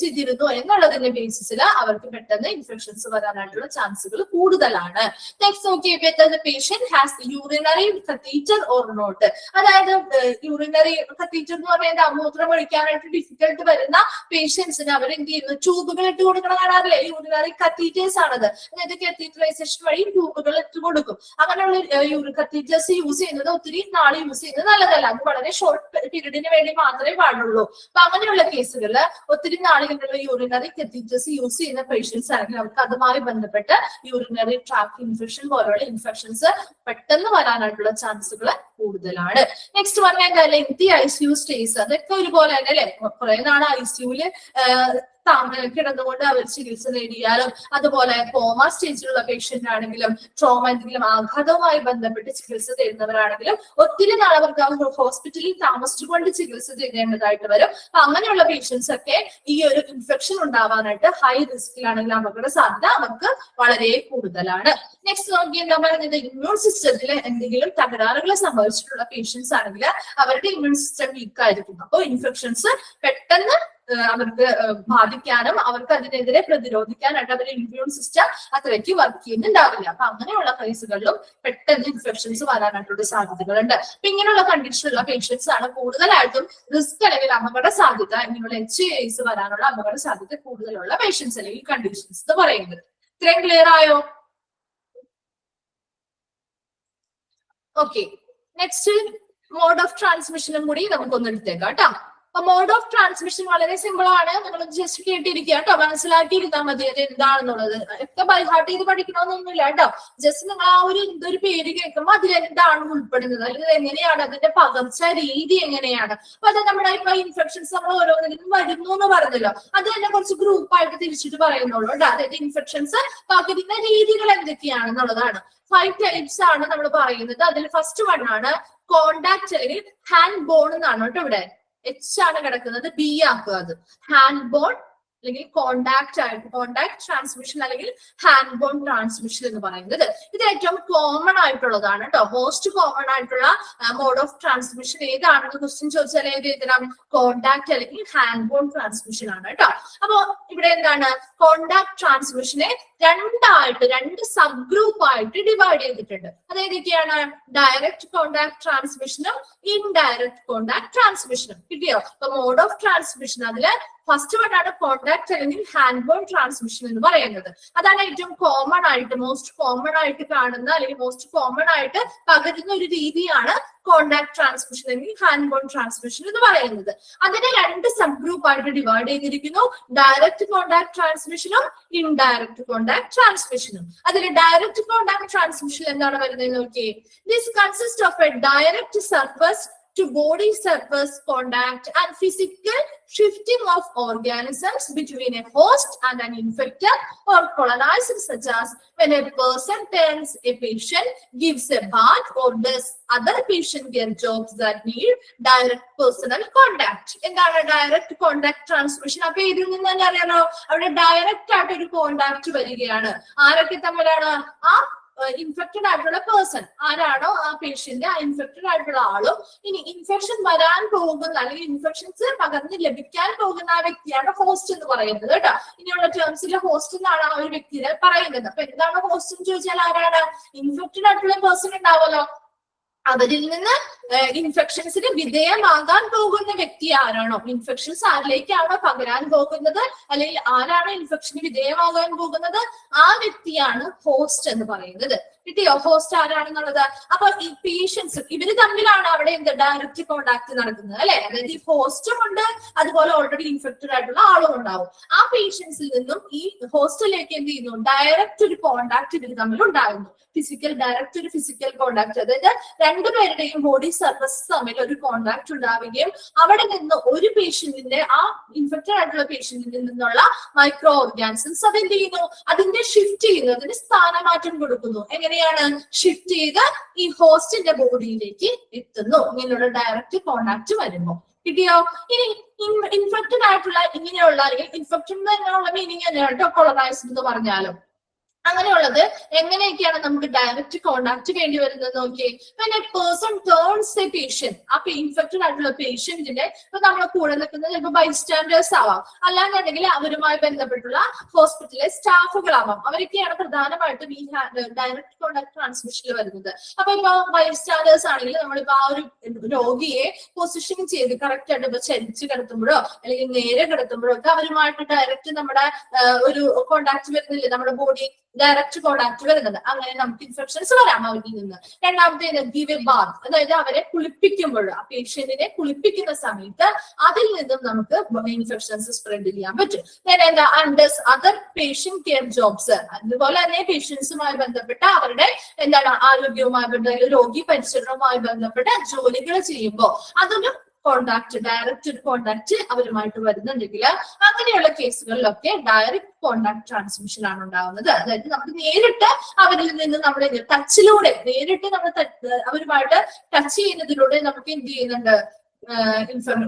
ചെയ്തിരുന്നു എന്നുള്ളതിന്റെ ബേസിസിൽ അവർക്ക് പെട്ടെന്ന് ഇൻഫെക്ഷൻസ് വരാനായിട്ടുള്ള ചാൻസുകൾ കൂടുതലാണ്. നെക്സ്റ്റ് നോക്കിയേ, whether the patient has urinary catheter or not. അതായത് യൂറിനറി കത്തീറ്റർ എന്ന് പറയുന്നത് മൂത്രം ഒഴിക്കാനായിട്ട് ഡിഫിക്കൽട്ട് വരുന്ന പേഷ്യൻസിന് അവർ എന്ത് ചെയ്യുന്നു, ട്യൂബുകൾ ഇട്ട് കൊടുക്കണം. കാണാറില്ലേ, യൂറിനറി കത്തീറ്റേഴ്സ് ആണത്. അതായത് കത്തീറ്ററൈസേഷൻ വഴി ട്യൂബുകൾ ഇട്ട് കൊടുക്കും. അങ്ങനെയുള്ള കത്തീറ്റേഴ്സ് യൂസ് ചെയ്യുന്നത് ഒത്തിരി നാൾ യൂസ് ചെയ്യുന്നത് നല്ലതല്ല. അത് വളരെ ഷോർട്ട് പീരീഡിന് വേണ്ടി മാത്രമേ പാടുള്ളൂ. അപ്പൊ അങ്ങനെയുള്ള കേസുകളിൽ ഒത്തിരി നാളുകളുള്ള യൂറിനറി കത്തീറ്റേഴ്സ് യൂസ് ചെയ്യുന്ന പേഷ്യൻസ് ആണെങ്കിൽ അവർക്ക് അതുമായി ബന്ധപ്പെട്ട് യൂറിനറി ട്രാക്ട് ഇൻഫെക്ഷൻ പോലുള്ള ഇൻഫെക്ഷൻസ് പെട്ടെന്ന് വരാനായിട്ടുള്ള ചാൻസുകൾ കൂടുതലാണ്. നെക്സ്റ്റ് പറഞ്ഞാൽ ലെങ്തി ICU സ്റ്റേസ്, അതൊക്കെ ഒരുപോലെ തന്നെ അല്ലെ. കുറെ നാൾ ICUല് കിടന്നുകൊണ്ട് അവർ ചികിത്സ നേടിയാലും, അതുപോലെ കോമ സ്റ്റേജിലുള്ള പേഷ്യന്റ് ആണെങ്കിലും ട്രോമ എന്തെങ്കിലും ആഘാതവുമായി ബന്ധപ്പെട്ട് ചികിത്സ തേടുന്നവരാണെങ്കിലും ഒത്തിരി നാൾ അവർക്ക് ഹോസ്പിറ്റലിൽ താമസിച്ചുകൊണ്ട് ചികിത്സ തേടേണ്ടതായിട്ട് വരും. അപ്പൊ അങ്ങനെയുള്ള പേഷ്യൻസ് ഒക്കെ ഈ ഒരു ഇൻഫെക്ഷൻ ഉണ്ടാവാനായിട്ട് ഹൈ റിസ്കിലാണെങ്കിൽ അപകട സാധ്യത അവർക്ക് വളരെ കൂടുതലാണ്. നെക്സ്റ്റ് നോക്കി എന്താ പറയുന്നത്, ഇമ്മ്യൂൺ സിസ്റ്റത്തിൽ എന്തെങ്കിലും തകരാറുകൾ സംഭവിച്ചിട്ടുള്ള പേഷ്യൻസ് ആണെങ്കിൽ അവരുടെ ഇമ്മ്യൂൺ സിസ്റ്റം വീക്ക് ആയിരിക്കും. അപ്പോൾ ഇൻഫെക്ഷൻസ് പെട്ടെന്ന് അവർക്ക് ബാധിക്കാനും അവർക്ക് അതിനെതിരെ പ്രതിരോധിക്കാനായിട്ട് അവരുടെ ഇമ്മ്യൂൺ സിസ്റ്റം അത്രയ്ക്ക് വർക്ക് ചെയ്യുന്നുണ്ടാവില്ല. അപ്പൊ അങ്ങനെയുള്ള കേസുകളിലും പെട്ടെന്ന് ഇൻഫെക്ഷൻസ് വരാനായിട്ടുള്ള സാധ്യതകളുണ്ട്. അപ്പൊ ഇങ്ങനെയുള്ള കണ്ടീഷനുള്ള പേഷ്യൻസ് ആണ് കൂടുതലായിട്ടും റിസ്ക് അല്ലെങ്കിൽ അപകട സാധ്യത, ഇങ്ങനെയുള്ള HAIs വരാനുള്ള അപകട സാധ്യത കൂടുതലുള്ള പേഷ്യൻസ് അല്ലെങ്കിൽ കണ്ടീഷൻസ് എന്ന് പറയുന്നത്. ഇത്രയും ക്ലിയർ ആയോ? ഓക്കെ, നെക്സ്റ്റ് മോഡ് ഓഫ് ട്രാൻസ്മിഷനും കൂടി നമുക്കൊന്ന് എടുത്തേക്കാം കേട്ടോ. അപ്പൊ മോഡ് ഓഫ് ട്രാൻസ്മിഷൻ വളരെ സിമ്പിൾ ആണ്. നിങ്ങൾ ജസ്റ്റ് കേട്ടിരിക്കുക കേട്ടോ, മനസ്സിലാക്കിയിരുന്നാൽ മതി അത് എന്താണെന്നുള്ളത്. ഒക്കെ ബൈഹാർട്ട് ചെയ്ത് പഠിക്കണമെന്നൊന്നുമില്ല കേട്ടോ. ജസ്റ്റ് നിങ്ങൾ ആ ഒരു എന്തൊരു പേര് കേൾക്കുമ്പോൾ അതിൽ എന്താണ് ഉൾപ്പെടുന്നത്, അല്ലെങ്കിൽ എങ്ങനെയാണ് അതിന്റെ പകർച്ച രീതി എങ്ങനെയാണ്. അപ്പൊ അത് നമ്മുടെ ഇപ്പൊ ഇൻഫെക്ഷൻസ് നമ്മൾ ഓരോന്നിനും വരുന്നു എന്ന് പറഞ്ഞല്ലോ, അത് തന്നെ കുറച്ച് ഗ്രൂപ്പായിട്ട് തിരിച്ചിട്ട് പറയുന്നുള്ളൂ കേട്ടോ. അതായത് ഇൻഫെക്ഷൻസ് പകരുന്ന രീതികൾ എന്തൊക്കെയാണെന്നുള്ളതാണ്. 5 ടൈപ്സ് ആണ് നമ്മൾ പറയുന്നത്. അതിൽ ഫസ്റ്റ് വൺ ആണ് കോണ്ടാക്ട് അല്ലെങ്കിൽ ഹാൻഡ് ബോൺ എന്നാണ് കേട്ടോ. ഇവിടെ H ആണ് കിടക്കുന്നത്, B ആക്കുക. അത് ഹാൻഡ് ബോൺ അല്ലെങ്കിൽ കോണ്ടാക്ട് ട്രാൻസ്മിഷൻ അല്ലെങ്കിൽ ഹാൻഡ് ബോൺ ട്രാൻസ്മിഷൻ എന്ന് പറയുന്നത് ഇത് ഏറ്റവും കോമൺ ആയിട്ടുള്ളതാണ് കേട്ടോ. മോസ്റ്റ് കോമൺ ആയിട്ടുള്ള മോഡ് ഓഫ് ട്രാൻസ്മിഷൻ ഏതാണെന്ന് ക്വസ്റ്റ്യൻ ചോദിച്ചാൽ ഏത് എഴുതണം? കോണ്ടാക്ട് അല്ലെങ്കിൽ ഹാൻഡ് ബോൺ ട്രാൻസ്മിഷൻ ആണ് കേട്ടോ. അപ്പൊ ഇവിടെ എന്താണ്, കോണ്ടാക്ട് ട്രാൻസ്മിഷനെ രണ്ട് സബ് ഗ്രൂപ്പ് ആയിട്ട് ഡിവൈഡ് ചെയ്തിട്ടുണ്ട്. അതായതൊക്കെയാണ് ഡയറക്റ്റ് കോണ്ടാക്ട് ട്രാൻസ്മിഷനും ഇൻഡയറക്റ്റ് കോണ്ടാക്ട് ട്രാൻസ്മിഷനും. കിട്ടിയോ? അപ്പൊ മോഡ് ഓഫ് ട്രാൻസ്മിഷൻ അതില് ഫസ്റ്റ് വൺ ആണ് കോണ്ടാക്ട് അല്ലെങ്കിൽ ഹാൻഡ് ബോൺ ട്രാൻസ്മിഷൻ എന്ന് പറയുന്നത്. അതാണ് ഏറ്റവും കോമൺ ആയിട്ട് മോസ്റ്റ് കോമൺ ആയിട്ട് കാണുന്ന അല്ലെങ്കിൽ മോസ്റ്റ് കോമൺ ആയിട്ട് പകരുന്ന ഒരു രീതിയാണ് കോണ്ടാക്ട് ട്രാൻസ്മിഷൻ അല്ലെങ്കിൽ ഹാൻഡ് ബോൺ ട്രാൻസ്മിഷൻ എന്ന് പറയുന്നത്. അതിനെ രണ്ട് സബ് ഗ്രൂപ്പ് ആയിട്ട് ഡിവൈഡ് ചെയ്തിരിക്കുന്നു. ഡയറക്റ്റ് കോണ്ടാക്ട് ട്രാൻസ്മിഷനും ഇൻഡയറക്റ്റ് കോണ്ടാക്ട് ട്രാൻസ്മിഷനും. അതിൽ ഡയറക്റ്റ് കോണ്ടാക്ട് ട്രാൻസ്മിഷൻ എന്താണ് വരുന്നത് നോക്കിയേ. This consist of a direct surface to body surface contact and physical shifting of organisms between a host and an infector or colonizer, such as when a person turns a patient, gives a bath, or does other patient care jobs that need direct personal contact. എന്താണ് direct contact transmission? അപ്പൊ ഇതിൽ നിന്ന് തന്നെ അറിയാലോ അവിടെ direct ആയിട്ട് ഒരു contact വരികയാണ്. ആരൊക്കെ തമ്മിലാണ്? ആ ഇൻഫെക്റ്റഡ് ആയിട്ടുള്ള പേഴ്സൺ ആരാണോ ആ പേഷ്യന്റ്, ആ ഇൻഫെക്റ്റഡ് ആയിട്ടുള്ള ആളും ഇനി ഇൻഫെക്ഷൻ വരാൻ പോകുന്ന അല്ലെങ്കിൽ ഇൻഫെക്ഷൻസ് പകർന്ന് ലഭിക്കാൻ പോകുന്ന ആ വ്യക്തിയാണ് ഹോസ്റ്റ് എന്ന് പറയുന്നത് കേട്ടോ. ഇനിയുള്ള ടേംസിൽ ഹോസ്റ്റ് എന്നാണ് ആ ഒരു വ്യക്തിയെ പറയുന്നത്. അപ്പൊ എന്താണ് ഹോസ്റ്റ് എന്ന് ചോദിച്ചാൽ ആരാണ്? ഇൻഫെക്റ്റഡ് ആയിട്ടുള്ള പേഴ്സൺ ഉണ്ടാവുമല്ലോ, അവരിൽ നിന്ന് ഇൻഫെക്ഷൻസിന് വിധേയമാകാൻ പോകുന്ന വ്യക്തി ആരാണോ, ഇൻഫെക്ഷൻസ് ആരിലേക്കാണോ പകരാൻ പോകുന്നത് അല്ലെങ്കിൽ ആരാണോ ഇൻഫെക്ഷന് വിധേയമാകാൻ പോകുന്നത്, ആ വ്യക്തിയാണ് ഹോസ്റ്റ് എന്ന് പറയുന്നത്. കിട്ടിയോ? ഹോസ്റ്റ് ആരാണെന്നുള്ളത്. അപ്പൊ ഈ പേഷ്യൻസ് ഇവര് തമ്മിലാണ് അവിടെ എന്ത് ഡയറക്റ്റ് കോണ്ടാക്ട് നടക്കുന്നത് അല്ലെ. അതായത് ഈ ഹോസ്റ്റും ഉണ്ട്, അതുപോലെ ഓൾറെഡി ഇൻഫെക്റ്റഡ് ആയിട്ടുള്ള ആളും ഉണ്ടാവും. ആ പേഷ്യൻസിൽ നിന്നും ഈ ഹോസ്റ്റിലേക്ക് എന്ത് ചെയ്യുന്നു? ഡയറക്റ്റ് ഒരു കോണ്ടാക്ട് ഇവർ തമ്മിൽ ഉണ്ടാകുന്നു. ഡയറക്റ്റ് ഒരു ഫിസിക്കൽ കോണ്ടാക്ട്, അതായത് രണ്ടുപേരുടെയും ബോഡി സർഫസ് തമ്മിൽ ഒരു കോണ്ടാക്ട് ഉണ്ടാവുകയും അവിടെ നിന്ന് ഒരു പേഷ്യന്റിന്റെ ആ ഇൻഫെക്റ്റഡ് ആയിട്ടുള്ള പേഷ്യന്റിൽ നിന്നുള്ള മൈക്രോ ഓർഗാനിസംസ് അതെന്ത് ചെയ്യുന്നു? അതിന്റെ ഷിഫ്റ്റ് ചെയ്യുന്നു, അതിന് സ്ഥാനമാറ്റം കൊടുക്കുന്നു. എങ്ങനെയാണ് ഷിഫ്റ്റ് ചെയ്ത് ഈ ഹോസ്റ്റിന്റെ ബോഡിയിലേക്ക് എത്തുന്നു ഇങ്ങനെയുള്ള ഡയറക്റ്റ് കോണ്ടാക്ട് വരുമ്പോൾ. കിട്ടിയോ? ഇനി ഇൻഫെക്റ്റഡ് ആയിട്ടുള്ള ഇങ്ങനെയുള്ള അല്ലെങ്കിൽ ഇൻഫെക്ഷൻ എന്നുള്ള മീനിങ് തന്നെയാണ് കേട്ടോ കൊളനൈസ്ഡ് എന്ന് പറഞ്ഞാലും. അങ്ങനെയുള്ളത് എങ്ങനെയൊക്കെയാണ് നമുക്ക് ഡയറക്റ്റ് കോണ്ടാക്ട് വേണ്ടി വരുന്നത് നോക്കിയേ. പിന്നെ പേഴ്സൺ ടേൺസ് എ പേഷ്യന്റ്, ആ ഇൻഫെക്റ്റഡ് ആയിട്ടുള്ള പേഷ്യന്റിന്റെ ഇപ്പൊ നമ്മളെ കൂടെ നിൽക്കുന്നത് ചിലപ്പോൾ ബൈസ്റ്റാൻഡേഴ്സ് ആവാം, അല്ലാന്നുണ്ടെങ്കിൽ അവരുമായി ബന്ധപ്പെട്ടുള്ള ഹോസ്പിറ്റലിലെ സ്റ്റാഫുകളാവാം. അവരൊക്കെയാണ് പ്രധാനമായിട്ടും ഈ ഡയറക്റ്റ് കോണ്ടാക്ട് ട്രാൻസ്മിഷനിൽ വരുന്നത്. അപ്പൊ ഇപ്പൊ ബൈസ്റ്റാൻഡേഴ്സ് ആണെങ്കിൽ നമ്മളിപ്പോ ആ ഒരു രോഗിയെ പൊസിഷൻ ചെയ്ത് കറക്റ്റ് ആയിട്ട് ഇപ്പൊ ചരിച്ച് കിടത്തുമ്പോഴോ അല്ലെങ്കിൽ നേരെ കിടത്തുമ്പോഴോ ഒക്കെ അവരുമായിട്ട് ഡയറക്റ്റ് നമ്മുടെ ഒരു കോണ്ടാക്ട് വരുന്നില്ലേ, നമ്മുടെ ബോഡി ഡയറക്റ്റ് കോണ്ടാക്ട് വരുന്നത്. അങ്ങനെ നമുക്ക് ഇൻഫെക്ഷൻസ് വരാം അവരിൽ നിന്ന്. രണ്ടാമത്തേത് ഗിവ് എ ബാത്ത്, അതായത് അവരെ കുളിപ്പിക്കുമ്പോൾ ആ പേഷ്യന്റിനെ കുളിപ്പിക്കുന്ന സമയത്ത് അതിൽ നിന്നും നമുക്ക് ഇൻഫെക്ഷൻസ് സ്പ്രെഡ് ചെയ്യാൻ പറ്റും. എന്താ അണ്ടേഴ്സ് അതർ പേഷ്യന്റ് കെയർ ജോബ്സ്, അതുപോലെ തന്നെ പേഷ്യൻസുമായി ബന്ധപ്പെട്ട അവരുടെ എന്താണ് ആരോഗ്യവുമായി ബന്ധപ്പെട്ട രോഗി പരിചരണവുമായി ബന്ധപ്പെട്ട ജോലികൾ ചെയ്യുമ്പോൾ അതൊരു കോണ്ടാക്ട്, ഡയറക്റ്റ് ഒരു കോണ്ടാക്ട് അവരുമായിട്ട് വരുന്നുണ്ടെങ്കിൽ അങ്ങനെയുള്ള കേസുകളിലൊക്കെ ഡയറക്റ്റ് കോണ്ടാക്ട് ട്രാൻസ്മിഷൻ ആണ് ഉണ്ടാവുന്നത്. അതായത് നമുക്ക് നേരിട്ട് അവരിൽ നിന്ന് നമ്മുടെ ടച്ചിലൂടെ നേരിട്ട് നമ്മൾ അവരുമായിട്ട് ടച്ച് ചെയ്യുന്നതിലൂടെ നമുക്ക് എന്ത് ചെയ്യുന്നുണ്ട്?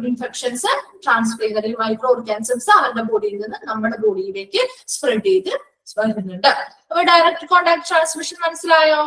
ഇൻഫെക്ഷൻസ് ട്രാൻസ്ഫർ ചെയ്ത് അല്ലെങ്കിൽ മൈക്രോ ഓർഗാനിസംസ് അവരുടെ ബോഡിയിൽ നിന്ന് നമ്മുടെ ബോഡിയിലേക്ക് സ്പ്രെഡ് ചെയ്ത് വരുന്നുണ്ട്. അപ്പൊ ഡയറക്റ്റ് കോണ്ടാക്ട് ട്രാൻസ്മിഷൻ മനസ്സിലായോ?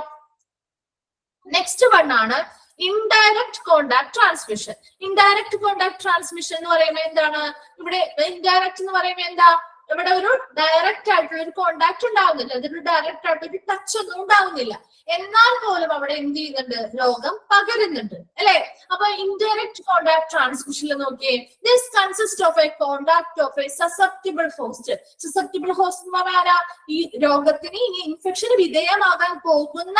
നെക്സ്റ്റ് വൺ ആണ് indirect contact transmission. Indirect contact transmission എന്ന് പറയുമ്പോൾ എന്താണ്? ഇവിടെ ഇൻഡയറക്റ്റ് എന്ന് പറയുമ്പോൾ എന്താ? ഇവിടെ ഒരു ഡയറക്റ്റ് ആയിട്ടുള്ള ഒരു കോണ്ടാക്ട് ഉണ്ടാവുന്നില്ല, അതൊരു ഡയറക്റ്റ് ആയിട്ട് ഒരു ടച്ച് ഒന്നും ഉണ്ടാവുന്നില്ല. എന്നാൽ പോലും അവിടെ എന്ത് ചെയ്യുന്നുണ്ട്? രോഗം പകരുന്നുണ്ട് അല്ലെ. അപ്പൊ ഇൻഡയറക്റ്റ് കോണ്ടാക്ട് ട്രാൻസ്മിഷനിൽ നോക്കിയേ, this consist of a contact of a susceptible host. Susceptible host എന്ന് പറഞ്ഞാൽ ഈ രോഗത്തിന് ഇനി ഇൻഫെക്ഷന് വിധേയമാകാൻ പോകുന്ന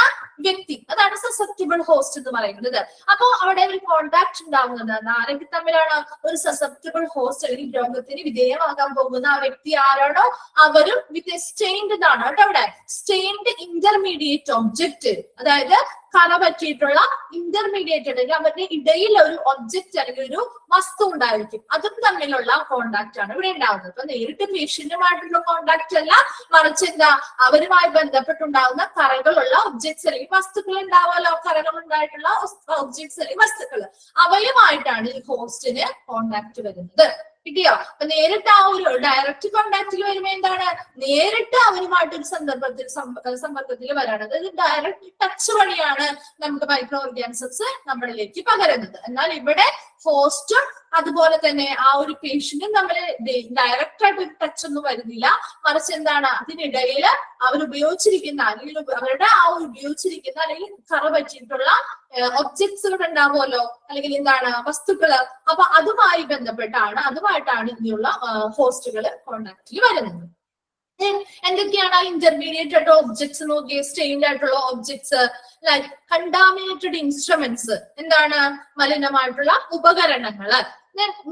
വ്യക്തി, അതാണ് സസെപ്റ്റിബിൾ ഹോസ്റ്റ് എന്ന് പറയുന്നത്. അപ്പൊ അവിടെ ഒരു കോണ്ടാക്ട് ഉണ്ടാവുന്നത് ആരൊക്കെ തമ്മിലാണ്? ഒരു സസെപ്റ്റിബിൾ ഹോസ്റ്റ് അല്ലെങ്കിൽ രോഗത്തിന് വിധേയമാകാൻ പോകുന്ന ആ വ്യക്തി ആരാണോ അവരും വിത്ത് സ്റ്റെയിൻഡ് ആണ് കേട്ടോ. അവിടെ സ്റ്റെയിൻഡ് ഇന്റർമീഡിയറ്റ് ഒബ്ജക്ട്, അതായത് കറ പറ്റിയിട്ടുള്ള ഇന്റർമീഡിയറ്റ് അല്ലെങ്കിൽ അവരുടെ ഇടയിൽ ഒരു ഒബ്ജക്റ്റ് അല്ലെങ്കിൽ ഒരു വസ്തു ഉണ്ടായിരിക്കും. അതും തമ്മിലുള്ള കോണ്ടാക്ട് ആണ് ഇവിടെ ഉണ്ടാവുന്നത്. അപ്പൊ നേരിട്ട് പേഷ്യന്റുമായിട്ടുള്ള കോണ്ടാക്ട് അല്ല, മറിച്ച് എന്താ അവരുമായി ബന്ധപ്പെട്ടുണ്ടാകുന്ന കറകളുള്ള ഒബ്ജക്ട്സ് അല്ലെങ്കിൽ വസ്തുക്കൾ ഉണ്ടാവുമല്ലോ, കറകൾ ഉണ്ടായിട്ടുള്ള ഒബ്ജക്ട്സ് അല്ലെങ്കിൽ വസ്തുക്കൾ, അവയുമായിട്ടാണ് ഈ ഹോസ്റ്റിന് കോണ്ടാക്ട് വരുന്നത്. കിട്ടിയോ? അപ്പൊ നേരിട്ട് ആ ഒരു ഡയറക്റ്റ് കോണ്ടാക്റ്റിൽ വരുമ്പോ എന്താണ്? നേരിട്ട് അവരുമായിട്ടൊരു സമ്പർക്കത്തിൽ വരാണ്. അതായത് ഡയറക്റ്റ് ടച്ച് വഴിയാണ് നമുക്ക് മൈക്രോ ഓർഗാനിസംസ് നമ്മളിലേക്ക് പകരുന്നത്. എന്നാൽ ഇവിടെ ഹോസ്റ്റും അതുപോലെ തന്നെ ആ ഒരു പേഷ്യന്റും തമ്മിൽ ഡയറക്റ്റ് ആയിട്ട് ഒരു ടച്ച് ഒന്നും വരുന്നില്ല, മറിച്ച് എന്താണ് അതിനിടയിൽ അവരുപയോഗിച്ചിരിക്കുന്ന അല്ലെങ്കിൽ അവരുടെ ആ ഉപയോഗിച്ചിരിക്കുന്ന അല്ലെങ്കിൽ കറ പറ്റിയിട്ടുള്ള ഒബ്ജക്ട്സുകൾ ഉണ്ടാവുമല്ലോ അല്ലെങ്കിൽ എന്താണ് വസ്തുക്കള്, അപ്പൊ അതുമായി ബന്ധപ്പെട്ടാണ് അതുമായിട്ടാണ് ഇങ്ങനെയുള്ള ഹോസ്റ്റുകൾ കോണ്ടാക്റ്റിൽ വരുന്നത്. എന്തൊക്കെയാണ് ഇന്റർമീഡിയറ്റ് ആയിട്ടുള്ള ഒബ്ജക്ട്സ് നോക്കിയേ? സ്റ്റെയിൻഡ് ആയിട്ടുള്ള ഒബ്ജക്ട്സ് ലൈക്ക് കണ്ടാമിനേറ്റഡ് ഇൻസ്ട്രുമെന്റ്സ്, എന്താണ് മലിനമായിട്ടുള്ള ഉപകരണങ്ങള്,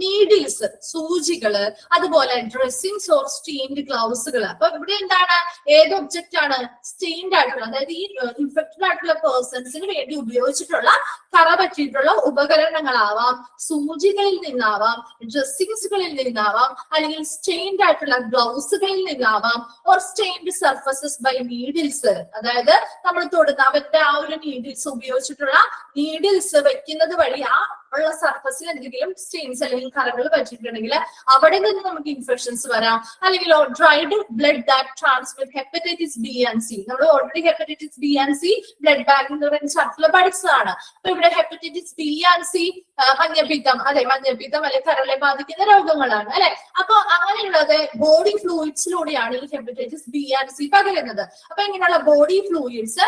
നീഡിൽസ്, സൂചികള്, അതുപോലെ ഡ്രസ്സിങ്സ് ഓർ സ്റ്റീൻഡ് ഗ്ലൗസുകൾ. അപ്പൊ ഇവിടെ എന്താണ്, ഏത് ഒബ്ജക്റ്റ് ആണ് സ്റ്റെയിൻഡ് ആയിട്ടുള്ള, അതായത് ഈ ഇൻഫെക്റ്റഡ് ആയിട്ടുള്ള പേഴ്സൺസിന് വേണ്ടി ഉപയോഗിച്ചിട്ടുള്ള കറ പറ്റിയിട്ടുള്ള ഉപകരണങ്ങളാവാം, സൂചികളിൽ നിന്നാവാം, ഡ്രസ്സിങ്സുകളിൽ നിന്നാവാം, അല്ലെങ്കിൽ സ്റ്റെയിൻഡ് ആയിട്ടുള്ള ഗ്ലൗസുകളിൽ നിന്നാവാം, or stained surfaces by needles, അതായത് നമ്മൾ തൊടുന്ന അവരുടെ ആ ഒരു നീഡിൽസ് ഉപയോഗിച്ചിട്ടുള്ള നീഡിൽസ് വെക്കുന്നത് വഴി ആ ഉള്ള സർഫസിൽ എന്തെങ്കിലും സ്റ്റെയിൻസ് അല്ലെങ്കിൽ കറകൾ പറ്റിയിട്ടുണ്ടെങ്കിൽ അവിടെ നിന്ന് നമുക്ക് ഇൻഫെക്ഷൻസ് വരാം. അല്ലെങ്കിൽ dried blood that transmit hepatitis B and C. നമ്മൾ already hepatitis B and C blood bank എന്ന് പറയുന്ന ചാപ്റ്ററിൽ പഠിച്ചതാണ്. അപ്പൊ ഇവിടെ ഹെപ്പറ്റൈറ്റിസ് ബി ആൻഡ് സി, മഞ്ഞപ്പിത്തം, അല്ലെ, മഞ്ഞപ്പിത്തം അല്ലെങ്കിൽ കരളെ ബാധിക്കുന്ന രോഗങ്ങളാണ്, അല്ലെ. അപ്പൊ അങ്ങനെയുള്ളത് ബോഡി ഫ്ലൂയിഡ്സിലൂടെയാണ് ഈ ഹെപ്പറ്റൈറ്റിസ് ബി ആൻഡ് സി പകരുന്നത്. അപ്പൊ ഇങ്ങനെയുള്ള ബോഡി ഫ്ലൂയിഡ്സ്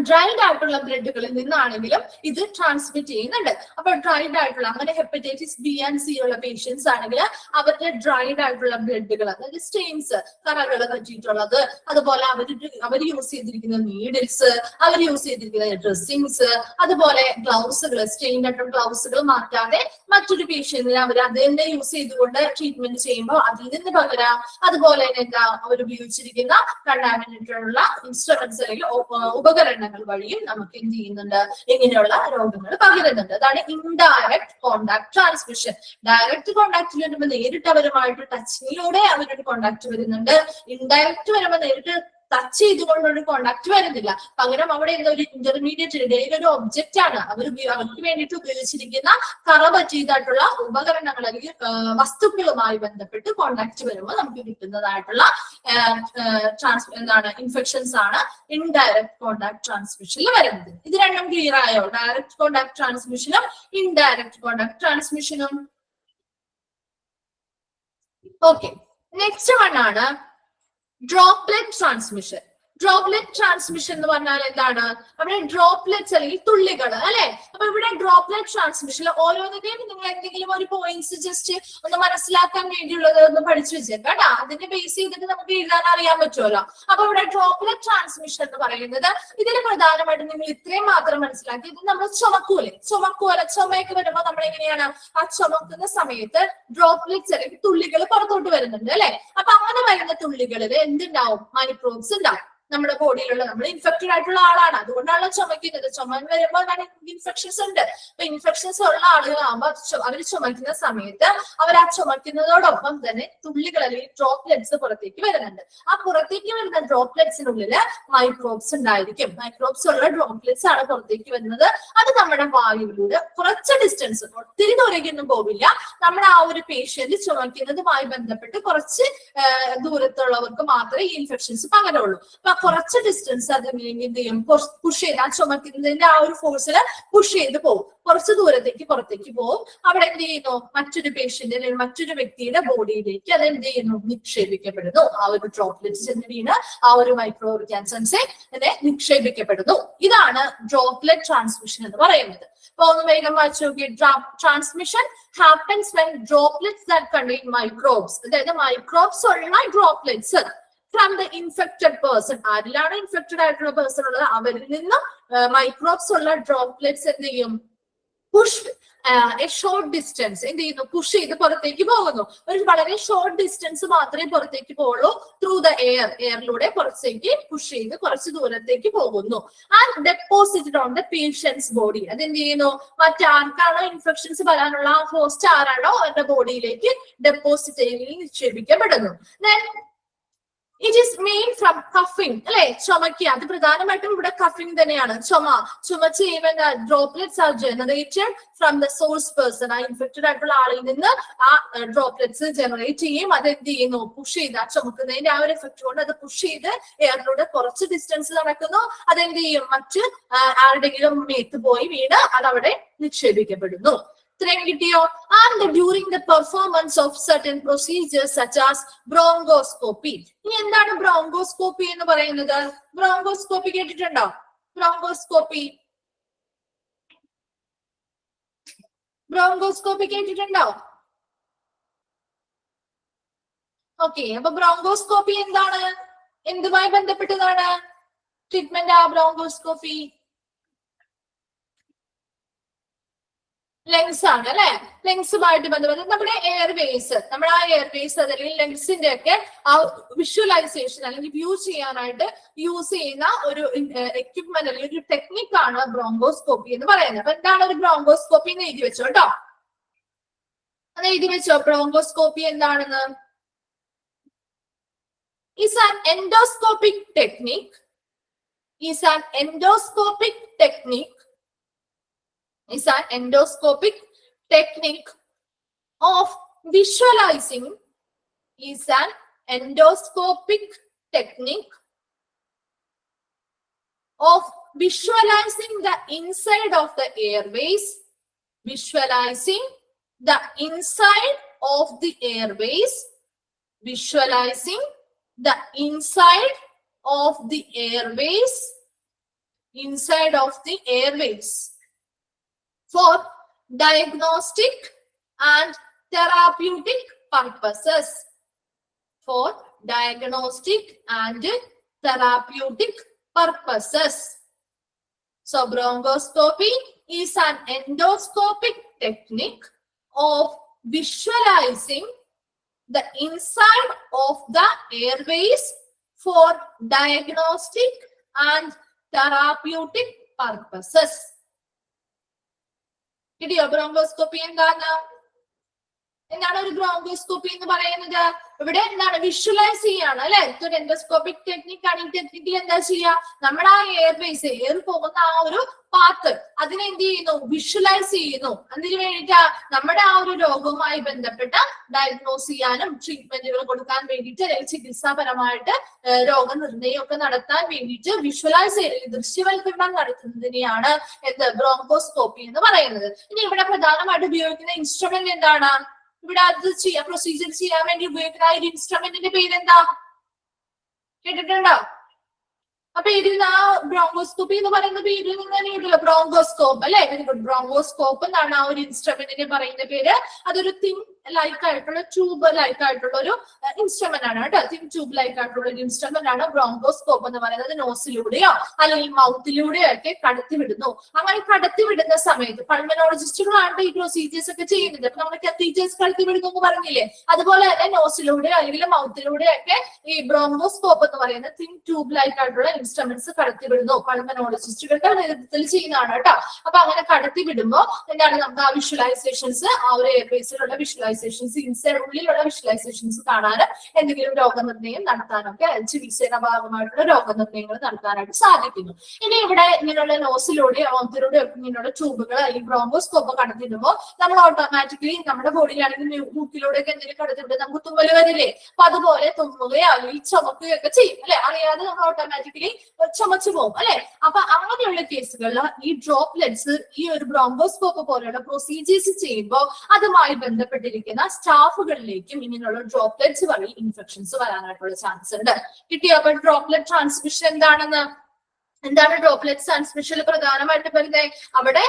ഡ്രൈഡ് ആയിട്ടുള്ള ബ്ലഡുകളിൽ നിന്നാണെങ്കിലും ഇത് ട്രാൻസ്മിറ്റ് ചെയ്യുന്നുണ്ട്. അപ്പൊ ഡ്രൈഡ് ആയിട്ടുള്ള, അങ്ങനെ ഹെപ്പറ്റൈറ്റിസ് ബി ആൻഡ് സി ഉള്ള പേഷ്യൻസ് ആണെങ്കിൽ അവരുടെ ഡ്രൈഡ് ആയിട്ടുള്ള ബ്ലഡുകൾ, അതായത് സ്റ്റെയിൻസ്, കറകൾ പറ്റിയിട്ടുള്ളത്, അതുപോലെ അവർ യൂസ് ചെയ്തിരിക്കുന്ന നീഡിൽസ്, അവർ യൂസ് ചെയ്തിരിക്കുന്ന ഡ്രസ്സിങ്സ്, അതുപോലെ ഗ്ലൗസുകൾ, സ്റ്റെയിൻഡ് ആയിട്ടുള്ള ഗ്ലൗസുകൾ മാറ്റാതെ മറ്റൊരു പേഷ്യന്റിന് അവർ അത് തന്നെ യൂസ് ചെയ്തുകൊണ്ട് ട്രീറ്റ്മെന്റ് ചെയ്യുമ്പോൾ അതിൽ നിന്ന് പകരാം. അതുപോലെ തന്നെ എന്താ, അവർ ഉപയോഗിച്ചിരിക്കുന്ന കണ്ടാമിനേറ്റഡ് ഉള്ള ഇൻസ്ട്രുമെന്റ്സ് അല്ലെങ്കിൽ ഉപകരണങ്ങൾ വഴിയും നമുക്ക് എന്ത് ചെയ്യുന്നുണ്ട്, ഇങ്ങനെയുള്ള രോഗങ്ങൾ പകരുന്നുണ്ട്. അതാണ് indirect contact transmission. Direct contact വരുമ്പോൾ നേരിട്ട് അവരുമായിട്ട് ടച്ചിങ്ങിലൂടെ അവരൊരു കോണ്ടാക്ട് വരുന്നുണ്ട്. ഇൻഡയറക്റ്റ് വരുമ്പോൾ നേരിട്ട് ടച്ച് ചെയ്തുകൊണ്ടൊരു കോണ്ടാക്ട് വരുന്നില്ല. പകരം അവിടെ എന്താ, ഒരു ഇന്റർമീഡിയറ്റ് ഇടയിൽ ഒരു ഒബ്ജക്റ്റ് ആണ് അവർക്ക് വേണ്ടിയിട്ട് ഉപയോഗിച്ചിരിക്കുന്ന കറ പറ്റിയതായിട്ടുള്ള ഉപകരണങ്ങൾ അല്ലെങ്കിൽ വസ്തുക്കളുമായി ബന്ധപ്പെട്ട് കോണ്ടാക്ട് വരുമ്പോൾ നമുക്ക് കിട്ടുന്നതായിട്ടുള്ള എന്താണ്, ഇൻഫെക്ഷൻസ് ആണ് ഇൻഡയറക്ട് കോണ്ടാക്ട് ട്രാൻസ്മിഷനിൽ വരുന്നത്. ഇത് രണ്ടും ക്ലിയർ ആയോ? ഡയറക്ട് കോണ്ടാക്ട് ട്രാൻസ്മിഷനും ഇൻഡയറക്ട് കോണ്ടാക്ട് ട്രാൻസ്മിഷനും. ഓക്കെ, നെക്സ്റ്റ് വൺ ആണ് ഡ്രോപ്ലെറ്റ് ട്രാൻസ്മിഷൻ. ഡ്രോപ്ലെറ്റ് ട്രാൻസ്മിഷൻ എന്ന് പറഞ്ഞാൽ എന്താണ്, അവിടെ ഡ്രോപ്ലെറ്റ്സ് അല്ലെങ്കിൽ തുള്ളികൾ, അല്ലെ. അപ്പൊ ഇവിടെ ഡ്രോപ്ലെറ്റ് ട്രാൻസ്മിഷനിൽ ഓരോന്നിന്റെയും നിങ്ങൾ എന്തെങ്കിലും ഒരു പോയിന്റ്സ് ജസ്റ്റ് ഒന്ന് മനസ്സിലാക്കാൻ വേണ്ടിയുള്ളത് ഒന്ന് പഠിച്ചു വെച്ചേക്കാം കേട്ടോ. അതിന്റെ ബേസ് ചെയ്തിട്ട് നമുക്ക് എഴുതാൻ അറിയാൻ പറ്റുമല്ലോ. അപ്പൊ ഇവിടെ ഡ്രോപ്ലെറ്റ് ട്രാൻസ്മിഷൻ എന്ന് പറയുന്നത്, ഇതിൽ പ്രധാനമായിട്ടും നിങ്ങൾ ഇത്രയും മാത്രം മനസ്സിലാക്കി, ഇത് നമ്മൾ ചുമയൊക്കെ വരുമ്പോൾ നമ്മൾ എങ്ങനെയാണ്, ആ ചുമക്കുന്ന സമയത്ത് ഡ്രോപ്ലെറ്റ്സ് അല്ലെങ്കിൽ തുള്ളികൾ പുറത്തോട്ട് വരുന്നുണ്ട്, അല്ലെ. അപ്പൊ അങ്ങനെ വരുന്ന തുള്ളികളിൽ എന്തുണ്ടാവും, മൈക്രോബ്സ് ഉണ്ടാവും. നമ്മുടെ ബോഡിയിലുള്ള, നമ്മൾ ഇൻഫെക്റ്റഡ് ആയിട്ടുള്ള ആളാണ്, അതുകൊണ്ടാണ് ചുമക്കുന്നത്. ചുമ വരുമ്പോൾ ഇൻഫെക്ഷൻസ് ഉണ്ട്. അപ്പൊ ഇൻഫെക്ഷൻസ് ഉള്ള ആളുകളാകുമ്പോൾ അവർ ചുമക്കുന്ന സമയത്ത് അവർ ആ ചുമക്കുന്നതോടൊപ്പം തന്നെ തുള്ളികൾ അല്ലെങ്കിൽ ഡ്രോപ്ലെറ്റ്സ് പുറത്തേക്ക് വരുന്നുണ്ട്. ആ പുറത്തേക്ക് വരുന്ന ഡ്രോപ്ലെറ്റ്സിനുള്ളില് മൈക്രോബ്സ് ഉണ്ടായിരിക്കും. മൈക്രോബ്സ് ഉള്ള ഡ്രോപ്ലെറ്റ്സ് ആണ് പുറത്തേക്ക് വരുന്നത്. അത് നമ്മുടെ വായുവിലൂടെ കുറച്ച് ഡിസ്റ്റൻസ്, ഒത്തിരി ദൂരേക്കൊന്നും പോവില്ല, നമ്മുടെ ആ ഒരു പേഷ്യന്റ് ചുമക്കുന്നതുമായി ബന്ധപ്പെട്ട് കുറച്ച് ദൂരത്തുള്ളവർക്ക് മാത്രമേ ഈ ഇൻഫെക്ഷൻസ് പകരുള്ളൂ. അപ്പൊ കുറച്ച് ഡിസ്റ്റൻസ് അത് എന്ത് ചെയ്യും, പുഷ് ചെയ്ത്, ആ ചുമക്കുന്നതിന്റെ ആ ഒരു ഫോഴ്സിൽ പുഷ് ചെയ്ത് പോകും, കുറച്ച് ദൂരത്തേക്ക് പുറത്തേക്ക് പോകും. അവിടെ എന്ത് ചെയ്യുന്നു, മറ്റൊരു പേഷ്യന്റ് അല്ലെങ്കിൽ മറ്റൊരു വ്യക്തിയുടെ ബോഡിയിലേക്ക് അത് എന്ത് ചെയ്യുന്നു, നിക്ഷേപിക്കപ്പെടുന്നു. ആ ഒരു ഡ്രോപ്ലെറ്റ്സ് ചെന്ന് വീണ് ആ ഒരു മൈക്രോ ഓർഗാനിസംസ് നിക്ഷേപിക്കപ്പെടുന്നു. ഇതാണ് ഡ്രോപ്ലെറ്റ് ട്രാൻസ്മിഷൻ എന്ന് പറയുന്നത്. അപ്പൊ ഒന്ന് വേഗം വായിച്ചു നോക്കി. Transmission happens when droplets that contain microbes, അതായത് മൈക്രോബ്സ് ഉള്ള droplets from the infected person, ആരിലാണ് ഇൻഫെക്റ്റഡ് ആയിട്ടുള്ള പേഴ്സൺ ഉള്ളത് അവരിൽ നിന്നും മൈക്രോബ്സ് ഉള്ള ഡ്രോപ്ലെറ്റ്സ് എന്ത് ചെയ്യും, പുഷ് എ ഷോർട്ട് ഡിസ്റ്റൻസ് എന്ത് ചെയ്യുന്നു, പുഷ് ചെയ്ത് പുറത്തേക്ക് പോകുന്നു. ഒരു വളരെ ഷോർട്ട് ഡിസ്റ്റൻസ് മാത്രമേ പുറത്തേക്ക് പോകുള്ളൂ. ത്രൂ ദ എയറിലൂടെ പുറത്തേക്ക് പുഷ് ചെയ്ത് കുറച്ച് ദൂരത്തേക്ക് പോകുന്നു. And deposited on the patients body, അതെന്ത് ചെയ്യുന്നു, മറ്റാർക്കാണോ ഇൻഫെക്ഷൻസ് വരാനുള്ള ഹോസ്റ്റ് ആരാണോ അവരുടെ ബോഡിയിലേക്ക് ഡെപ്പോസിറ്റ് ചെയ്യുകയും നിക്ഷേപിക്കപ്പെടുന്നു. Then it is main from coughing, അല്ലെ, ചുമക്കുക. അത് പ്രധാനമായിട്ടും ഇവിടെ കഫിംഗ് തന്നെയാണ്. ചുമച്ച് ചെയ്യുമ്പോൾ droplets are generated from the source person, ആ ഇൻഫെക്റ്റഡ് ആയിട്ടുള്ള ആളിൽ നിന്ന് ആ ഡ്രോപ്ലെറ്റ്സ് ജനറേറ്റ് ചെയ്യും. അത് എന്ത് ചെയ്യുന്നു, പുഷ് ചെയ്ത്, ആ ചുമക്കുന്നതിന്റെ ആ ഒരു എഫക്ട് കൊണ്ട് അത് പുഷ് ചെയ്ത് എയറിലൂടെ കുറച്ച് ഡിസ്റ്റൻസ് നടക്കുന്നു. അതെന്ത് ചെയ്യും, മറ്റ് ആരുടെങ്കിലും മേത്ത് പോയി വീണ് അതവിടെ നിക്ഷേപിക്കപ്പെടുന്നു. ഇത്രയും കിട്ടിയോ? And during the performance of certain procedures such as bronchoscopy. ഇനി എന്താണ് ബ്രോങ്കോസ്കോപ്പി എന്ന് പറയുന്നത്? ബ്രോങ്കോസ്കോപ്പി കേട്ടിട്ടുണ്ടോ? ബ്രോങ്കോസ്കോപ്പി കേട്ടിട്ടുണ്ടോ? ഓക്കെ, അപ്പൊ ബ്രോങ്കോസ്കോപ്പി എന്താണ്, എന്തുമായി ബന്ധപ്പെട്ടതാണ് ട്രീറ്റ്മെന്റ്? ആ ബ്രോങ്കോസ്കോപ്പി ലങ്സ് ആണ് അല്ലെ. ലങ്സുമായിട്ട് ബന്ധപ്പെട്ട് നമ്മുടെ എയർവേസ്, നമ്മുടെ ആ എയർവേസ് അല്ലെങ്കിൽ ലങ്സിന്റെ ഒക്കെ ആ വിഷ്വലൈസേഷൻ അല്ലെങ്കിൽ വ്യൂ ചെയ്യാനായിട്ട് യൂസ് ചെയ്യുന്ന ഒരു എക്യുപ്മെന്റ് അല്ലെങ്കിൽ ഒരു ടെക്നിക്കാണ് ബ്രോങ്കോസ്കോപ്പി എന്ന് പറയുന്നത്. അപ്പൊ എന്താണ് ഒരു ബ്രോങ്കോസ്കോപ്പി എന്ന് എഴുതി വെച്ചോ കേട്ടോ. അത് എഴുതി വെച്ചോ, ബ്രോങ്കോസ്കോപ്പി എന്താണെന്ന്. is an endoscopic technique is an endoscopic technique is an endoscopic technique of visualizing is an endoscopic technique of visualizing the inside of the airways, visualizing the inside of the airways, visualizing the inside of the airways, inside of the airways for diagnostic and therapeutic purposes, for diagnostic and therapeutic purposes. So bronchoscopy is an endoscopic technique of visualizing the inside of the airways for diagnostic and therapeutic purposes. കിട്ടിയോ bronchoscopy എന്താണ്? എന്താണ് ഒരു bronchoscopy എന്ന് പറയുന്നത്? ഇവിടെ എന്താണ് visualise ചെയ്യാണ് അല്ലെ. ഒരു എൻഡോസ്കോപ്പിക് ടെക്നിക് ആണ്. ഈ ടെക്നിക്കിൽ എന്താ ചെയ്യാ, നമ്മുടെ ആ എയർവേസ് എയർ പോകുന്ന ആ ഒരു പാത്ത് അതിനെ എന്ത് ചെയ്യുന്നു, വിഷ്വലൈസ് ചെയ്യുന്നു. അതിന് വേണ്ടിയിട്ട് നമ്മുടെ ആ ഒരു രോഗവുമായി ബന്ധപ്പെട്ട ഡയഗ്നോസ് ചെയ്യാനും ട്രീറ്റ്മെന്റുകൾ കൊടുക്കാൻ വേണ്ടിയിട്ട് അല്ലെങ്കിൽ ചികിത്സാപരമായിട്ട് രോഗനിർണയം ഒക്കെ നടത്താൻ വേണ്ടിയിട്ട് വിഷ്വലൈസ് ദൃശ്യവൽക്കരണം നടത്തുന്നതിനെയാണ് എന്ത് ബ്രോങ്കോസ്കോപ്പി എന്ന് പറയുന്നത്. ഇനി ഇവിടെ പ്രധാനമായിട്ട് ഉപയോഗിക്കുന്ന ഇൻസ്ട്രുമെന്റ് എന്താണ്? ഇവിടെ അത് ചെയ്യാൻ പ്രൊസീജിയർ ചെയ്യാൻ വേണ്ടി ഉപയോഗിക്കുന്ന ഒരു ഇൻസ്ട്രുമെന്റിന്റെ പേരെന്താ കേട്ടിട്ടുണ്ടോ? ആ പേരിൽ ആ ബ്രോങ്കോസ്കോപ്പി എന്ന് പറയുന്ന പേരിൽ നിന്ന് തന്നെ കിട്ടില്ല ബ്രോങ്കോസ്കോപ്പ് അല്ലെ. Very good. ബ്രോങ്കോസ്കോപ്പ് എന്നാണ് ആ ഒരു ഇൻസ്ട്രുമെന്റിന് പറയുന്ന പേര്. അതൊരു തിൻ ലൈക്ക് ആയിട്ടുള്ള ട്യൂബ് ലൈക്ക് ആയിട്ടുള്ള ഒരു ഇൻസ്ട്രുമെന്റ് ആണ് കേട്ടോ. തിൻ ട്യൂബ് ലൈക്ക് ആയിട്ടുള്ള ഒരു ഇൻസ്ട്രുമെന്റ് ആണ് ബ്രോങ്കോസ്കോപ്പ് എന്ന് പറയുന്നത്. നോസിലൂടെയോ അല്ലെങ്കിൽ മൗത്തിലൂടെയോ ഒക്കെ കടത്തിവിടുന്നു. അങ്ങനെ കടത്തിവിടുന്ന സമയത്ത് പൾമനോളജിസ്റ്റുകളാണ് ഈ പ്രൊസീജിയേഴ്സ് ഒക്കെ ചെയ്യുന്നത്. അപ്പൊ നമ്മൾ കത്തീറ്റേഴ്സ് കടത്തിവിടുന്നു എന്ന് പറഞ്ഞില്ലേ, അതുപോലെ തന്നെ നോസിലൂടെയോ അല്ലെങ്കിൽ മൗത്തിലൂടെയോ ഒക്കെ ഈ ബ്രോങ്കോസ്കോപ്പ് എന്ന് പറയുന്ന തിൻ ട്യൂബ് ലൈക്ക് ആയിട്ടുള്ള ഇൻസ്ട്രുമെന്റ്സ് കടത്തിവിടുന്നു. പൾമനോളജിസ്റ്റുകളുടെ നേതൃത്വത്തിൽ ചെയ്യുന്നതാണ് കേട്ടോ. അപ്പൊ അങ്ങനെ കടത്തിവിടുമ്പോ എന്താണ് നമുക്ക് ആ വിഷ്വലൈസേഷൻസ്, ആ ഒരു എയർവേസിലുള്ള വിഷ്വലൈസേഷൻസ്, ഇൻസൈഡ് ഉള്ളിലുള്ള വിഷ്വലൈസേഷൻസ് കാണാനും എന്തെങ്കിലും രോഗനിർണയം നടത്താനൊക്കെ ചികിത്സയുടെ ഭാഗമായിട്ടുള്ള രോഗനിർണയങ്ങൾ നടത്താനായിട്ട് സാധിക്കുന്നു. ഇനി ഇവിടെ ഇങ്ങനെയുള്ള നോസിലൂടെയോ മൗത്തിലൂടെയോ ഇങ്ങനെയുള്ള ട്യൂബുകൾ അല്ലെങ്കിൽ ബ്രോങ്കോസ്കോപ്പ് കടത്തിടുമ്പോൾ നമ്മൾ ഓട്ടോമാറ്റിക്കലി നമ്മുടെ ബോഡിയിലാണെങ്കിൽ മൂക്കിലൂടെ ഒക്കെ എന്തെങ്കിലും കടത്തിവിട്ട് നമുക്ക് തുമ്മല് വരില്ലേ. അപ്പൊ അതുപോലെ തുമ്മുകയോ അല്ലെങ്കിൽ ചുമക്കുകയോ ഒക്കെ ചെയ്യും അല്ലെ. അറിയാതെ നമ്മൾ ഓട്ടോമാറ്റിക്കലി ചുമച്ചു പോകും അല്ലെ. അപ്പൊ അങ്ങനെയുള്ള കേസുകളിൽ ഈ ഡ്രോപ്ലെറ്റ്സ് ഈ ഒരു ബ്രോങ്കോസ്കോപ്പ് പോലെയുള്ള പ്രൊസീജിയേഴ്സ് ചെയ്യുമ്പോൾ അതുമായി ബന്ധപ്പെട്ടിരിക്കുന്ന സ്റ്റാഫുകളിലേക്കും ഇങ്ങനെയുള്ള ഡ്രോപ്ലെറ്റ്സ് വഴി ഇൻഫെക്ഷൻസ് വരാനായിട്ടുള്ള ചാൻസ് ഉണ്ട്. കിട്ടിയോ? അപ്പൊ ഡ്രോപ്ലെറ്റ് ട്രാൻസ്മിഷൻ എന്താണെന്ന്, എന്താണ് ഡ്രോപ്ലെറ്റ് ട്രാൻസ്മിഷനിൽ പ്രധാനമായിട്ട് വരുന്നത്? അവിടെ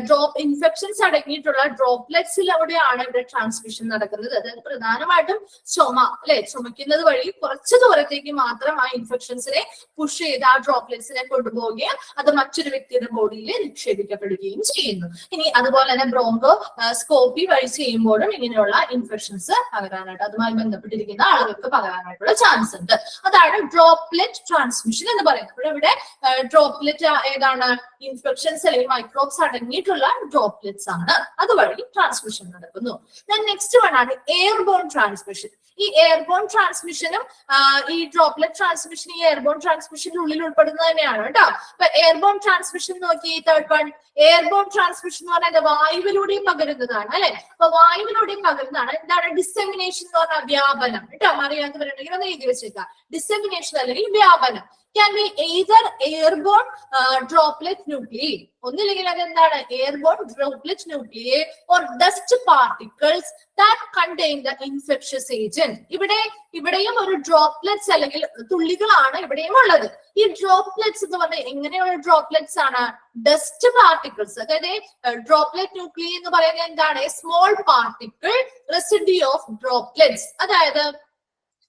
ഡ്രോപ്പ് ഇൻഫെക്ഷൻസ് അടങ്ങിയിട്ടുള്ള ഡ്രോപ്ലെറ്റ്സിലൂടെയാണ് ഇവിടെ ട്രാൻസ്മിഷൻ നടക്കുന്നത്. അതായത് പ്രധാനമായിട്ടും ചുമ അല്ലെ, ചുമക്കുന്നത് വഴി കുറച്ച് ദൂരത്തേക്ക് മാത്രം ആ ഇൻഫെക്ഷൻസിനെ പുഷ് ചെയ്ത് ആ ഡ്രോപ്ലെറ്റ്സിനെ കൊണ്ടുപോവുകയും അത് മറ്റൊരു വ്യക്തിയുടെ ബോഡിയിൽ നിക്ഷേപിക്കപ്പെടുകയും ചെയ്യുന്നു. ഇനി അതുപോലെ തന്നെ ബ്രോങ്കോ സ്കോപ്പി വഴി ചെയ്യുമ്പോഴും ഇങ്ങനെയുള്ള ഇൻഫെക്ഷൻസ് പകരാനായിട്ട് അതുമായി ബന്ധപ്പെട്ടിരിക്കുന്ന ആളുകൾക്ക് പകരാനായിട്ടുള്ള ചാൻസ് ഉണ്ട്. അതാണ് ഡ്രോപ്ലെറ്റ് ട്രാൻസ്മിഷൻ എന്ന് പറയുന്നത്. ഇവിടെ ഡ്രോപ്ലെറ്റ് ഏതാണ്? ഇൻഫെക്ഷൻസ് അല്ലെങ്കിൽ മൈക്രോബ്സ് അടങ്ങിയിട്ടുള്ള ഡ്രോപ്ലെറ്റ്സ് ആണ്. അതുവഴി ട്രാൻസ്മിഷൻ നടക്കുന്നു. നെക്സ്റ്റ് വൺ ആണ് എയർബോൺ ട്രാൻസ്മിഷൻ. ഈ എയർബോൺ ട്രാൻസ്മിഷനും ഈ ഡ്രോപ്ലെറ്റ് ട്രാൻസ്മിഷൻ ഈ എയർബോൺ ട്രാൻസ്മിഷന്റെ ഉള്ളിൽ ഉൾപ്പെടുന്നത് തന്നെയാണ് കേട്ടോ. അപ്പൊ എയർബോൺ ട്രാൻസ്മിഷൻ നോക്കി, തേർഡ് വൺ എയർബോൺ ട്രാൻസ്മിഷൻ എന്ന് പറഞ്ഞാൽ വായുവിലൂടെയും പകരുന്നതാണ് അല്ലെ. അപ്പൊ വായുവിലൂടെയും പകരുന്നതാണ്. എന്താണ് ഡിസെമിനേഷൻ എന്ന് പറഞ്ഞാൽ വ്യാപനം കേട്ടോ. അറിയാത്തവരുണ്ടെങ്കിൽ ഒന്ന് എഴുതി വെച്ചേക്കാം. ഡിസെമിനേഷൻ അല്ലെങ്കിൽ വ്യാപനം can be either airborne droplet nuclei, ഒന്നില്ലെങ്കിൽ അതെന്താണ് airborne droplet nuclei or dust particles that contain the infectious agent. ഇവിടെയും ഒരു ഡ്രോപ്ലെറ്റ്സ് അല്ലെങ്കിൽ തുള്ളികളാണ് ഇവിടെയും ഉള്ളത്. ഈ ഡ്രോപ്ലെറ്റ്സ് എന്ന് പറഞ്ഞാൽ എങ്ങനെയുള്ള ഡ്രോപ്ലെറ്റ്സ് ആണ്? Dust particles. അതായത് ഡ്രോപ്ലെറ്റ് ന്യൂക്ലിയ എന്ന് പറയുന്നത് എന്താണ്? Small particle residue of droplets. അതായത്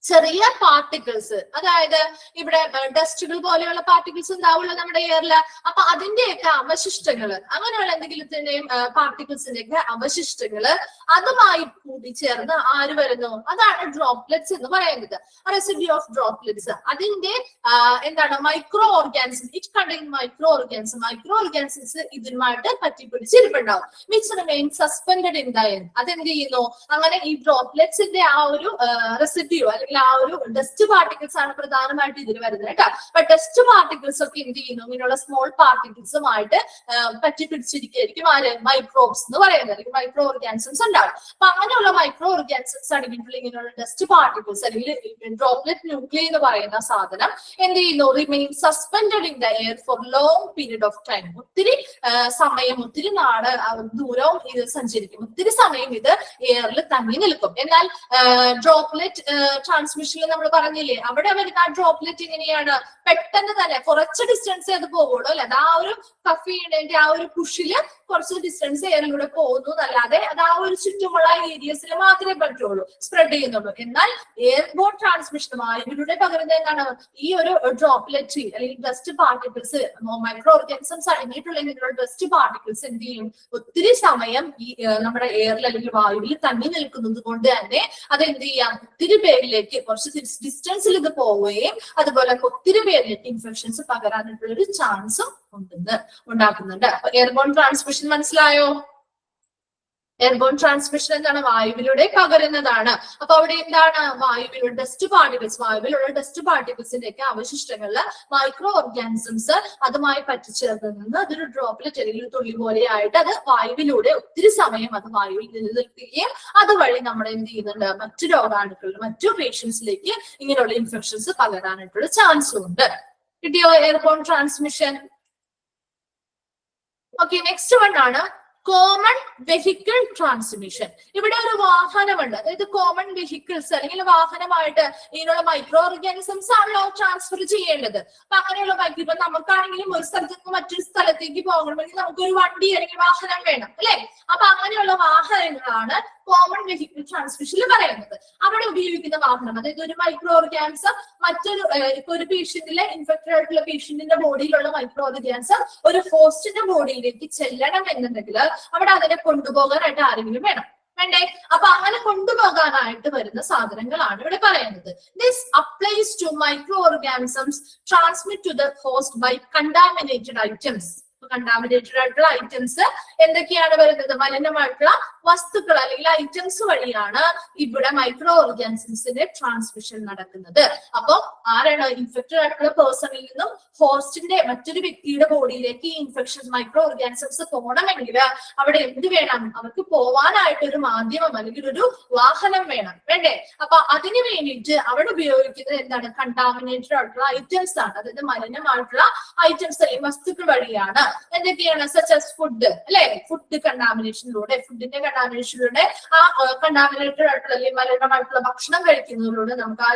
ചെറിയ പാർട്ടിക്കിൾസ്, അതായത് ഇവിടെ ഡസ്റ്റുകൾ പോലെയുള്ള പാർട്ടിക്കിൾസ് ഉണ്ടാവുമല്ലോ നമ്മുടെ എയറിൽ. അപ്പൊ അതിന്റെയൊക്കെ അവശിഷ്ടങ്ങള്, അങ്ങനെയുള്ള എന്തെങ്കിലുത്തിന്റെയും പാർട്ടിക്കിൾസിന്റെയൊക്കെ അവശിഷ്ടങ്ങള് അതുമായി കൂടിച്ചേർന്ന് ആര് വരുന്നു, അതാണ് ഡ്രോപ്ലെറ്റ്സ് എന്ന് പറയുന്നത്. റെസിഡ്യൂ ഓഫ് ഡ്രോപ്ലെറ്റ്സ് അതിന്റെ എന്താണ് micro organism. It contain micro organism. Micro organisms ഇതിനുമായിട്ട് പറ്റിപ്പിടിച്ചിരിപ്പുണ്ടാവും. Which remain suspended in the air. അതെന്ത് ചെയ്യുന്നു, അങ്ങനെ ഈ ഡ്രോപ്ലെറ്റ്സിന്റെ ആ ഒരു റെസിഡ്യൂ അല്ലെങ്കിൽ ആ ഒരു ഡസ്റ്റ് പാർട്ടിക്കിൾസ് ആണ് പ്രധാനമായിട്ട് ഇതിൽ വരുന്നത് കേട്ടോ. അപ്പൊ ഡസ്റ്റ് പാർട്ടിക്കിൾസ് ഒക്കെ എന്ത് ചെയ്യുന്നു, ഇങ്ങനെയുള്ള സ്മോൾ പാർട്ടിക്കിൾസുമായിട്ട് പറ്റിപ്പിടിച്ചിരിക്കും ആര്, മൈക്രോബ്സ് എന്ന് പറയുന്നത്, അല്ലെങ്കിൽ മൈക്രോ ഓർഗാനിസംസ് ഉണ്ടാവും. അപ്പൊ അങ്ങനെയുള്ള മൈക്രോ ഓർഗാനിസംസ് അടങ്ങിയിട്ടുള്ള ഇങ്ങനെയുള്ള ഡസ്റ്റ് പാർട്ടിക്കിൾസ് അല്ലെങ്കിൽ ഡ്രോപ്ലെറ്റ് ന്യൂക്ലിയ എന്ന് പറയുന്ന സാധനം എന്ത് ചെയ്യുന്നു, remain suspended in the air for long period of time. ഒത്തിരി സമയം, ഒത്തിരി നാട് ദൂരവും ഇത് സഞ്ചരിക്കും, ഒത്തിരി സമയം ഇത് എയറിൽ തങ്ങി നിൽക്കും. എന്നാൽ ഡ്രോപ്ലെറ്റ് ട്രാൻസ്മിഷനിൽ നമ്മൾ പറഞ്ഞില്ലേ, അവിടെ വരുന്ന ആ ഡ്രോപ്ലെറ്റ് എങ്ങനെയാണ്, പെട്ടെന്ന് തന്നെ കുറച്ച് ഡിസ്റ്റൻസ് അത് പോകുള്ളൂ അല്ലെ. അത് ആ ഒരു കഫീന്റെ ആ ഒരു പുഷില് കുറച്ച് ഡിസ്റ്റൻസ് എയറിലൂടെ പോകുന്നു എന്നല്ലാതെ അത് ആ ഒരു ചുറ്റുമുള്ള ഏരിയസിൽ മാത്രമേ പറ്റുള്ളൂ, സ്പ്രെഡ് ചെയ്യുന്നുള്ളൂ. എന്നാൽ എയർബോൺ ട്രാൻസ്മിഷൻ വായുവിലൂടെ പകരുന്നത് എന്താണ്, ഈ ഒരു ഡ്രോപ്ലെറ്റ് അല്ലെങ്കിൽ ഡസ്റ്റ് പാർട്ടിക്കിൾസ്, മൈക്രോ ഓർഗാനിസംസ് അടങ്ങിയിട്ടുള്ള ഇങ്ങനെയുള്ള ഡസ്റ്റ് പാർട്ടിക്കിൾസ് എന്ത് ചെയ്യും, ഒത്തിരി സമയം ഈ നമ്മുടെ എയറിൽ അല്ലെങ്കിൽ വായുവിൽ തങ്ങി നിൽക്കുന്നത് കൊണ്ട് തന്നെ അത് എന്ത് ചെയ്യാം, ഒത്തിരി പേരിലേക്ക് കുറച്ച് ഡിസ്റ്റൻസിൽ ഇത് പോവുകയും അതുപോലെ ഒത്തിരി പേരിലേക്ക് ഇൻഫെക്ഷൻസ് പകരാനായിട്ടുള്ള ഒരു ചാൻസും ഉണ്ടാക്കുന്നുണ്ട്. അപ്പൊ എയർബോൺ ട്രാൻസ്മിഷൻ മനസ്സിലായോ? എയർബോൺ ട്രാൻസ്മിഷൻ എന്താണ്, വായുവിലൂടെ പകരുന്നതാണ്. അപ്പൊ അവിടെ എന്താണ്, വായുവിലുള്ള ഡസ്റ്റ് പാർട്ടിക്കിൾസിന്റെ ഒക്കെ അവശിഷ്ടങ്ങളില് മൈക്രോ ഓർഗാനിസംസ് അതുമായി പറ്റിച്ചേർന്ന് നിന്ന് അതൊരു ഡ്രോപ്ലെറ്റ് അല്ലെങ്കിൽ ഒരു തുള്ളി പോലെയായിട്ട് അത് വായുവിലൂടെ ഒത്തിരി സമയം അത് വായുവിൽ നിലനിർത്തുകയും അതുവഴി നമ്മൾ എന്ത് ചെയ്യുന്നുണ്ട്, മറ്റു രോഗാണുക്കളിൽ മറ്റു പേഷ്യൻസിലേക്ക് ഇങ്ങനെയുള്ള ഇൻഫെക്ഷൻസ് പകരാനായിട്ടുള്ള ചാൻസും ഉണ്ട്. കിട്ടിയോ airborne transmission? Okay, next one ആണ് കോമൺ വെഹിക്കിൾ ട്രാൻസ്മിഷൻ. ഇവിടെ ഒരു വാഹനമുണ്ട്, അതായത് കോമൺ വെഹിക്കിൾസ് അല്ലെങ്കിൽ വാഹനമായിട്ട് ഇതിനുള്ള മൈക്രോ ഓർഗാനിസംസ് ആണല്ലോ ട്രാൻസ്ഫർ ചെയ്യേണ്ടത്. അപ്പൊ അങ്ങനെയുള്ള ഇപ്പൊ നമുക്കാണെങ്കിലും ഒരു സ്ഥലത്ത് നിന്ന് മറ്റൊരു സ്ഥലത്തേക്ക് പോകണമെങ്കിൽ നമുക്കൊരു വണ്ടി അല്ലെങ്കിൽ വാഹനം വേണം അല്ലെ. അപ്പൊ അങ്ങനെയുള്ള വാഹനങ്ങളാണ് കോമൺ വെഹിക്കിൾ ട്രാൻസ്മിഷനിൽ പറയുന്നത്. അവിടെ ഉപയോഗിക്കുന്ന വാഹനം, അതായത് ഒരു മൈക്രോ ഓർഗാനിസം മറ്റൊരു ഇപ്പൊ ഒരു പേഷ്യന്റിലെ ഇൻഫെക്റ്റഡ് ആയിട്ടുള്ള പേഷ്യന്റിന്റെ ബോഡിയിലുള്ള മൈക്രോ ഓർഗാനിസം ഒരു ഹോസ്റ്റിന്റെ ബോഡിയിലേക്ക് ചെല്ലണം എന്നുണ്ടെങ്കിൽ അവിടെ അതിനെ കൊണ്ടുപോകാനായിട്ട് ആരെങ്കിലും വേണ്ടേ. അപ്പൊ അങ്ങനെ കൊണ്ടുപോകാനായിട്ട് വരുന്ന സാധനങ്ങളാണ് ഇവിടെ പറയുന്നത്. This applies to micro organisms transmit to the host by contaminated items. Contaminated ആയിട്ടുള്ള ഐറ്റംസ് എന്തൊക്കെയാണ് വരുന്നത്, മലിനമായിട്ടുള്ള വസ്തുക്കൾ അല്ലെങ്കിൽ ഐറ്റംസ് വഴിയാണ് ഇവിടെ മൈക്രോ ഓർഗാനിസംസിന്റെ ട്രാൻസ്മിഷൻ നടക്കുന്നത്. അപ്പൊ ആരാണ്, ഇൻഫെക്റ്റഡ് ആയിട്ടുള്ള പേഴ്സണിൽ നിന്നും ഹോസ്റ്റിന്റെ മറ്റൊരു വ്യക്തിയുടെ ബോഡിയിലേക്ക് ഈ ഇൻഫെക്ഷൻ മൈക്രോ ഓർഗാനിസംസ് പോകണമെങ്കിൽ അവിടെ എന്ത് വേണം, അവർക്ക് പോവാനായിട്ട് ഒരു മാധ്യമം അല്ലെങ്കിൽ ഒരു വാഹനം വേണ്ടേ. അപ്പൊ അതിന് വേണ്ടിയിട്ട് അവിടെ ഉപയോഗിക്കുന്നത് എന്താണ്, കണ്ടാമിനേറ്റഡ് ആയിട്ടുള്ള ഐറ്റംസ് ആണ്. അതായത് മലിനമായിട്ടുള്ള ഐറ്റംസ് അല്ലെങ്കിൽ വസ്തുക്കൾ വഴിയാണ്. എന്തൊക്കെയാണ്, സച്ച് ആസ് ഫുഡ് അല്ലെ, ഫുഡിന്റെ കണ്ടാമിനേഷനിലൂടെ ആ കണ്ടാമിനേറ്റഡ് ആയിട്ടുള്ള അല്ലെങ്കിൽ മലിനമായിട്ടുള്ള ഭക്ഷണം കഴിക്കുന്നതിലൂടെ നമുക്ക് ആ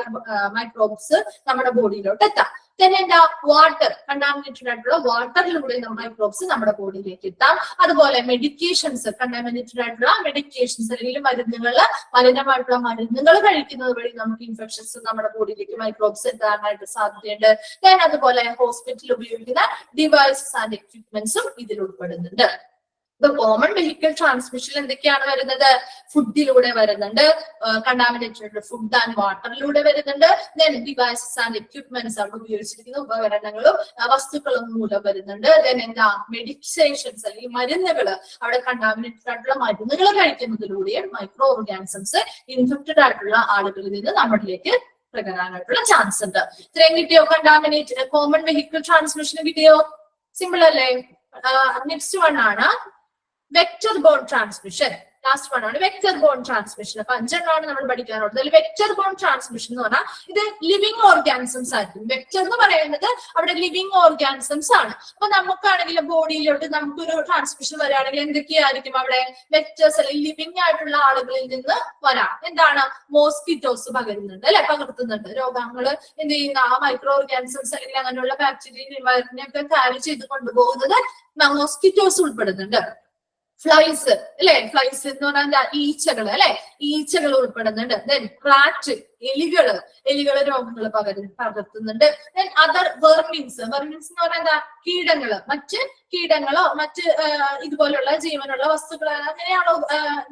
മൈക്രോബ്സ് നമ്മുടെ ബോഡിയിലോട്ട് എത്താം. പിന്നെ എന്താ, വാട്ടർ, കണ്ടാമിനേറ്റഡ് ആയിട്ടുള്ള വാട്ടറിലൂടെ മൈക്രോബ്സ് നമ്മുടെ ബോഡിയിലേക്ക് എത്താം. അതുപോലെ മെഡിക്കേഷൻസ്, കണ്ടാമിനേറ്റഡ് ആയിട്ടുള്ള മെഡിക്കേഷൻസ് അല്ലെങ്കിൽ മലിനമായിട്ടുള്ള മരുന്നുകൾ കഴിക്കുന്നത് വഴി നമുക്ക് ഇൻഫെക്ഷൻസ് നമ്മുടെ ബോഡിയിലേക്ക് മൈക്രോബ്സ് എത്താനായിട്ട് സാധ്യതയുണ്ട്. ഞാൻ അതുപോലെ ഹോസ്പിറ്റലിൽ ഉപയോഗിക്കുന്ന ഡിവൈസസ് ആൻഡ് എക്വിപ്മെന്റ്സും ഇതിൽ ഉൾപ്പെടുന്നുണ്ട്. ഇപ്പൊ കോമൺ വെഹിക്കിൾ ട്രാൻസ്മിഷൻ എന്തൊക്കെയാണ് വരുന്നത്, ഫുഡിലൂടെ വരുന്നുണ്ട്, കണ്ടാമിനേറ്റഡ് ഫുഡ് ആൻഡ് വാട്ടറിലൂടെ വരുന്നുണ്ട്. ദെൻ ഡിവൈസസ് ആൻഡ് എക്വിപ്മെന്റ്സ് അവിടെ ഉപയോഗിച്ചിരിക്കുന്ന ഉപകരണങ്ങളും വസ്തുക്കളും മൂലം വരുന്നുണ്ട്. ദെൻ എന്താ, മെഡിക്കേഷൻസ് അല്ലെങ്കിൽ മരുന്നുകൾ, അവിടെ കണ്ടാമിനേറ്റഡ് ആയിട്ടുള്ള മരുന്നുകൾ കഴിക്കുന്നതിലൂടെയും മൈക്രോ ഓർഗാനിസംസ് ഇൻഫെക്റ്റഡ് ആയിട്ടുള്ള ആളുകളിൽ നിന്ന് നമ്മളിലേക്ക് പ്രകടാനായിട്ടുള്ള ചാൻസ് ഉണ്ട്. ഇത്രയും കിട്ടിയോ, കണ്ടാമിനേറ്റഡ് കോമൺ വെഹിക്കിൾ ട്രാൻസ്മിഷൻ കിട്ടിയോ? സിമ്പിൾ അല്ലേ? നെക്സ്റ്റ് വൺ ആണ് vector bone transmission. Last one ആണ് വെക്ടർ ബോൺ ട്രാൻസ്മിഷൻ. അപ്പൊ 5 എണ്ണമാണ് നമ്മൾ പഠിക്കാനുള്ളത്. അതിൽ വെക്ടർ ബോൺ ട്രാൻസ്മിഷൻ എന്ന് പറഞ്ഞാൽ ഇത് ലിവിങ് ഓർഗാനിസംസ് ആയിരിക്കും. വെക്ടർ എന്ന് പറയുന്നത് അവിടെ ലിവിങ് ഓർഗാനിസംസ് ആണ്. അപ്പൊ നമുക്കാണെങ്കിലും ബോഡിയിലോട്ട് നമുക്കൊരു ട്രാൻസ്മിഷൻ വരികയാണെങ്കിൽ എന്തൊക്കെയായിരിക്കും അവിടെ, വെക്ടേഴ്സ് അല്ലെങ്കിൽ ലിവിങ് ആയിട്ടുള്ള ആളുകളിൽ നിന്ന് വരാം. എന്താണ്, മോസ്കിറ്റോസ് പകരുന്നുണ്ട് അല്ലെ, പകർത്തുന്നുണ്ട് രോഗങ്ങൾ. എന്ത് ചെയ്യുന്ന ആ മൈക്രോ ഓർഗാനിസംസ് അല്ലെങ്കിൽ അങ്ങനെയുള്ള ബാക്ടീരിയയും വൈറസിനെയൊക്കെ ക്യാരി ചെയ്ത് കൊണ്ടുപോകുന്നത് മോസ്കിറ്റോസ് ഉൾപ്പെടുന്നുണ്ട്. ഫ്ലൈസ് അല്ലെ, ഫ്ലൈസ് എന്ന് പറഞ്ഞാൽ ഈച്ചകൾ അല്ലെ, ഈച്ചകൾ ഉൾപ്പെടുന്നുണ്ട്. ദെൻ റാറ്റ്, എലികള് രോഗങ്ങൾ പകർത്തുന്നുണ്ട്. അതർ വെർമിൻസ് എന്ന് പറഞ്ഞാൽ എന്താ, കീടങ്ങള്, മറ്റ് കീടങ്ങളോ മറ്റ് ഇതുപോലുള്ള ജീവനുള്ള വസ്തുക്കളോ അങ്ങനെയാണോ,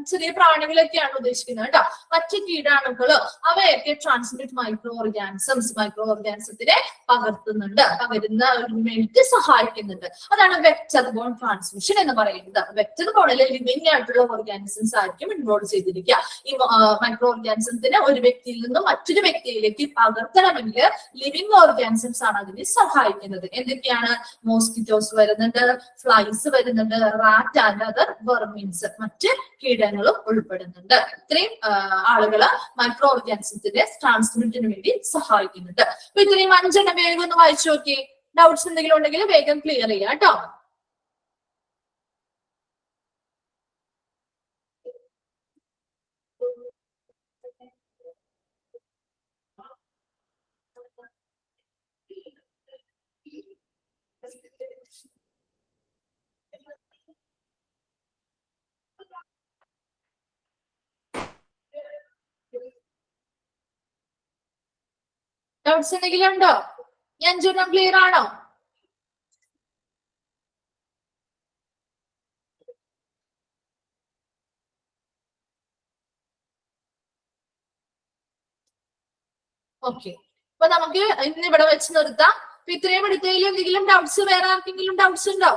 ചെറിയ പ്രാണികളൊക്കെയാണ് ഉദ്ദേശിക്കുന്നത് കേട്ടോ. മറ്റ് കീടാണുക്കളോ അവയൊക്കെ ട്രാൻസ്മിറ്റ് മൈക്രോ ഓർഗാനിസത്തിനെ പകരുന്ന വേണ്ടിയിട്ട് സഹായിക്കുന്നുണ്ട്. അതാണ് വെക്ടർ ബോൺ ട്രാൻസ്മിഷൻ എന്ന് പറയുന്നത്. വെക്ടർ ബോണിൽ ലിവിങ് ആയിട്ടുള്ള ഓർഗാനിസംസ് ആയിരിക്കും ഇൻവോൾവ് ചെയ്തിരിക്കുക. ഈ മൈക്രോ ഓർഗാനിസത്തിന് ഒരു വ്യക്തിയിൽ നിന്നും മറ്റൊരു വ്യക്തിയിലേക്ക് പകർത്തണമെങ്കിൽ ലിവിങ് ഓർഗാനിസംസ് ആണ് അതിനെ സഹായിക്കുന്നത്. എന്തൊക്കെയാണ്? മോസ്കിറ്റോസ് വരുന്നുണ്ട്, ഫ്ലൈസ് വരുന്നുണ്ട്, റാറ്റ് ആൻഡ് അതർ വെർമിൻസ്, മറ്റ് കീടങ്ങളും ഉൾപ്പെടുന്നുണ്ട്. ഇത്രയും ആളുകള് മൈക്രോ ഓർഗാനിസത്തിന്റെ ട്രാൻസ്മിറ്റിന് വേണ്ടി സഹായിക്കുന്നുണ്ട്. അപ്പൊ ഇത്രയും 5 വേഗം ഒന്ന് വായിച്ചു നോക്കി. ഡൗട്ട്സ് എന്തെങ്കിലും ഉണ്ടെങ്കിൽ വേഗം ക്ലിയർ ചെയ്യാം കേട്ടോ. ഡൗട്ട്സ് എന്തെങ്കിലും ഉണ്ടോ? ഞാൻ ക്ലിയർ ആണോ? ഓക്കെ, അപ്പൊ നമുക്ക് ഇന്ന് ഇവിടെ വെച്ച് നിർത്താം. അപ്പൊ ഇത്രയും എടുത്തതിൽ എന്തെങ്കിലും ഡൗട്ട്സ്, വേറെ ആർക്കെങ്കിലും ഡൗട്ട്സ് ഉണ്ടോ?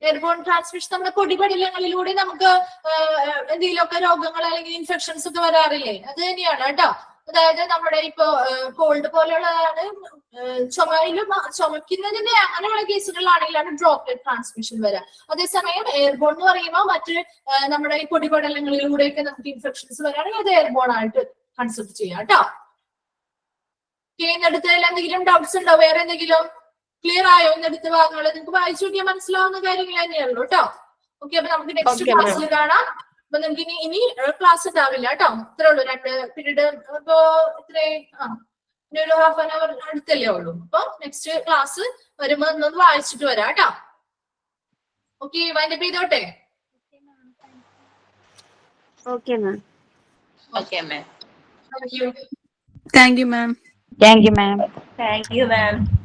എയർബോൺ ട്രാൻസ്മിഷൻ നമ്മുടെ പൊടിപടലങ്ങളിലൂടെ നമുക്ക് എന്തെങ്കിലുമൊക്കെ രോഗങ്ങൾ അല്ലെങ്കിൽ ഇൻഫെക്ഷൻസ് ഒക്കെ വരാറില്ലേ? അത് തന്നെയാണ് കേട്ടോ. അതായത് നമ്മുടെ ഇപ്പൊ കോൾഡ് പോലെയുള്ളതാണ്, ചുമക്കുന്നതിന്റെ അങ്ങനെയുള്ള കേസുകളിലാണെങ്കിലാണ് ഡ്രോപ്ലെറ്റ് ട്രാൻസ്മിഷൻ വരാം. അതേസമയം എയർബോൺ എന്ന് പറയുമ്പോൾ മറ്റ് നമ്മുടെ ഈ പൊടിപടലങ്ങളിലൂടെയൊക്കെ നമുക്ക് ഇൻഫെക്ഷൻസ് വരാണെങ്കിൽ അത് എയർബോൺ ആയിട്ട് കൺസിഡർ ചെയ്യാം കേട്ടോ. ഇന്നെടുത്തതിൽ എന്തെങ്കിലും ഡൗട്ട്സ് ഉണ്ടോ? വേറെ എന്തെങ്കിലും ക്ലിയർ ആയോ? ഇന്നെടുത്ത ഭാഗങ്ങൾ നിങ്ങൾക്ക് വായിച്ചു നോക്കിയാൽ മനസ്സിലാവുന്ന കാര്യങ്ങൾ തന്നെയുള്ളൂ കേട്ടോ. ഓക്കെ, അപ്പൊ നമുക്ക് നെക്സ്റ്റ് ക്ലാസ്സിൽ കാണാം. അപ്പൊ നിങ്ങൾക്ക് ഇനി ക്ലാസ് ഉണ്ടാവില്ല കേട്ടോ. ഇത്രേ ഉള്ളൂ, 2 പീരീഡ്. ഇപ്പോ ഇനി ഒരു ഹാഫ് ആൻ അവർ അടുത്തല്ലേ ഉള്ളൂ. അപ്പൊ നെക്സ്റ്റ് ക്ലാസ് വരുമ്പോ ഒന്ന് വായിച്ചിട്ട് വരാം കേട്ടോ. ഓക്കെ, വൈൻഡപ്പ് ചെയ്തോട്ടെ. Okay, ma'am. Okay, ma'am. Thank you. Thank you, ma'am. Thank you, ma'am. Thank you, ma'am.